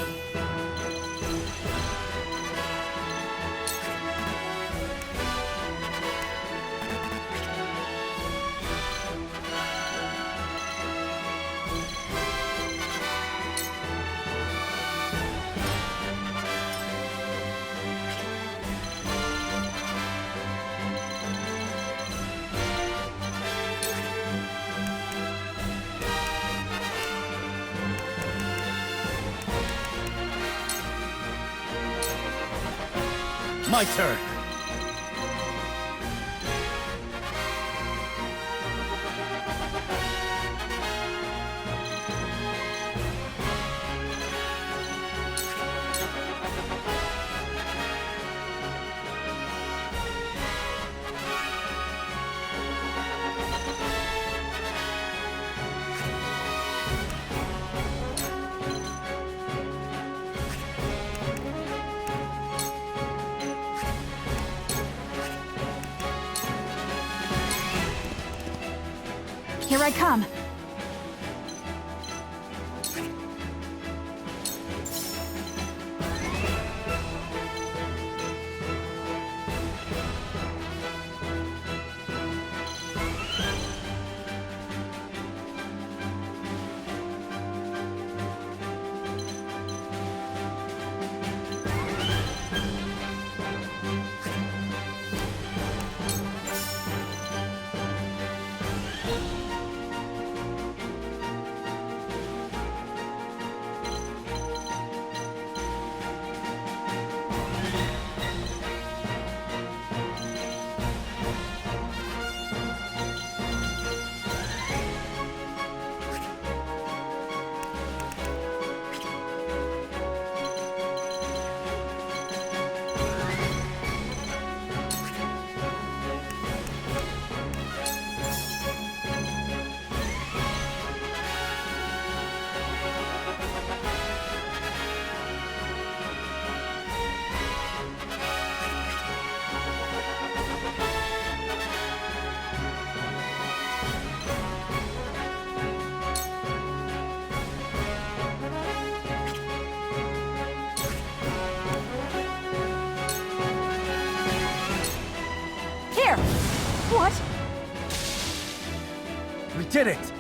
My turn. Here I come. What? We did it!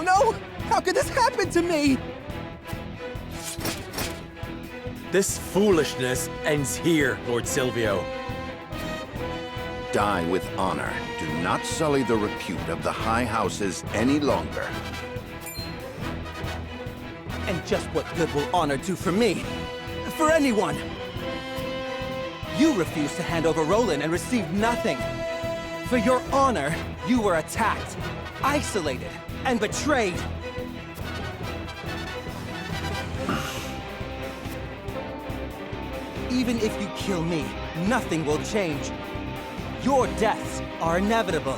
No! How could this happen to me? This foolishness ends here, Lord Silvio. Die with honor. Do not sully the repute of the high houses any longer. And just what good will honor do for me? For anyone? You refused to hand over Roland and received nothing. For your honor, you were attacked, isolated, and betrayed. Even if you kill me, nothing will change. Your deaths are inevitable.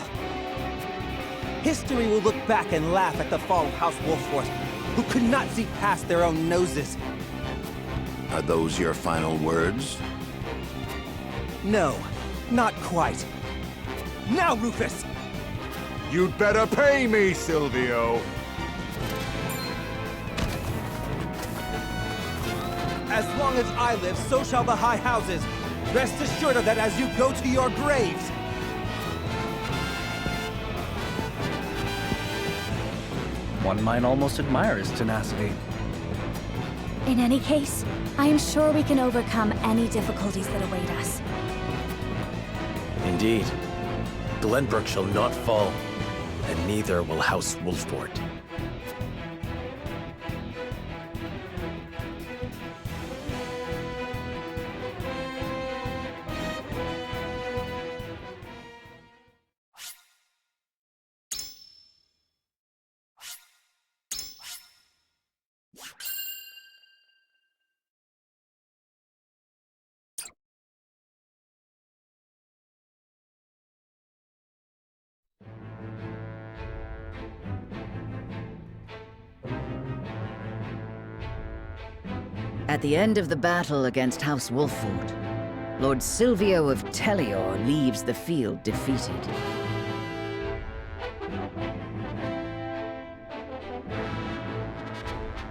History will look back and laugh at the fall of House Wolffort, who could not see past their own noses. Are those your final words? No, not quite. Now, Rufus! You'd better pay me, Silvio! As long as I live, so shall the high houses. Rest assured of that as you go to your graves. One might almost admire his tenacity. In any case, I am sure we can overcome any difficulties that await us. Indeed. Glenbrook shall not fall, and neither will House Wolffort. At the end of the battle against House Wolffort, Lord Silvio of Tellior leaves the field defeated.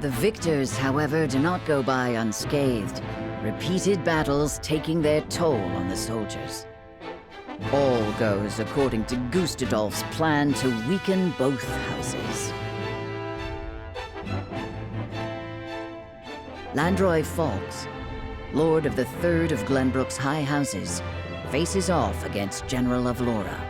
The victors, however, do not go by unscathed, repeated battles taking their toll on the soldiers. All goes according to Gustadolf's plan to weaken both houses. Landroy Fawkes, Lord of the Third of Glenbrook's High Houses, faces off against General of Laura.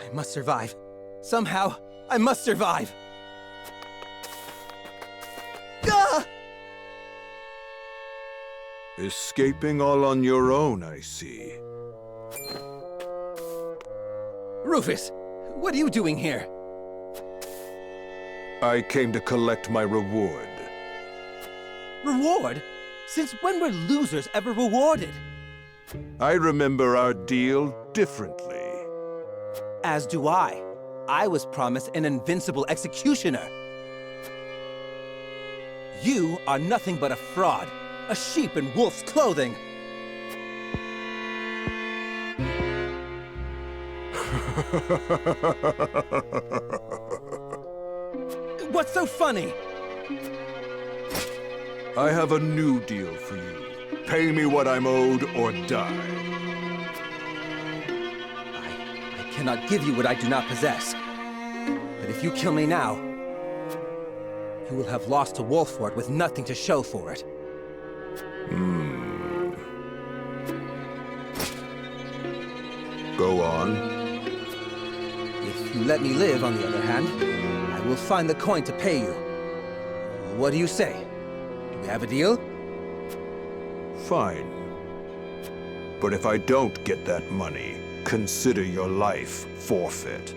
I must survive. Somehow, I must survive. Ah! Escaping all on your own, I see. Rufus, what are you doing here? I came to collect my reward. Reward? Since when were losers ever rewarded? I remember our deal differently. As do I. I was promised an invincible executioner. You are nothing but a fraud, a sheep in wolf's clothing. What's so funny? I have a new deal for you. Pay me what I'm owed or die. I cannot give you what I do not possess. But if you kill me now, you will have lost to Wolffort with nothing to show for it. Go on. If you let me live, on the other hand, I will find the coin to pay you. What do you say? Do we have a deal? Fine. But if I don't get that money, consider your life forfeit.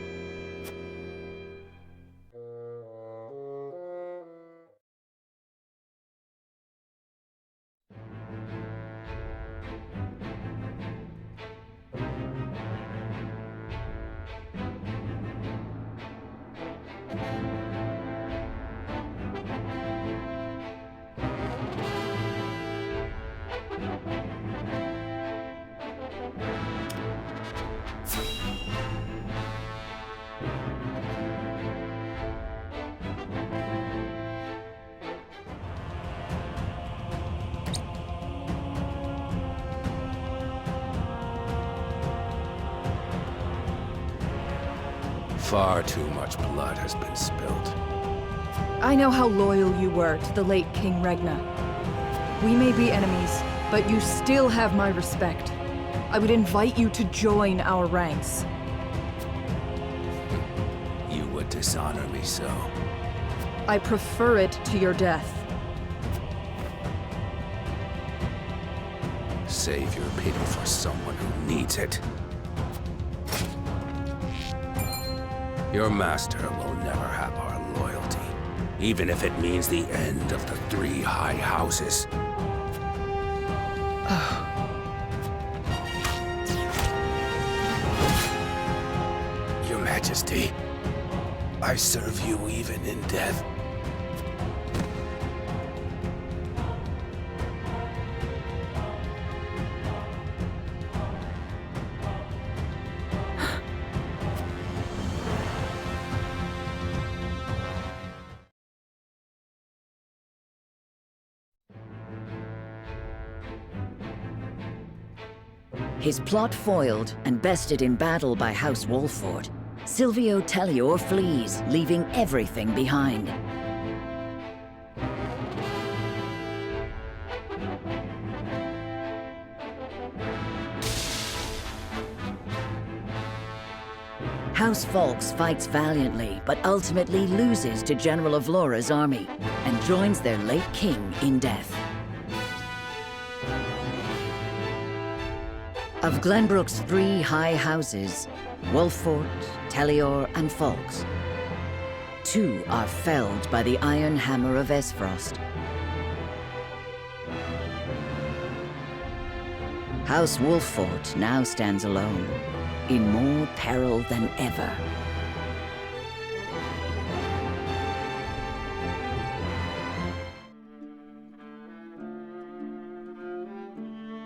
Far too much blood has been spilled. I know how loyal you were to the late King Regna. We may be enemies, but you still have my respect. I would invite you to join our ranks. You would dishonor me so. I prefer it to your death. Save your pity for someone who needs it. Your master will never have our loyalty, even if it means the end of the 3 high houses. Your Majesty, I serve you even in death. His plot foiled and bested in battle by House Wolffort, Silvio Tellior flees, leaving everything behind. House Fawkes fights valiantly, but ultimately loses to General of Laura's army, and joins their late king in death. Of Glenbrook's 3 high houses, Wolffort, Tellior, and Fawkes, 2 are felled by the iron hammer of Aesfrost. House Wolffort now stands alone, in more peril than ever.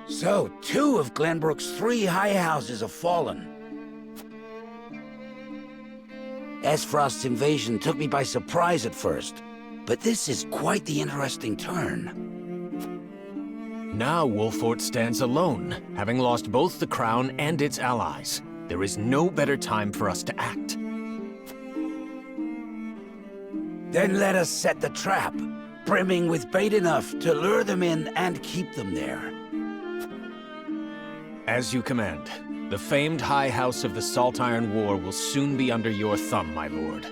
So, 2 of Glenbrook's 3 high houses have fallen. Aesfrost's invasion took me by surprise at first, but this is quite the interesting turn. Now Wolffort stands alone, having lost both the crown and its allies. There is no better time for us to act. Then let us set the trap, brimming with bait enough to lure them in and keep them there. As you command. The famed High House of the Salt Iron War will soon be under your thumb, my lord.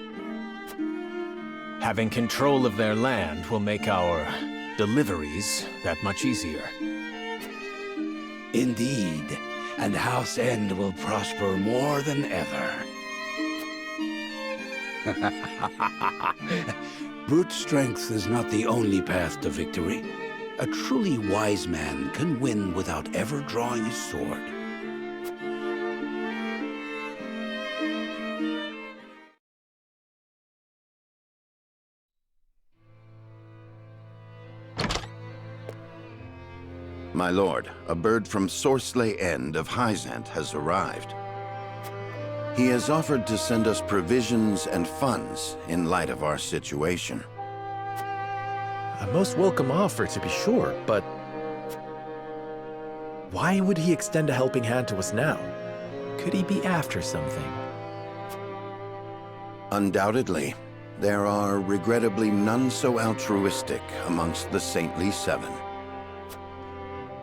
Having control of their land will make our deliveries that much easier. Indeed, and House End will prosper more than ever. Brute strength is not the only path to victory. A truly wise man can win without ever drawing his sword. My lord, a bird from Sorsley End of Hyzant has arrived. He has offered to send us provisions and funds in light of our situation. A most welcome offer, to be sure, but why would he extend a helping hand to us now? Could he be after something? Undoubtedly. There are, regrettably, none so altruistic amongst the Saintly Seven.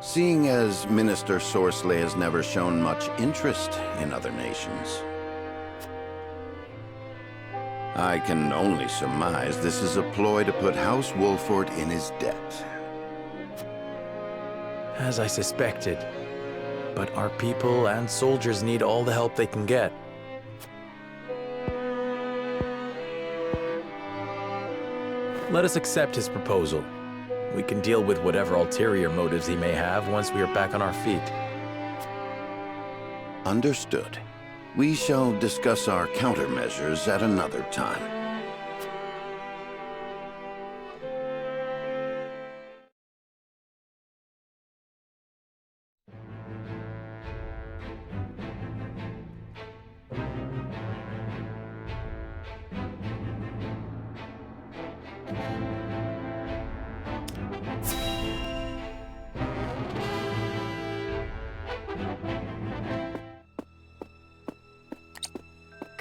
Seeing as Minister Sorsley has never shown much interest in other nations, I can only surmise this is a ploy to put House Wolffort in his debt. As I suspected. But our people and soldiers need all the help they can get. Let us accept his proposal. We can deal with whatever ulterior motives he may have once we are back on our feet. Understood. We shall discuss our countermeasures at another time.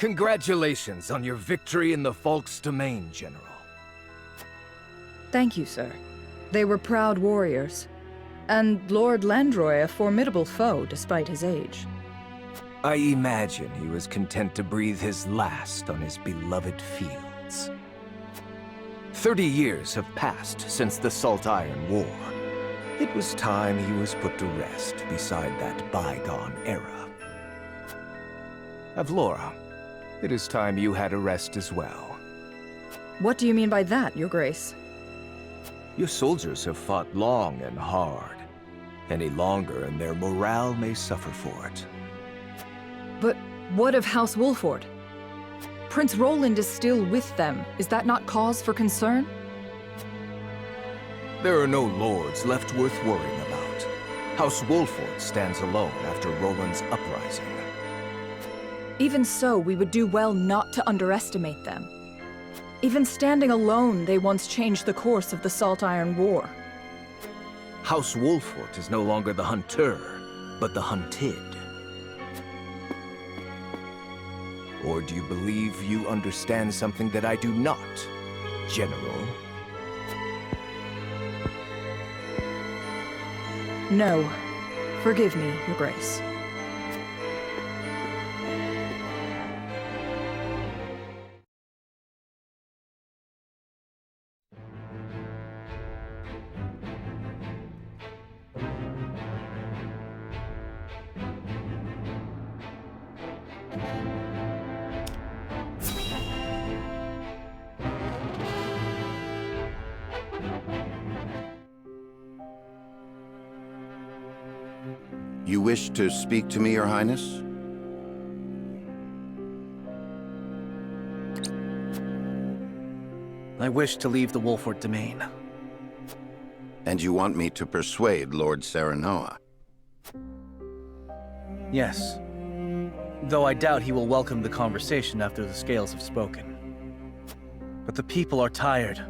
Congratulations on your victory in the Falk's domain, General. Thank you, sir. They were proud warriors. And Lord Landroy a formidable foe, despite his age. I imagine he was content to breathe his last on his beloved fields. 30 years have passed since the Salt Iron War. It was time he was put to rest beside that bygone era. Avlora, it is time you had a rest as well. What do you mean by that, Your Grace? Your soldiers have fought long and hard. Any longer and their morale may suffer for it. But what of House Wolffort? Prince Roland is still with them. Is that not cause for concern? There are no lords left worth worrying about. House Wolffort stands alone after Roland's uprising. Even so, we would do well not to underestimate them. Even standing alone, they once changed the course of the Salt Iron War. House Wolffort is no longer the hunter, but the hunted. Or do you believe you understand something that I do not, General? No. Forgive me, Your Grace. You wish to speak to me, Your Highness? I wish to leave the Wolffort domain. And you want me to persuade Lord Serenoa? Yes. Though I doubt he will welcome the conversation after the scales have spoken. But the people are tired.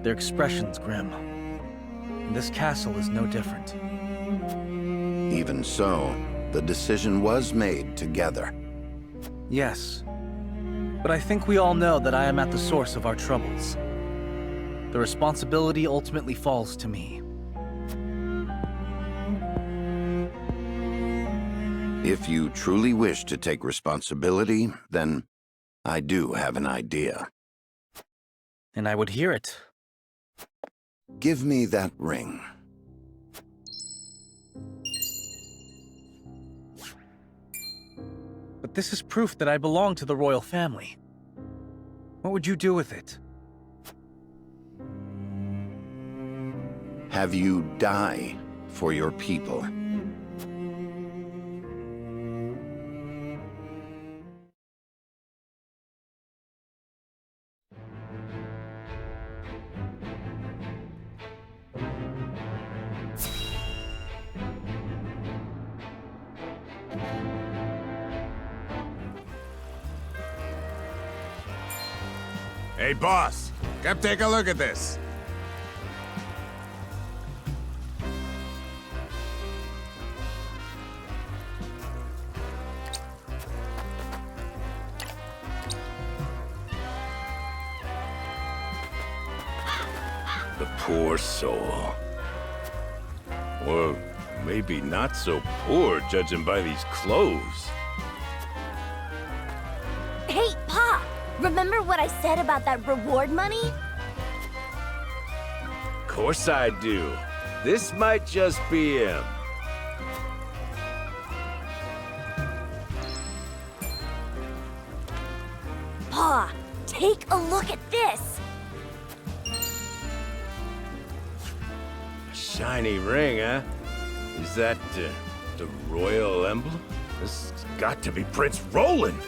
Their expressions grim. And this castle is no different. Even so, the decision was made together. Yes. But I think we all know that I am at the source of our troubles. The responsibility ultimately falls to me. If you truly wish to take responsibility, then I do have an idea. And I would hear it. Give me that ring. But this is proof that I belong to the royal family. What would you do with it? Have you die for your people. Hey, boss! Come take a look at this! The poor soul. Or maybe not so poor, judging by these clothes. Hey, Pa! Remember what I said about that reward money? Of course I do. This might just be him. Pa, take a look at this! A shiny ring, huh? Is that the royal emblem? This has got to be Prince Roland!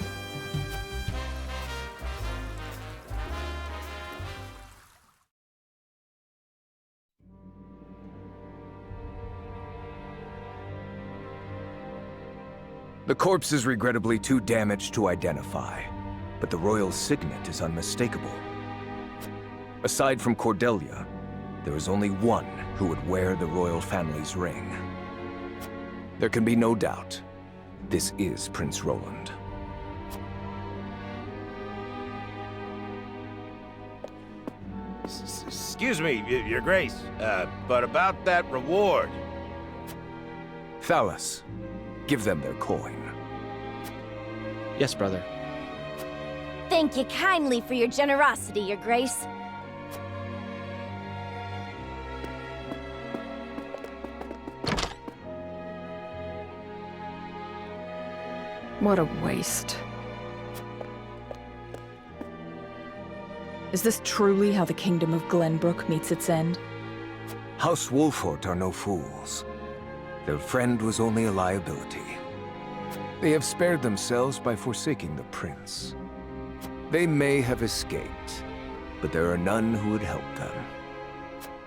The corpse is regrettably too damaged to identify, but the royal signet is unmistakable. Aside from Cordelia, there is only one who would wear the royal family's ring. There can be no doubt, this is Prince Roland. Excuse me, Your Grace, but about that reward. Thalas, give them their coin. Yes, brother. Thank you kindly for your generosity, Your Grace. What a waste. Is this truly how the Kingdom of Glenbrook meets its end? House Wolffort are no fools. Their friend was only a liability. They have spared themselves by forsaking the prince. They may have escaped, but there are none who would help them.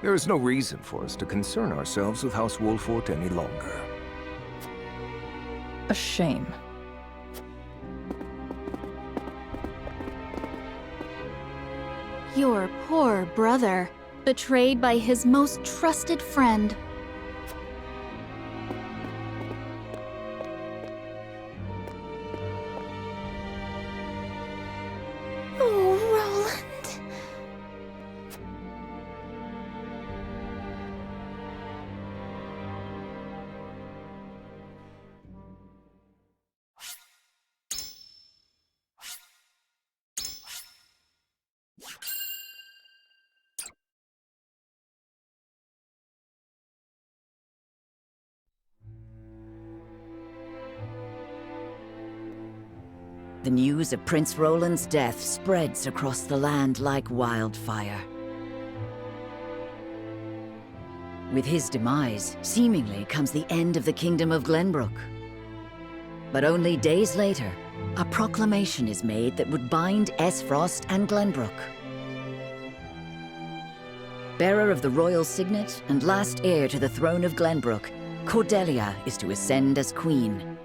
There is no reason for us to concern ourselves with House Wolffort any longer. A shame. Your poor brother, betrayed by his most trusted friend. Oh, Roland. The news of Prince Roland's death spreads across the land like wildfire. With his demise, seemingly comes the end of the Kingdom of Glenbrook. But only days later, a proclamation is made that would bind Aesfrost and Glenbrook. Bearer of the royal signet and last heir to the throne of Glenbrook, Cordelia is to ascend as queen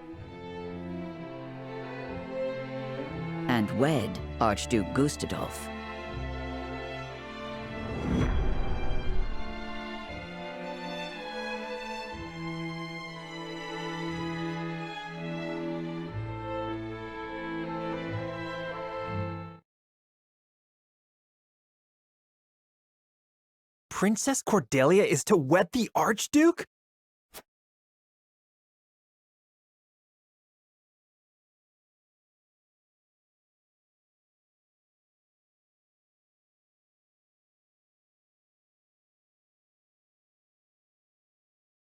and wed Archduke Gustadolf. Princess Cordelia is to wed the Archduke?